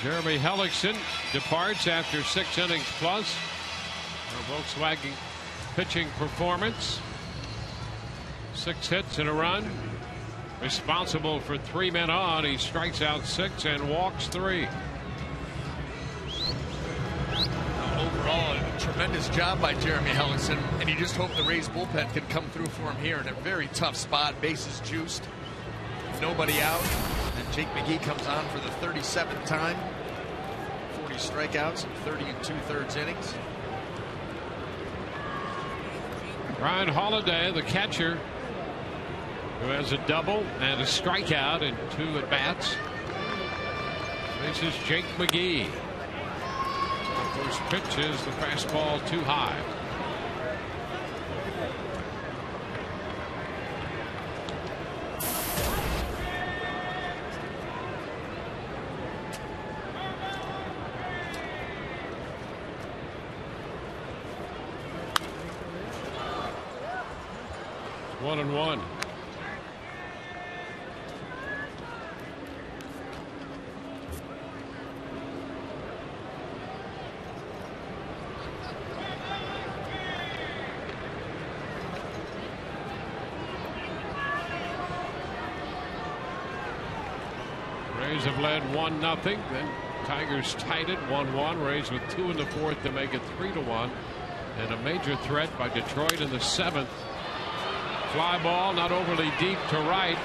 C: Jeremy Hellickson departs after 6 innings plus. A Volkswagen pitching performance. 6 hits and a run. Responsible for 3 men on. He strikes out 6 and walks 3.
G: Overall, a tremendous job by Jeremy Hellickson, and you just hope the Rays bullpen can come through for him here in a very tough spot. Bases juiced. Nobody out, and Jake McGee comes on for the 37th time. 40 strikeouts in 30 2/3 innings.
C: Ryan Holiday, the catcher, who has a double and a strikeout in 2 at bats. This is Jake McGee. First pitch is the fastball too high. It's 1-1. Rays have led 1-0. Then Tigers tied it 1-1. Rays with 2 in the 4th to make it 3-1. And a major threat by Detroit in the 7th. Fly ball not overly deep to right.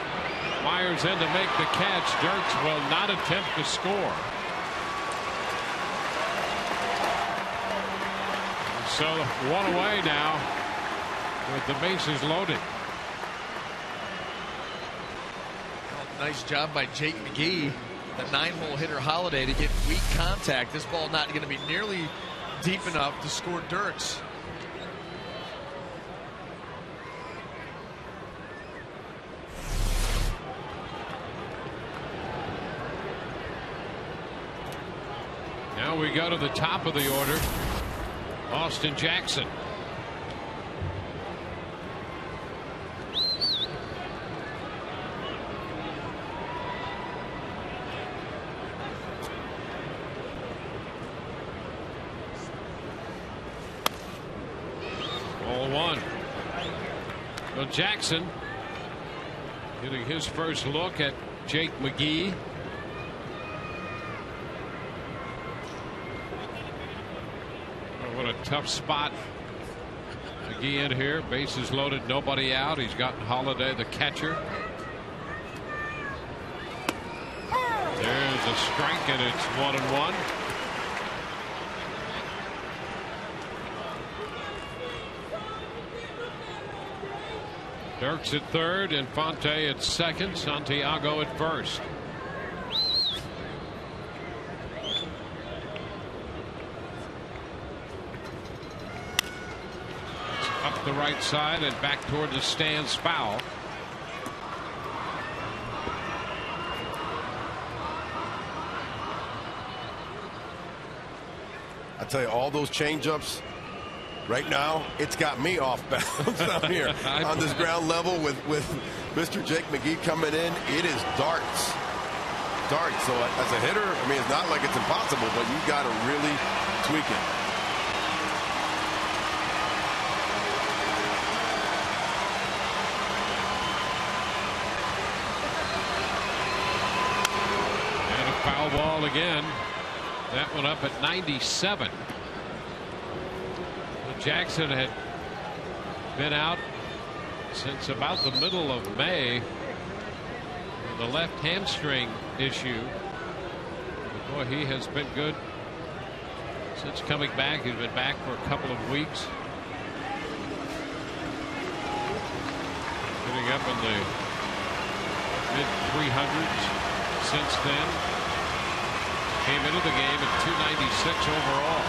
C: Myers in to make the catch. Dirks will not attempt to score. So 1 away now with the bases loaded.
G: Nice job by Jake McGee, the 9-hole hitter Holiday, to get weak contact. This ball not going to be nearly deep enough to score Dirks.
C: Now we go to the top of the order. Austin Jackson. Ball 1. Well, Jackson getting his first look at Jake McGee. What a tough spot. McGee in here. Bases loaded. Nobody out. He's got Holiday, the catcher. There's a strike, and it's 1-1. Dirks at third, Infante at second, Santiago at first. Up the right side and back toward the stands, foul.
F: I tell you, all those changeups right now, it's got me off balance down here on this ground level with Mr. Jake McGee coming in. It is darts. Darts. So as a hitter, I mean, it's not like it's impossible, but you got to really tweak it.
C: And a foul ball again. That one up at 97. Jackson had been out since about the middle of May with the left hamstring issue. But boy, he has been good since coming back. He's been back for a couple of weeks. Getting up in the mid-300s since then. Came into the game at 296 overall.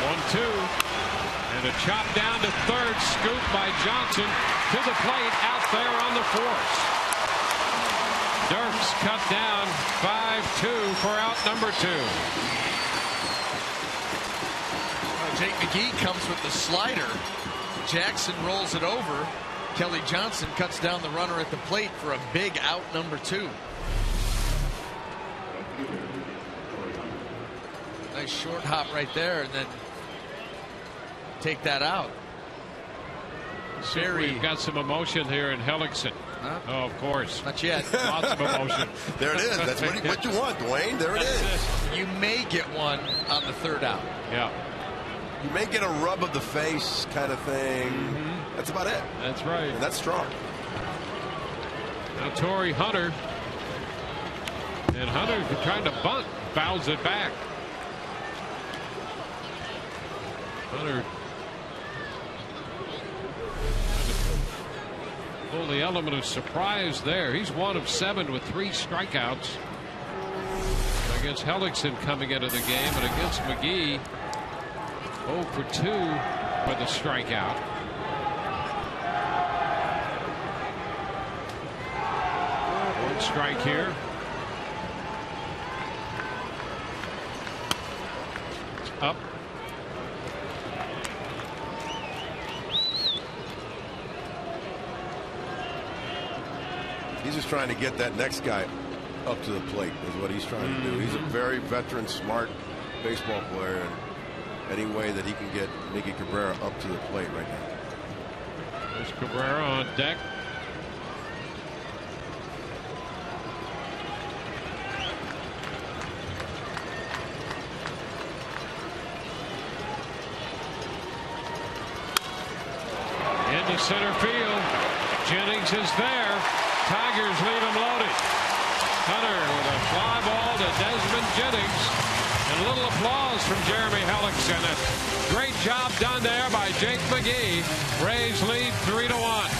C: 1-2, and a chop down to third, scoop by Johnson to the plate, out there on the force. Dirks cut down 5-2 for out number 2.
G: Well, Jake McGee comes with the slider. Jackson rolls it over. Kelly Johnson cuts down the runner at the plate for a big out number 2. Nice short hop right there, and then take that out.
C: We've got some emotion here in Hellickson.
G: Huh?
C: Oh, of course.
G: Not yet.
C: Lots of emotion.
F: There it is. That's what you want, Dwayne. There it is.
G: You may get one on the 3rd out.
C: Yeah.
F: You may get a rub of the face kind of thing. Mm-hmm. That's about it.
C: That's right.
F: And that's strong.
C: Now Torrey Hunter. And Hunter trying to bunt. Fouls it back. Hunter pull the element of surprise there. He's 1 of 7 with 3 strikeouts against Hellickson coming into the game, and against McGee, 0 for 2 with a strikeout. One strike here. It's up.
F: He's just trying to get that next guy up to the plate is what he's trying to do. He's a very veteran, smart baseball player, and any way that he can get Miguel Cabrera up to the plate right now.
C: There's Cabrera on deck. Into center field. Jennings is there. Tigers leave him loaded. Hunter with a fly ball to Desmond Jennings. And a little applause from Jeremy Hellickson. A great job done there by Jake McGee. Rays lead 3-1.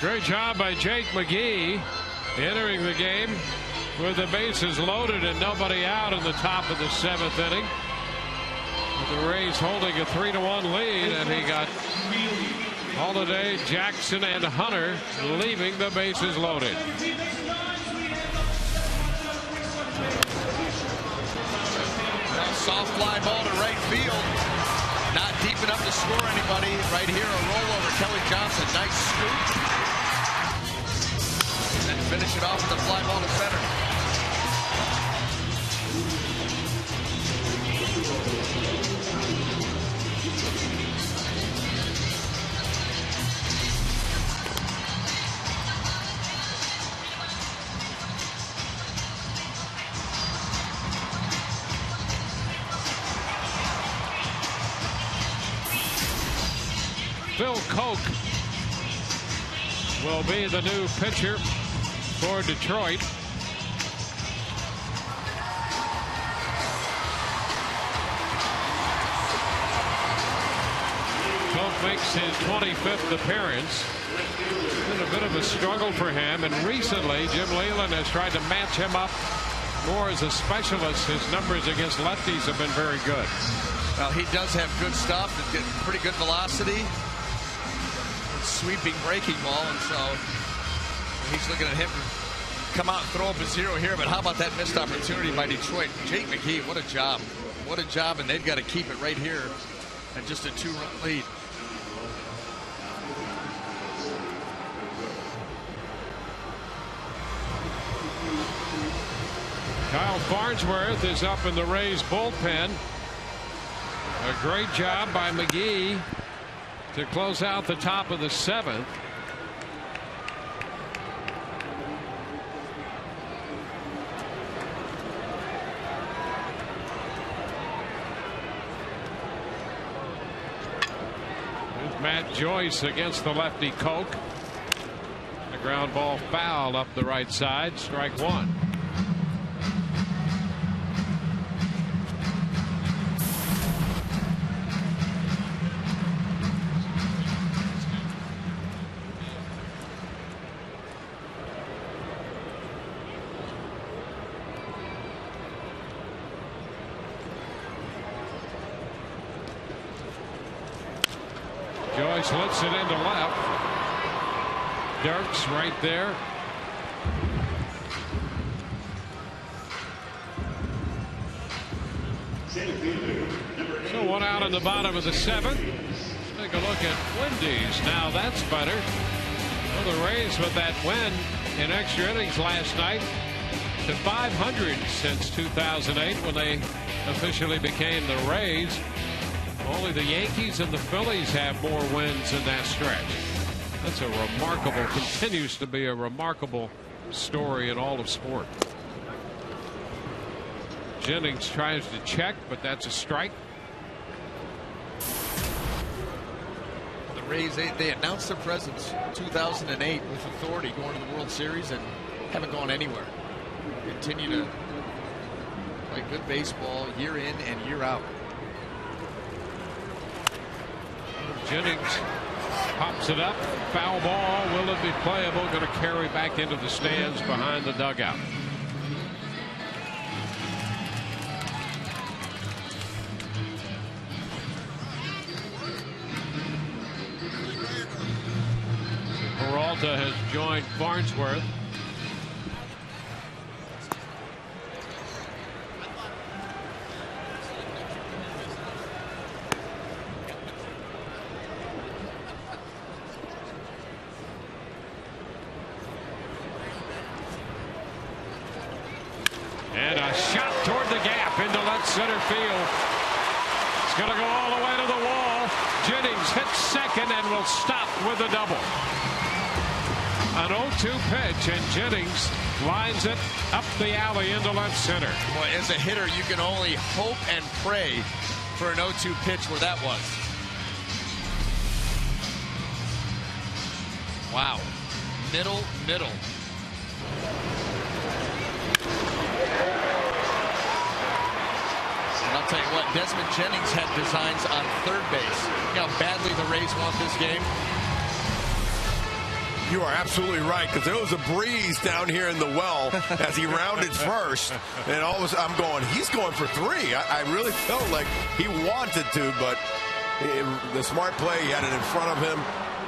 C: Great job by Jake McGee entering the game with the bases loaded and nobody out in the top of the 7th inning. With the Rays holding a 3-1 lead, and he got Holiday, Jackson, and Hunter leaving the bases loaded.
G: Soft fly ball to right field. Not deep enough to score anybody. Right here, a rollover. Kelly Johnson, nice scoop. And then finish it off with a fly ball to center.
C: Phil Koch will be the new pitcher for Detroit. Koch makes his 25th appearance. It's been a bit of a struggle for him, and recently Jim Leland has tried to match him up more as a specialist. His numbers against lefties have been very good.
G: Well, he does have good stuff, pretty good velocity. sweeping breaking ball, and so he's looking at him come out and throw up a 0 here. But how about that missed opportunity by Detroit? Jake McGee, what a job. What a job, and they've got to keep it right here at just a 2-run lead.
C: Kyle Farnsworth is up in the Rays bullpen. A great job by McGee to close out the top of the 7th. Here's Matt Joyce against the lefty Koch. A ground ball foul up the right side. Strike 1. Joyce lets it into left. Dirks right there. So 1 out in the bottom of the 7th. Let's take a look at Wendy's. Now that's better. Well, the Rays with that win in extra innings last night to 500 since 2008 when they officially became the Rays. Only the Yankees and the Phillies have more wins in that stretch. That's a remarkable, continues to be a remarkable story in all of sport. Jennings tries to check, but that's a strike.
G: The Rays, they announced their presence in 2008 with authority going to the World Series and haven't gone anywhere. Continue to play good baseball year in and year out.
C: Jennings pops it up. Foul ball. Will it be playable? Going to carry back into the stands behind the dugout. Peralta has joined Farnsworth. Center field. It's going to go all the way to the wall. Jennings hits second and will stop with a double. An 0-2 pitch, and Jennings lines it up the alley into left center.
G: Boy, as a hitter, you can only hope and pray for an 0-2 pitch where that was. Wow. Middle. And I'll tell you what, Desmond Jennings had designs on third base. You know how badly the Rays want this game?
F: You are absolutely right, because there was a breeze down here in the well as he rounded first. And all of a sudden, I'm going, he's going for 3. I really felt like he wanted to, but the smart play, he had it in front of him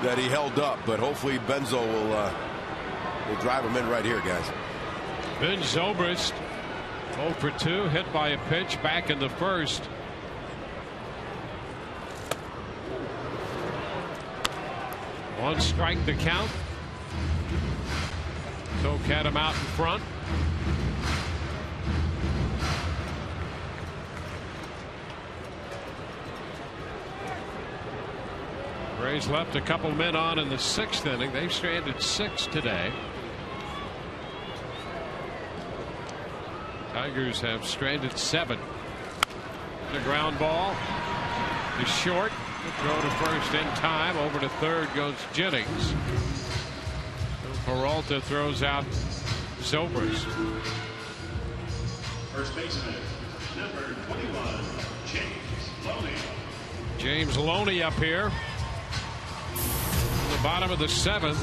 F: that he held up. But hopefully Benzo will drive him in right here, guys.
C: Ben Zobrist 0 for 2, hit by a pitch back in the first. One strike to count. So cat him out in front. Rays left a couple men on in the 6th inning. They've stranded 6 today. Tigers have stranded 7. The ground ball is short. The throw to first in time. Over to third goes Jennings. Peralta throws out Zobrist.
B: First baseman, number 21, James Loney.
C: James Loney up here. The bottom of the 7th.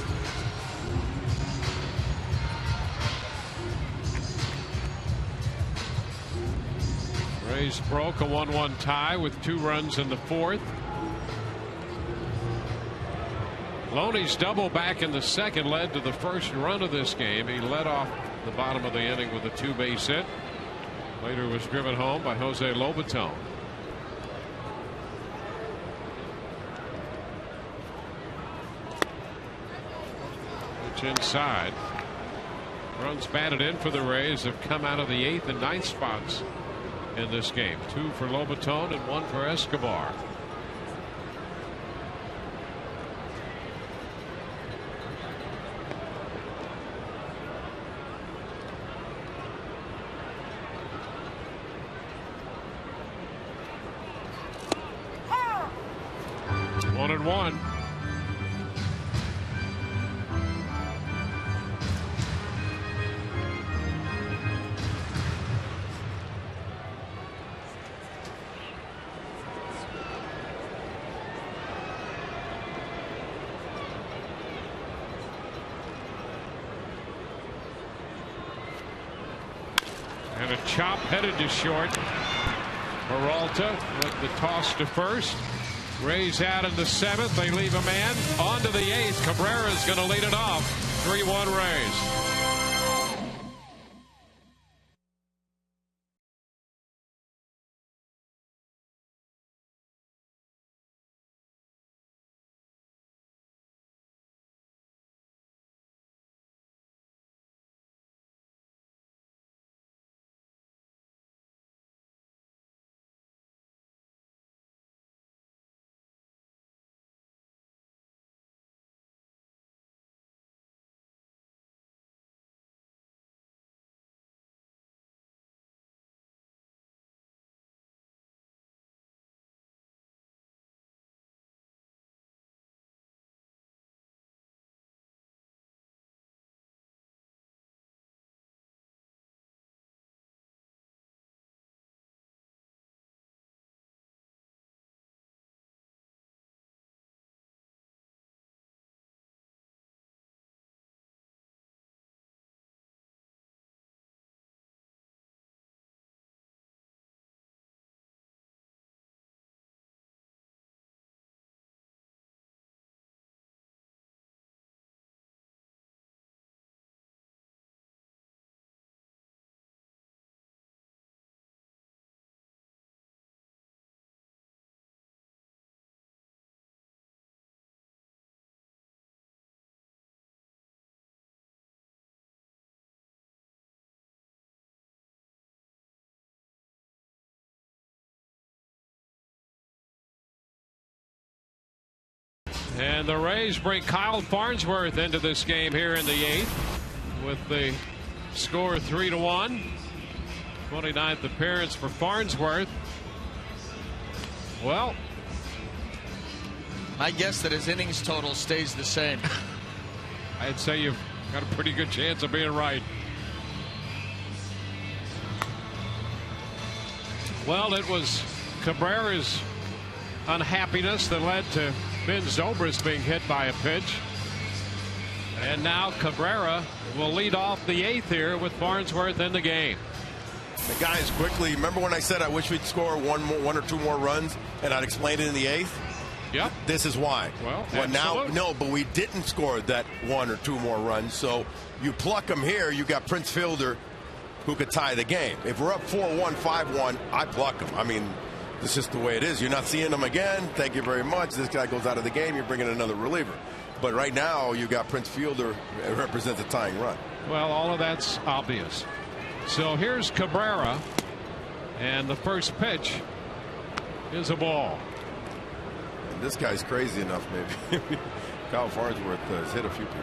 C: Rays broke a 1-1 tie with 2 runs in the 4th. Loney's double back in the second led to the first run of this game. He led off the bottom of the inning with a 2-base hit. Later was driven home by Jose Lobaton. Pitch inside. Runs batted in for the Rays have come out of the 8th and 9th spots in this game. 2 for Lobaton and 1 for Escobar. One and one. And a chop headed to short. Peralta with the toss to first. Rays out in the 7th. They leave a man. On to the 8th. Cabrera is going to lead it off. 3-1 Rays. And the Rays bring Kyle Farnsworth into this game here in the 8th with the score 3-1. 29th appearance for Farnsworth. Well,
G: I guess that his innings total stays the same.
C: I'd say you've got a pretty good chance of being right. Well, it was Cabrera's unhappiness that led to Ben Zobrist being hit by a pitch. And now Cabrera will lead off the 8th here with Farnsworth in the game.
F: The guys quickly, remember when I said I wish we'd score one or two more runs and I'd explain it in the 8th?
C: Yep.
F: This is why.
C: Well,
F: now, no, but we didn't score that 1 or 2 more runs. So you pluck them here, you got Prince Fielder who could tie the game. If we're up 4-1, 5-1, I pluck them. I mean, it's just the way it is. You're not seeing them again. Thank you very much. This guy goes out of the game. You're bringing another reliever. But right now, you got Prince Fielder represents a tying run.
C: Well, all of that's obvious. So here's Cabrera, and the first pitch is a ball.
F: And this guy's crazy enough, maybe. Kyle Farnsworth has hit a few people.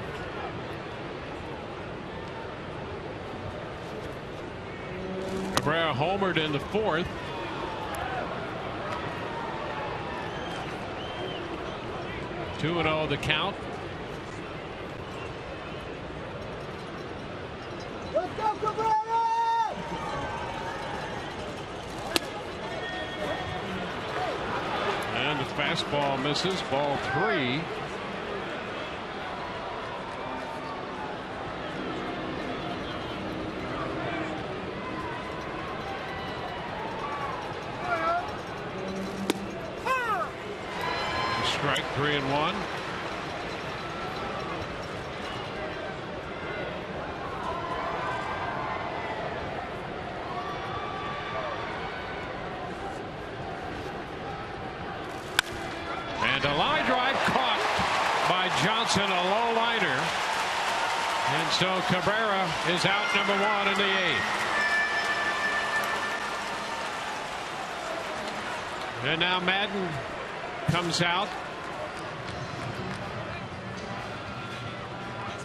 C: Cabrera homered in the 4th. Two and 0 the count.
B: Let's go, Cabrera!
C: And the fastball misses. Ball 3. Strike 3-1. Johnson a low liner. And so Cabrera is out number 1 in the 8th. And now Madden comes out.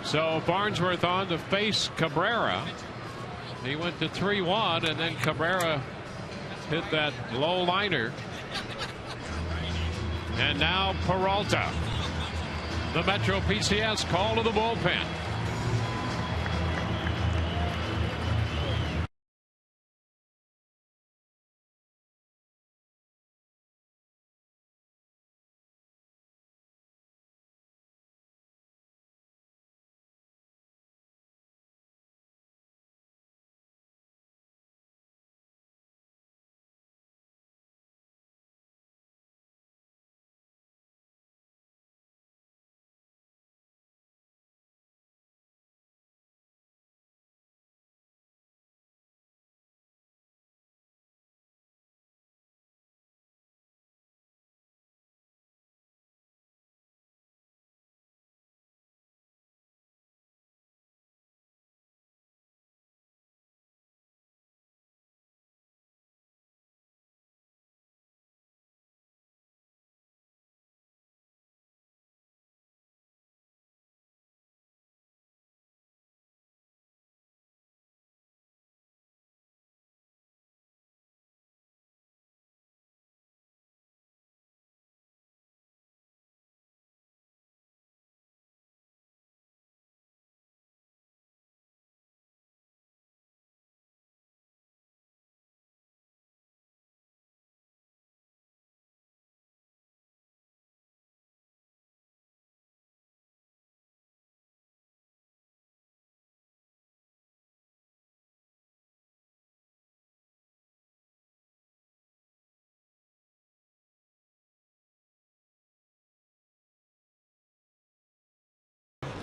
C: So Farnsworth on to face Cabrera. He went to 3-1, and then Cabrera hit that low liner. And now Peralta. The Metro PCS call to the bullpen.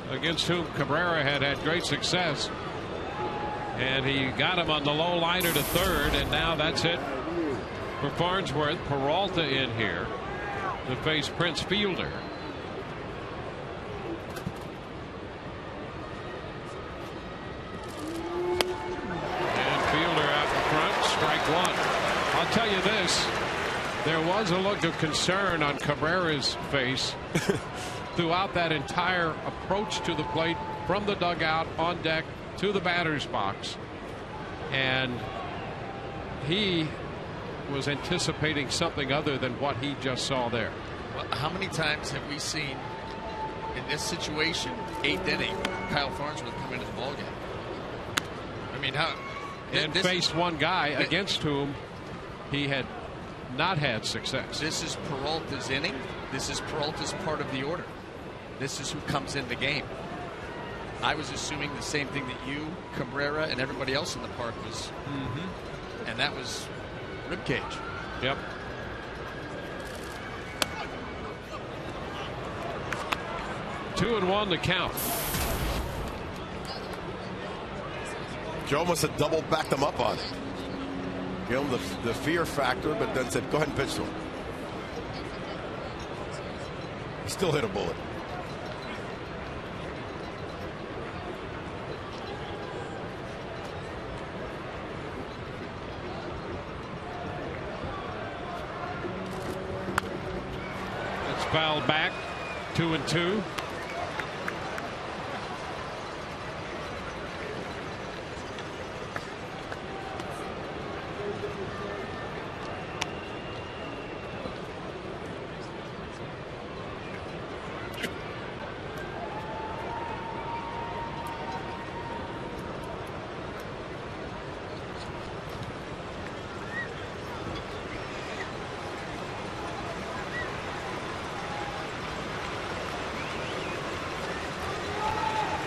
C: Against whom Cabrera had great success. And he got him on the low liner to third, and now that's it for Farnsworth. Peralta in here to face Prince Fielder. And Fielder out in front, strike 1. I'll tell you this, there was a look of concern on Cabrera's face throughout that entire approach to the plate, from the dugout on deck to the batter's box, and he was anticipating something other than what he just saw there.
G: Well, how many times have we seen in this situation, 8th inning, Kyle Farnsworth come into the ballgame? I mean, how?
C: And faced one guy against whom he had not had success.
G: This is Peralta's inning. This is Peralta's part of the order. This is who comes in the game. I was assuming the same thing that you, Cabrera, and everybody else in the park was. And that was ribcage.
C: Yep. Two and one to count.
F: Joe must have double backed him up on it. Gave him the fear factor, but then said, go ahead and pitch to him. He still hit a bullet.
C: It's fouled back. 2-2.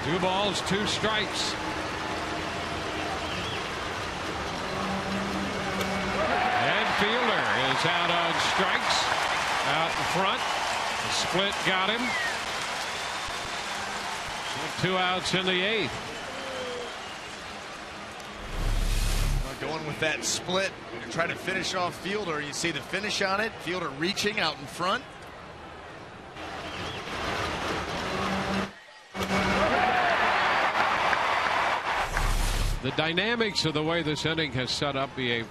C: Two balls, two strikes. And Fielder is out on strikes. Out in front. The split got him. So 2 outs in the 8th.
G: Going with that split. You're trying to finish off Fielder. You see the finish on it. Fielder reaching out in front.
C: The dynamics of the way this inning has set up be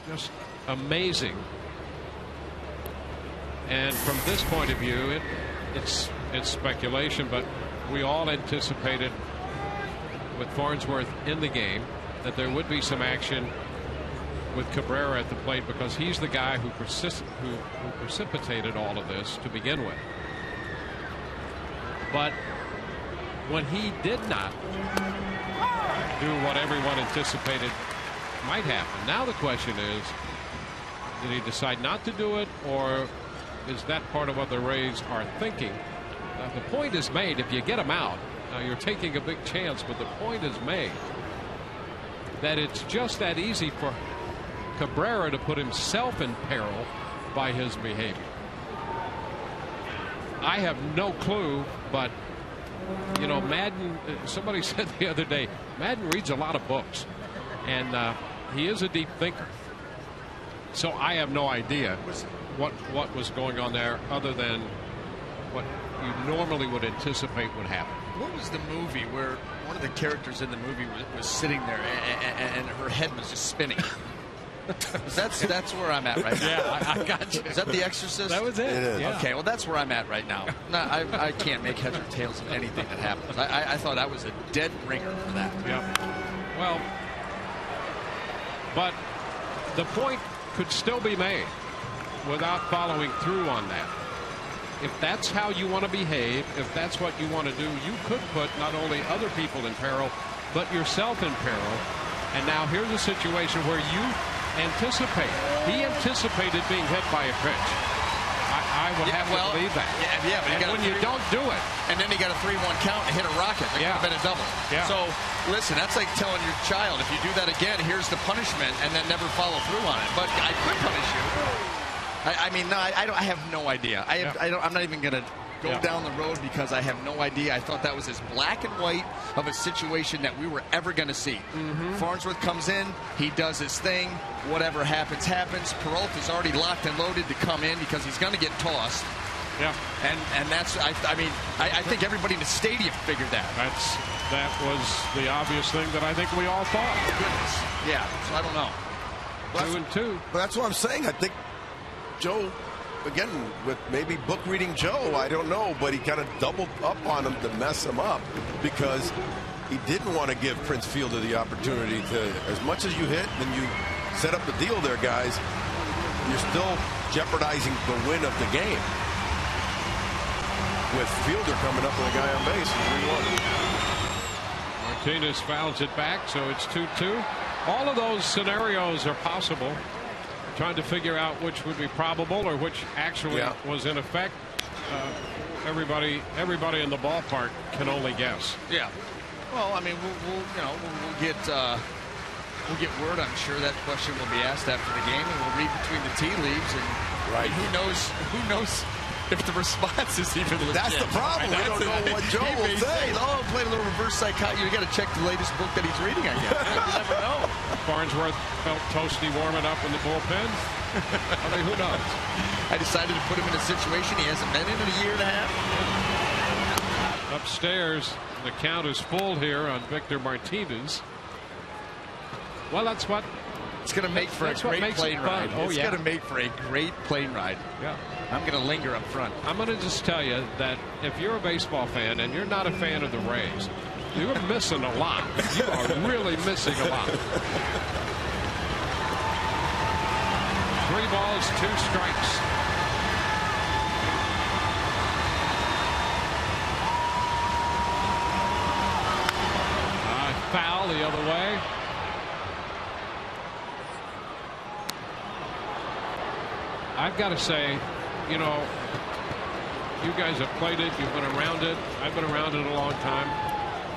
C: just amazing. And from this point of view, it's speculation, but we all anticipated with Farnsworth in the game that there would be some action with Cabrera at the plate, because he's the guy who precipitated all of this to begin with. But when he did not do what everyone anticipated might happen, now the question is, did he decide not to do it, or is that part of what the Rays are thinking? The point is made. If you get him out, you're taking a big chance, but the point is made that it's just that easy for Cabrera to put himself in peril by his behavior. I have no clue, but you know, Madden, somebody said the other day, Madden reads a lot of books, and he is a deep thinker. So I have no idea what was going on there, other than what you normally would anticipate would happen.
G: What was the movie where one of the characters in the movie was sitting there and her head was just spinning? That's where I'm at right now.
C: Yeah, I got you.
G: Is that The Exorcist?
C: That was it.
F: It is.
C: Yeah.
G: Okay, well, that's where I'm at right now. No, I can't make heads or tails of anything that happens. I thought I was a dead ringer for that.
C: Yeah. Well, but the point could still be made without following through on that. If that's how you want to behave, if that's what you want to do, you could put not only other people in peril, but yourself in peril. And now here's a situation where you anticipate. He anticipated being hit by a pitch. I would have to believe that.
G: Yeah, but
C: and when you don't do it.
G: And then he got a 3-1 count and hit a rocket. That could have been a double.
C: Yeah.
G: So, listen, that's like telling your child, if you do that again, here's the punishment, and then never follow through on it. But I could punish you. I mean, no, I have no idea. I'm not even going to go down the road, because I have no idea. I thought that was as black and white of a situation that we were ever going to see. Farnsworth comes in, he does his thing, whatever happens, happens. Peralta's already locked and loaded to come in because he's going to get tossed.
C: Yeah.
G: And that's, I mean, I think everybody in the stadium figured that.
C: That was the obvious thing that I think we all thought.
G: Goodness. Yeah, so I don't know.
C: 2-2.
F: But that's what I'm saying. I think Joe, again, with maybe book reading Joe, I don't know, but he kind of doubled up on him to mess him up, because he didn't want to give Prince Fielder the opportunity to, as much as you hit and you set up the deal there, guys, you're still jeopardizing the win of the game with Fielder coming up with a guy on base. 3-1.
C: Martinez fouls it back, so it's 2-2. All of those scenarios are possible. Trying to figure out which would be probable or which actually was in effect. Everybody in the ballpark can only guess.
G: Yeah. Well, I mean, we'll get word. I'm sure that question will be asked after the game, and we'll read between the tea leaves. And who knows if the response is even legit.
F: That's the problem. We don't know what Joe will say.
G: Oh, play a little reverse psychology. You got to check the latest book that he's reading, I guess. You never know.
C: Farnsworth felt toasty warming up in the bullpen. I mean, who knows?
G: I decided to put him in a situation he hasn't been in a year and a half.
C: Upstairs, the count is full here on Victor Martinez. Well, that's what.
G: It's going to make for a great plane ride.
C: Oh,
G: it's going to make for a great plane ride.
C: Yeah.
G: I'm going to linger up front.
C: I'm going to just tell you that if you're a baseball fan and you're not a fan of the Rays, you're missing a lot. You are really missing a lot. 3 balls, 2 strikes. Foul the other way. I've got to say, you know, you guys have played it. You've been around it. I've been around it a long time.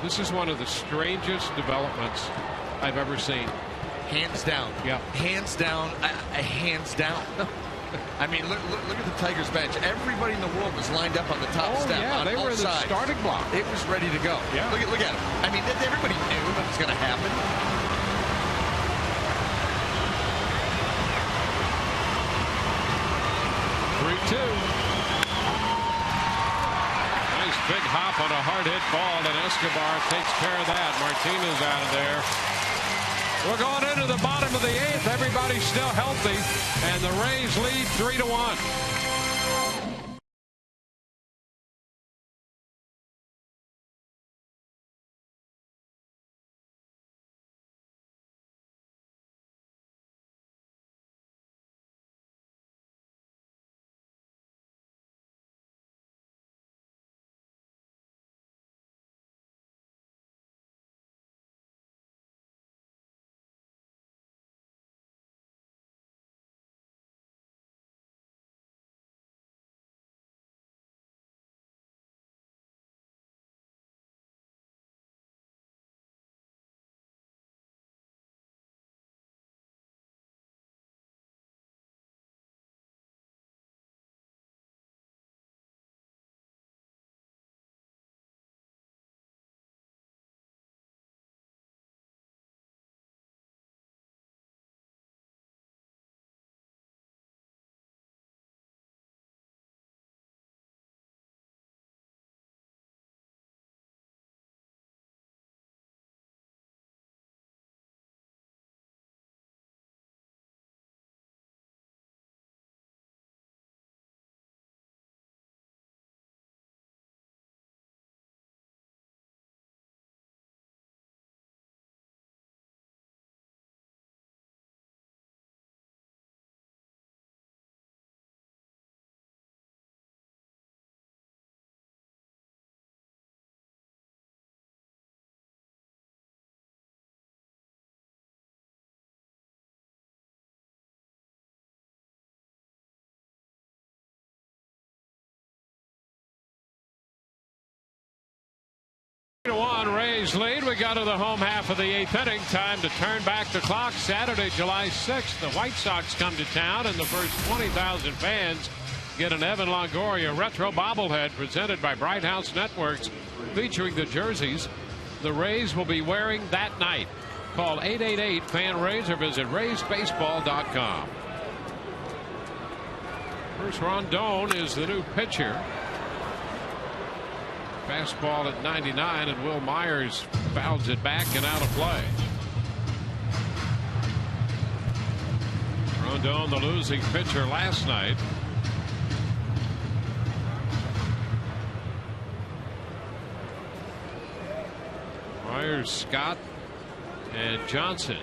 C: This is one of the strangest developments I've ever seen.
G: Hands down.
C: Yeah.
G: Hands down. Hands down. I mean, look at the Tigers bench. Everybody in the world was lined up on the top step.
C: Yeah,
G: on
C: they
G: all
C: were in the
G: sides.
C: starting block.
G: It was ready to go.
C: Yeah.
G: Look at them. I mean, everybody knew that was going to happen.
C: Nice big hop on a hard hit ball, and Escobar takes care of that. Martinez out of there. We're going into the bottom of the 8th. Everybody's still healthy, and the Rays lead 3-1. Rays lead. We got to the home half of the 8th inning. Time to turn back the clock. Saturday, July 6th, the White Sox come to town, and the first 20,000 fans get an Evan Longoria retro bobblehead presented by Bright House Networks, featuring the jerseys the Rays will be wearing that night. Call 888-FAN-RAYS or visit RaysBaseball.com. Bruce Rondon is the new pitcher. Fastball at 99, and Will Myers fouls it back and out of play. Rondon, the losing pitcher last night. Myers, Scott, and Johnson.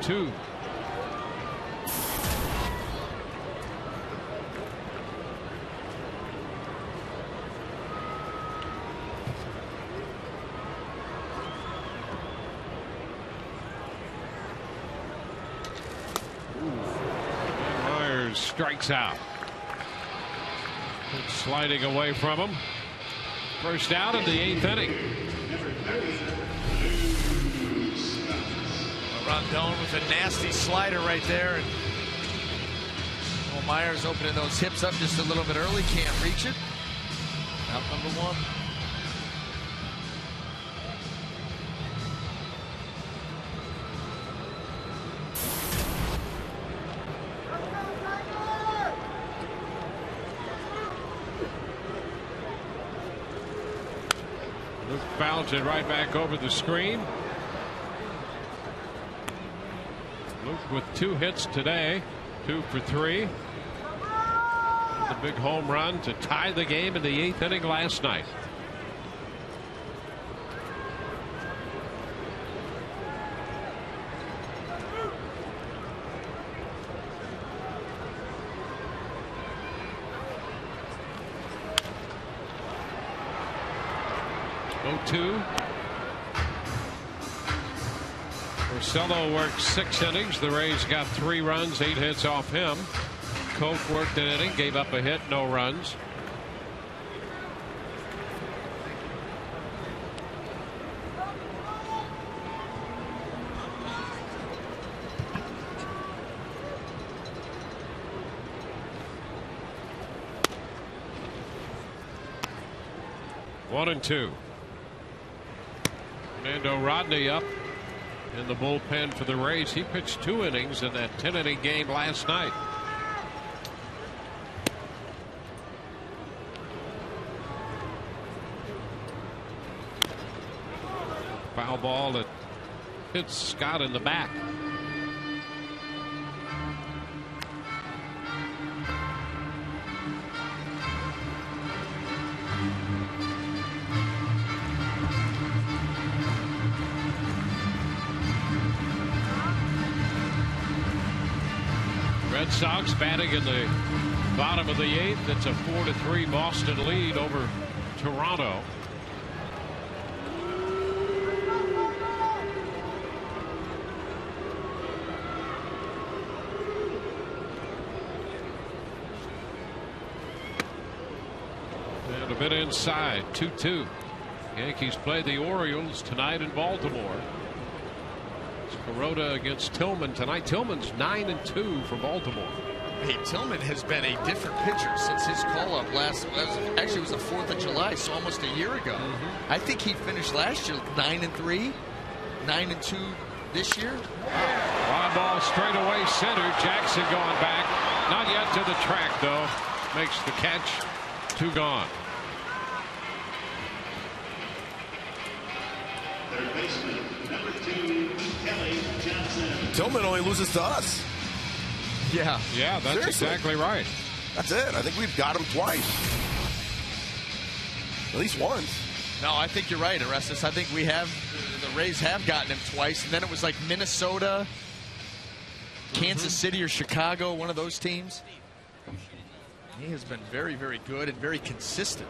C: Two. Myers strikes out. It's sliding away from him. First out in the 8th inning.
G: Rondon with a nasty slider right there. And Myers opening those hips up just a little bit early. Can't reach it. Out number 1.
C: Luke fouls it right back over the screen. Luke with 2 hits today, 2 for 3. The big home run to tie the game in the 8th inning last night. Two. Porcello worked 6 innings. The Rays got 3 runs, 8 hits off him. Koch worked an inning, gave up a hit, no runs. One and 2. Fernando Rodney up in the bullpen for the Rays. He pitched 2 innings in that 10-inning game last night. Foul ball that hits Scott in the back. Red Sox batting in the bottom of the 8th. It's a 4-3 Boston lead over Toronto. And a bit inside, 2-2. Yankees play the Orioles tonight in Baltimore. Kuroda against Tillman tonight. Tillman's 9-2 for Baltimore.
G: Hey, Tillman has been a different pitcher since his call-up actually it was the 4th of July, so almost a year ago. I think he finished last year 9-3, 9-2 this year.
C: Fly ball straight away center. Jackson going back. Not yet to the track, though. Makes the catch. 2 gone.
B: Third baseman, number 2, Kelly Johnson.
F: Tillman only loses to us.
G: Yeah.
C: Yeah, that's
F: Seriously.
C: exactly right.
F: That's it. I think we've got him twice. At least once.
G: No, I think you're right, Arestis. I think the Rays have gotten him twice, and then it was like Minnesota, Kansas City, or Chicago, one of those teams. He has been very, very good and very consistent.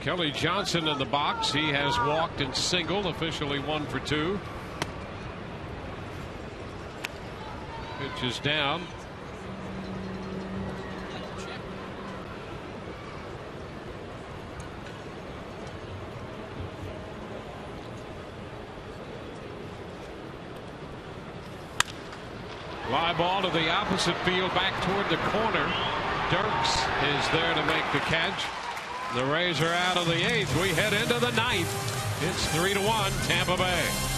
C: Kelly Johnson in the box. He has walked and singled, officially 1 for 2. Pitch is down. Fly ball to the opposite field, back toward the corner. Dirks is there to make the catch. The Rays are out of the 8th. We head into the 9th. It's 3-1 Tampa Bay.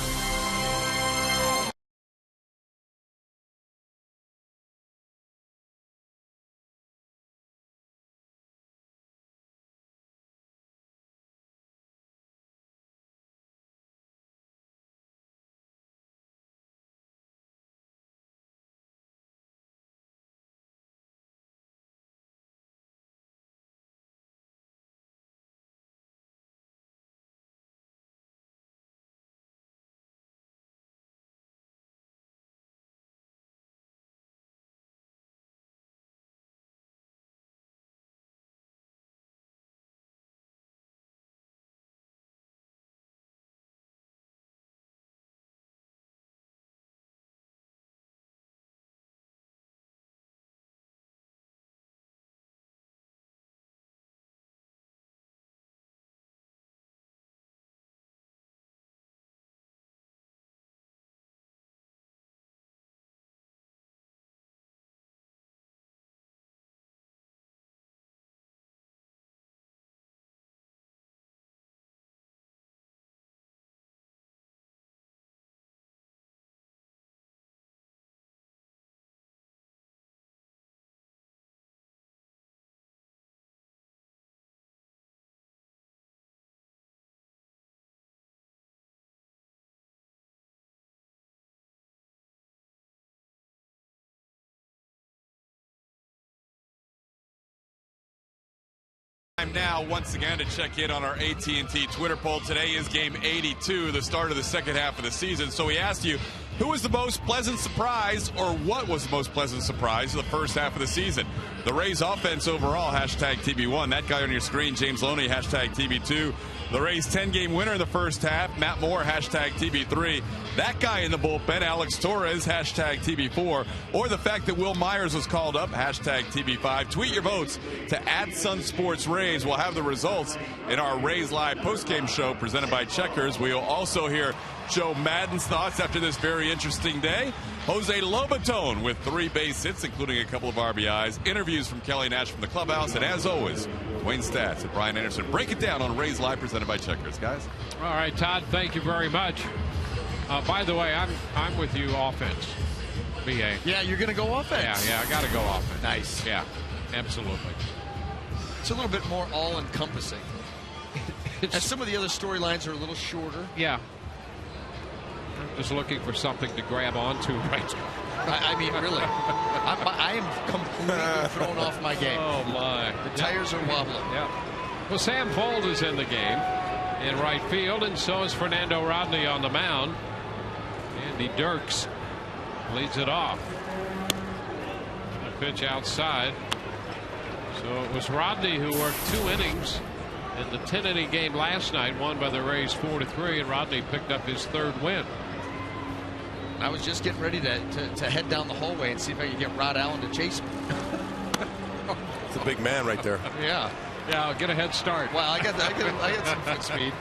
A: Time now once again to check in on our AT&T Twitter poll. Today is game 82, the start of the second half of the season. So we asked you, who was the most pleasant surprise, or what was the most pleasant surprise of the first half of the season? The Rays offense overall, hashtag TB1. That guy on your screen, James Loney, hashtag TB2. The Rays 10-game winner in the first half, Matt Moore, hashtag TB3. That guy in the bullpen, Alex Torres, hashtag TB4. Or the fact that Will Myers was called up, hashtag TB5. Tweet your votes to @SunSportsRays. We'll have the results in our Rays Live postgame show presented by Checkers. We will also hear Joe Madden's thoughts after this very interesting day. Jose Lobaton with 3 base hits, including a couple of RBIs. Interviews from Kelly Nash from the clubhouse. And as always, Wayne Stats and Brian Anderson break it down on Rays Live presented by Checkers. Guys.
C: All right, Todd, thank you very much. By the way, I'm with you offense. BA.
G: Yeah, you're going to go offense.
C: Yeah, I got to go offense.
G: Nice.
C: Yeah, absolutely.
G: It's a little bit more all-encompassing. And some of the other storylines are a little shorter.
C: Yeah. I'm just looking for something to grab onto right now.
G: I mean, really. I am completely thrown off my game.
C: Oh, my.
G: The tires are wobbling.
C: Yeah. Well, Sam Fold is in the game in right field, and so is Fernando Rodney on the mound. Andy Dirks leads it off. A pitch outside. So it was Rodney who worked 2 innings in the 10-inning game last night, won by the Rays 4-3, and Rodney picked up his 3rd win.
G: I was just getting ready to head down the hallway and see if I could get Rod Allen to chase me.
F: It's a big man right there.
G: Yeah.
C: Yeah, I'll get a head start.
G: Well, I got some foot speed.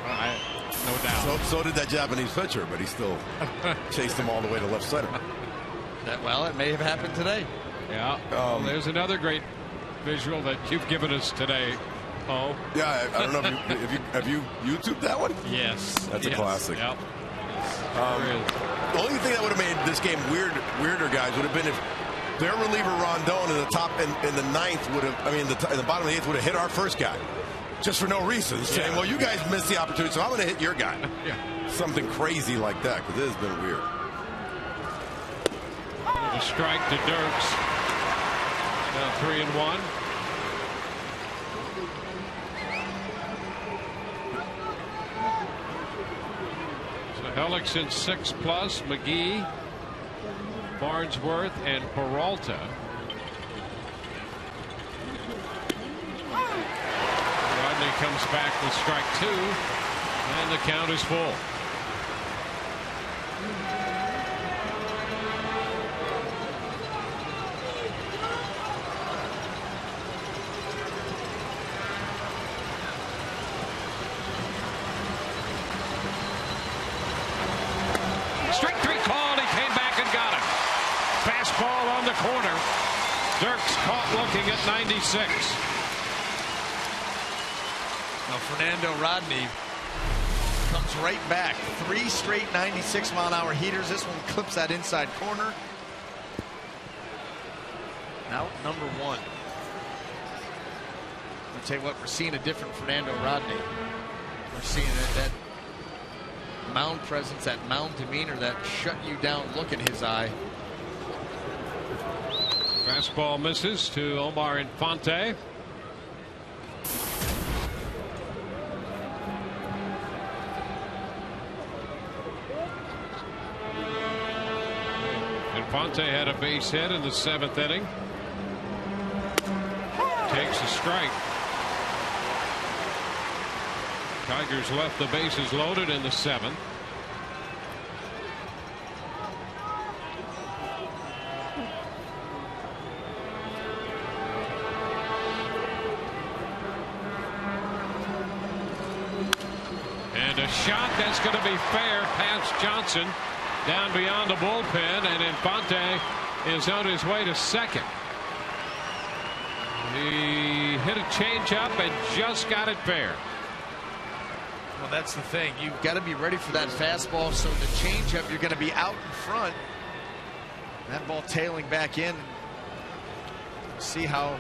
C: No doubt.
F: So did that Japanese pitcher, but he still chased him all the way to left center.
G: Well, it may have happened today.
C: Yeah. Well, there's another great visual that you've given us today. Oh.
F: Yeah, I don't know if you YouTubed that one?
C: Yes.
F: That's a classic.
C: Yep.
F: The only thing that would have made this game weirder, guys, would have been if their reliever Rondon in the top in the 9th would have, in the bottom of the 8th would have hit our first guy, just for no reason, saying, "Well, you guys missed the opportunity, so I'm going to hit your guy."
C: Yeah.
F: Something crazy like that, because it has been weird.
C: A strike to Dirks. Now 3-1. Hellickson 6+, McGee, Farnsworth, and Peralta. Rodney comes back with strike 2, and the count is full. Corner. Dirks caught looking at 96.
G: Now Fernando Rodney comes right back. 3 straight 96-mile-an-hour heaters. This one clips that inside corner. Out number 1. I'll tell you what, we're seeing a different Fernando Rodney. We're seeing that mound presence, that mound demeanor, that shut you down look in his eye.
C: Fastball misses to Omar Infante. Infante had a base hit in the 7th inning. Takes a strike. Tigers left the bases loaded in the 7th. Shot that's going to be fair past Johnson down beyond the bullpen, and Infante is on his way to second. He hit a changeup and just got it fair.
G: Well, that's the thing. You've got to be ready for that fastball, so the changeup, you're going to be out in front. That ball tailing back in. See how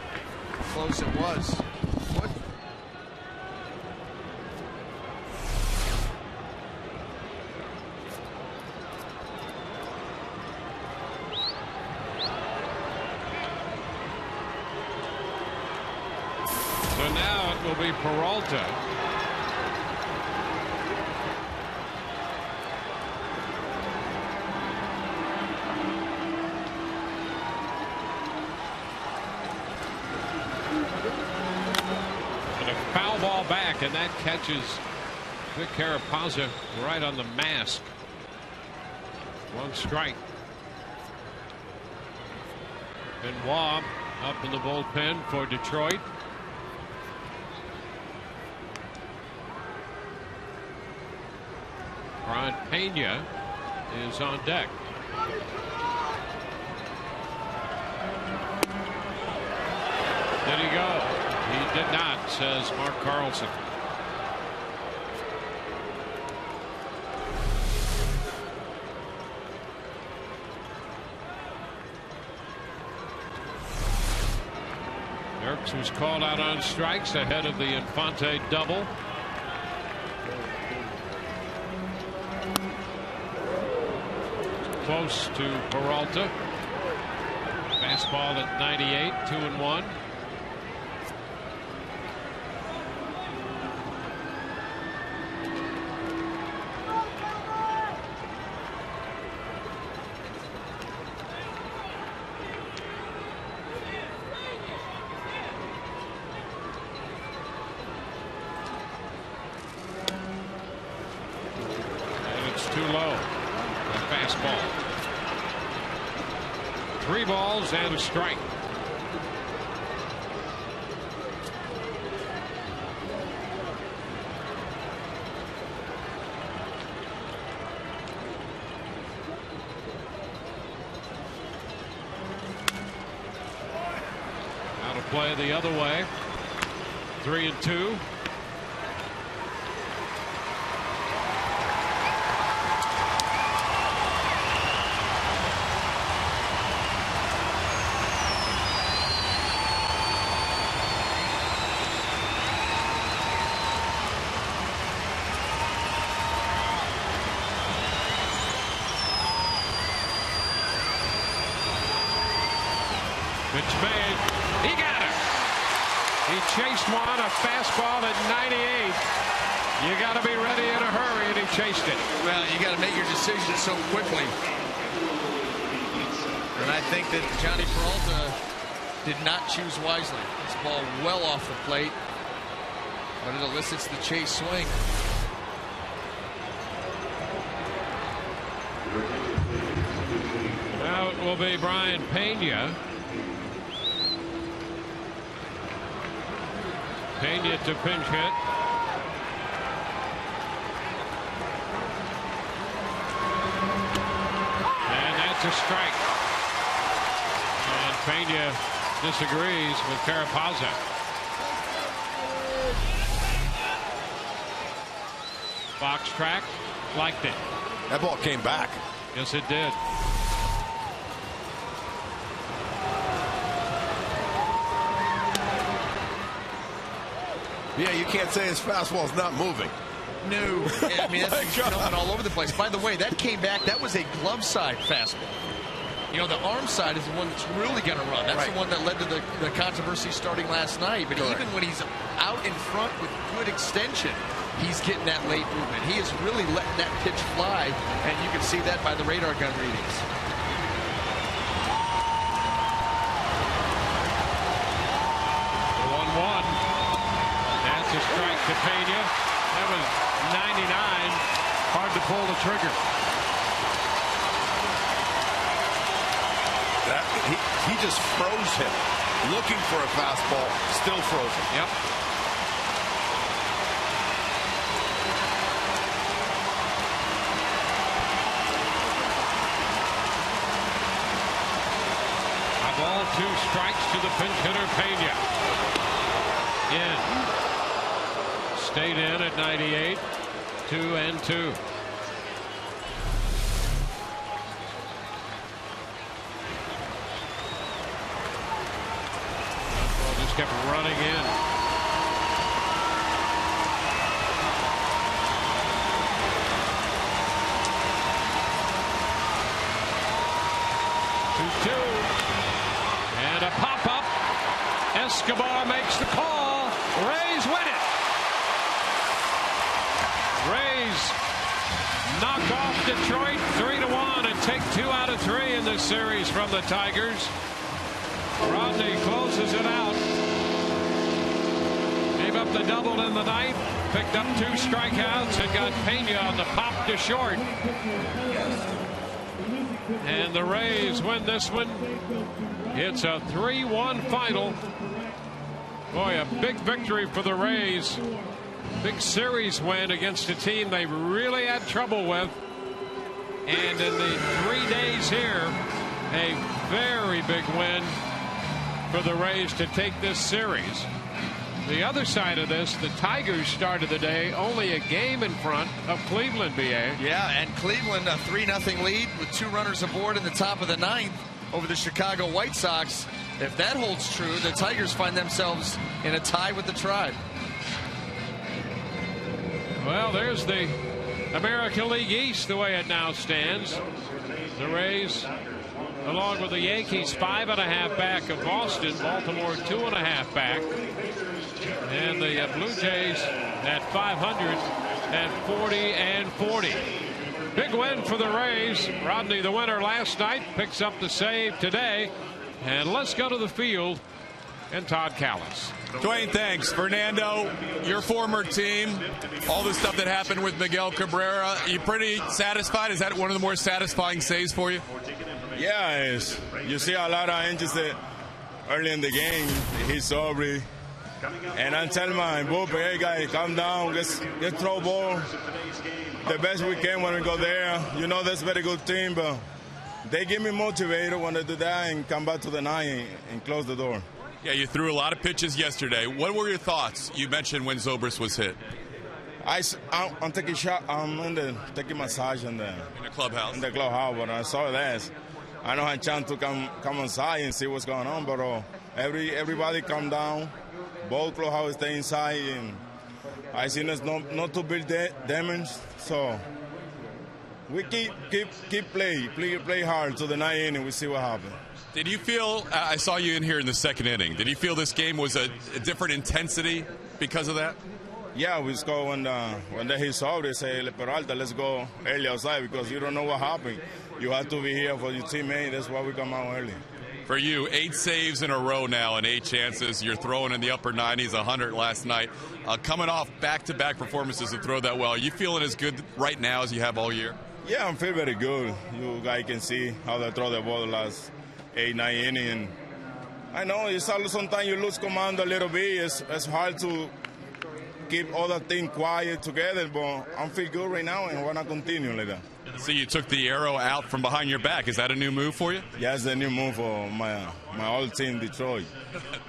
G: close it was. What?
C: So now it will be Peralta. And a foul ball back, and that catches Vic Carapazza right on the mask. 1 strike. Benoit up in the bullpen for Detroit. Brian Pena is on deck. Did he go? He did not, says Mark Carlson. Dirks was called out on strikes ahead of the Infante double. Close to Peralta. Fastball at 98, 2-1. Too low. A fastball. 3 balls and a strike. Out of play the other way. 3-2. Pitch made. He got it. He chased one, a fastball at 98. You got to be ready in a hurry, and he chased it.
G: Well, you got to make your decision so quickly. And I think that Johnny Peralta did not choose wisely. This ball well off the plate, but it elicits the chase swing.
C: Now it will be Brian Pena. Pena to pinch hit. And that's a strike. And Pena disagrees with Carapazza. Box track, liked it.
F: That ball came back.
C: Yes, it did.
F: Yeah, you can't say his fastball's not moving.
G: No. I mean, that's jumping all over the place. By the way, that came back. That was a glove side fastball. You know, the arm side is the one that's really going to run. That's the one that led to the controversy starting last night. But even when he's out in front with good extension, he's getting that late movement. He is really letting that pitch fly, and you can see that by the radar gun readings.
C: That's a strike to Pena. That was 99. Hard to pull the trigger.
F: He just froze him. Looking for a fastball, still frozen.
C: Yep. A ball, 2 strikes to the pinch hitter Pena. In. Stayed in at 98. 2-2. Just kept running in. And a pop-up. Escobar makes the call. Rays win it. Rays knock off Detroit 3-1 and take 2 out of 3 in this series from the Tigers. Rodney closes it out. Gave up the double in the ninth. Picked up 2 strikeouts and got Pena on the pop to short. And the Rays win this one. It's a 3-1 final. Boy, a big victory for the Rays. Big series win against a team they really had trouble with. And in the 3 days here, a very big win for the Rays to take this series. The other side of this, the Tigers started the day only a game in front of Cleveland, BA.
G: Yeah, and Cleveland a 3-0 lead with 2 runners aboard in the top of the 9th. over the Chicago White Sox. If that holds true, the Tigers find themselves in a tie with the Tribe.
C: Well, there's the American League East, the way it now stands. The Rays, along with the Yankees, 5.5 back of Boston. Baltimore 2.5 back. And the Blue Jays at 500 at 40-40. Big win for the Rays. Rodney, the winner last night, picks up the save today. And let's go to the field and Todd Callis.
A: Dwayne, thanks. Fernando, your former team, all the stuff that happened with Miguel Cabrera, are you pretty satisfied? Is that one of the more satisfying saves for you?
H: Yeah, it is. You see a lot of injuries early in the game. He's sorry. And I tell my bullpen, hey, guys, calm down. Let's throw ball the best we can when we go there. You know, that's a very good team, but they give me motivator when they do that and come back to the nine and close the door.
A: Yeah, you threw a lot of pitches yesterday. What were your thoughts? You mentioned when Zobrist was hit.
H: I'm taking shot. I'm taking massage in the
A: clubhouse.
H: In the clubhouse, but I saw that. I don't have a chance to come inside and see what's going on, but everybody come down. Both clubhouse stay inside, and I seen us not to build damage. So we keep play hard to the ninth inning. We see what happens.
A: Did you feel? I saw you in here in the second inning. Did you feel this game was a different intensity because of that?
H: Yeah, we score when they hit soft. They say, Peralta, let's go early outside because you don't know what happened. You have to be here for your teammate. That's why we come out early.
A: For you, 8 saves in a row now and 8 chances. You're throwing in the upper 90s, 100 last night. Coming off back-to-back performances to throw that well. Are you feeling as good right now as you have all year?
H: Yeah, I'm feeling very good. You guys can see how they throw the ball the last 8-9 innings. And I know it's also sometimes you lose command a little bit. It's hard to keep all the thing quiet together, but I'm feeling good right now and I want to continue like that.
A: So you took the arrow out from behind your back. Is that a new move for you?
H: Yeah, it's a new move for my old team, Detroit.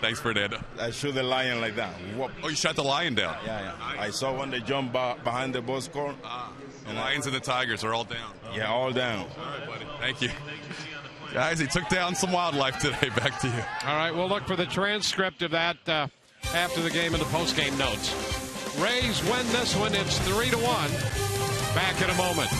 A: Thanks, Fernando.
H: I shoot the lion like that. Whoop.
A: Oh, you shot the lion down?
H: Yeah. I saw when they jumped behind the ball score.
A: The Lions and the Tigers are all down.
H: Yeah, all down.
A: All right, buddy. Thank you. Guys, he took down some wildlife today. Back to you.
C: All right, we'll look for the transcript of that after the game and the post-game notes. Rays win this one. It's 3-1. Back in a moment.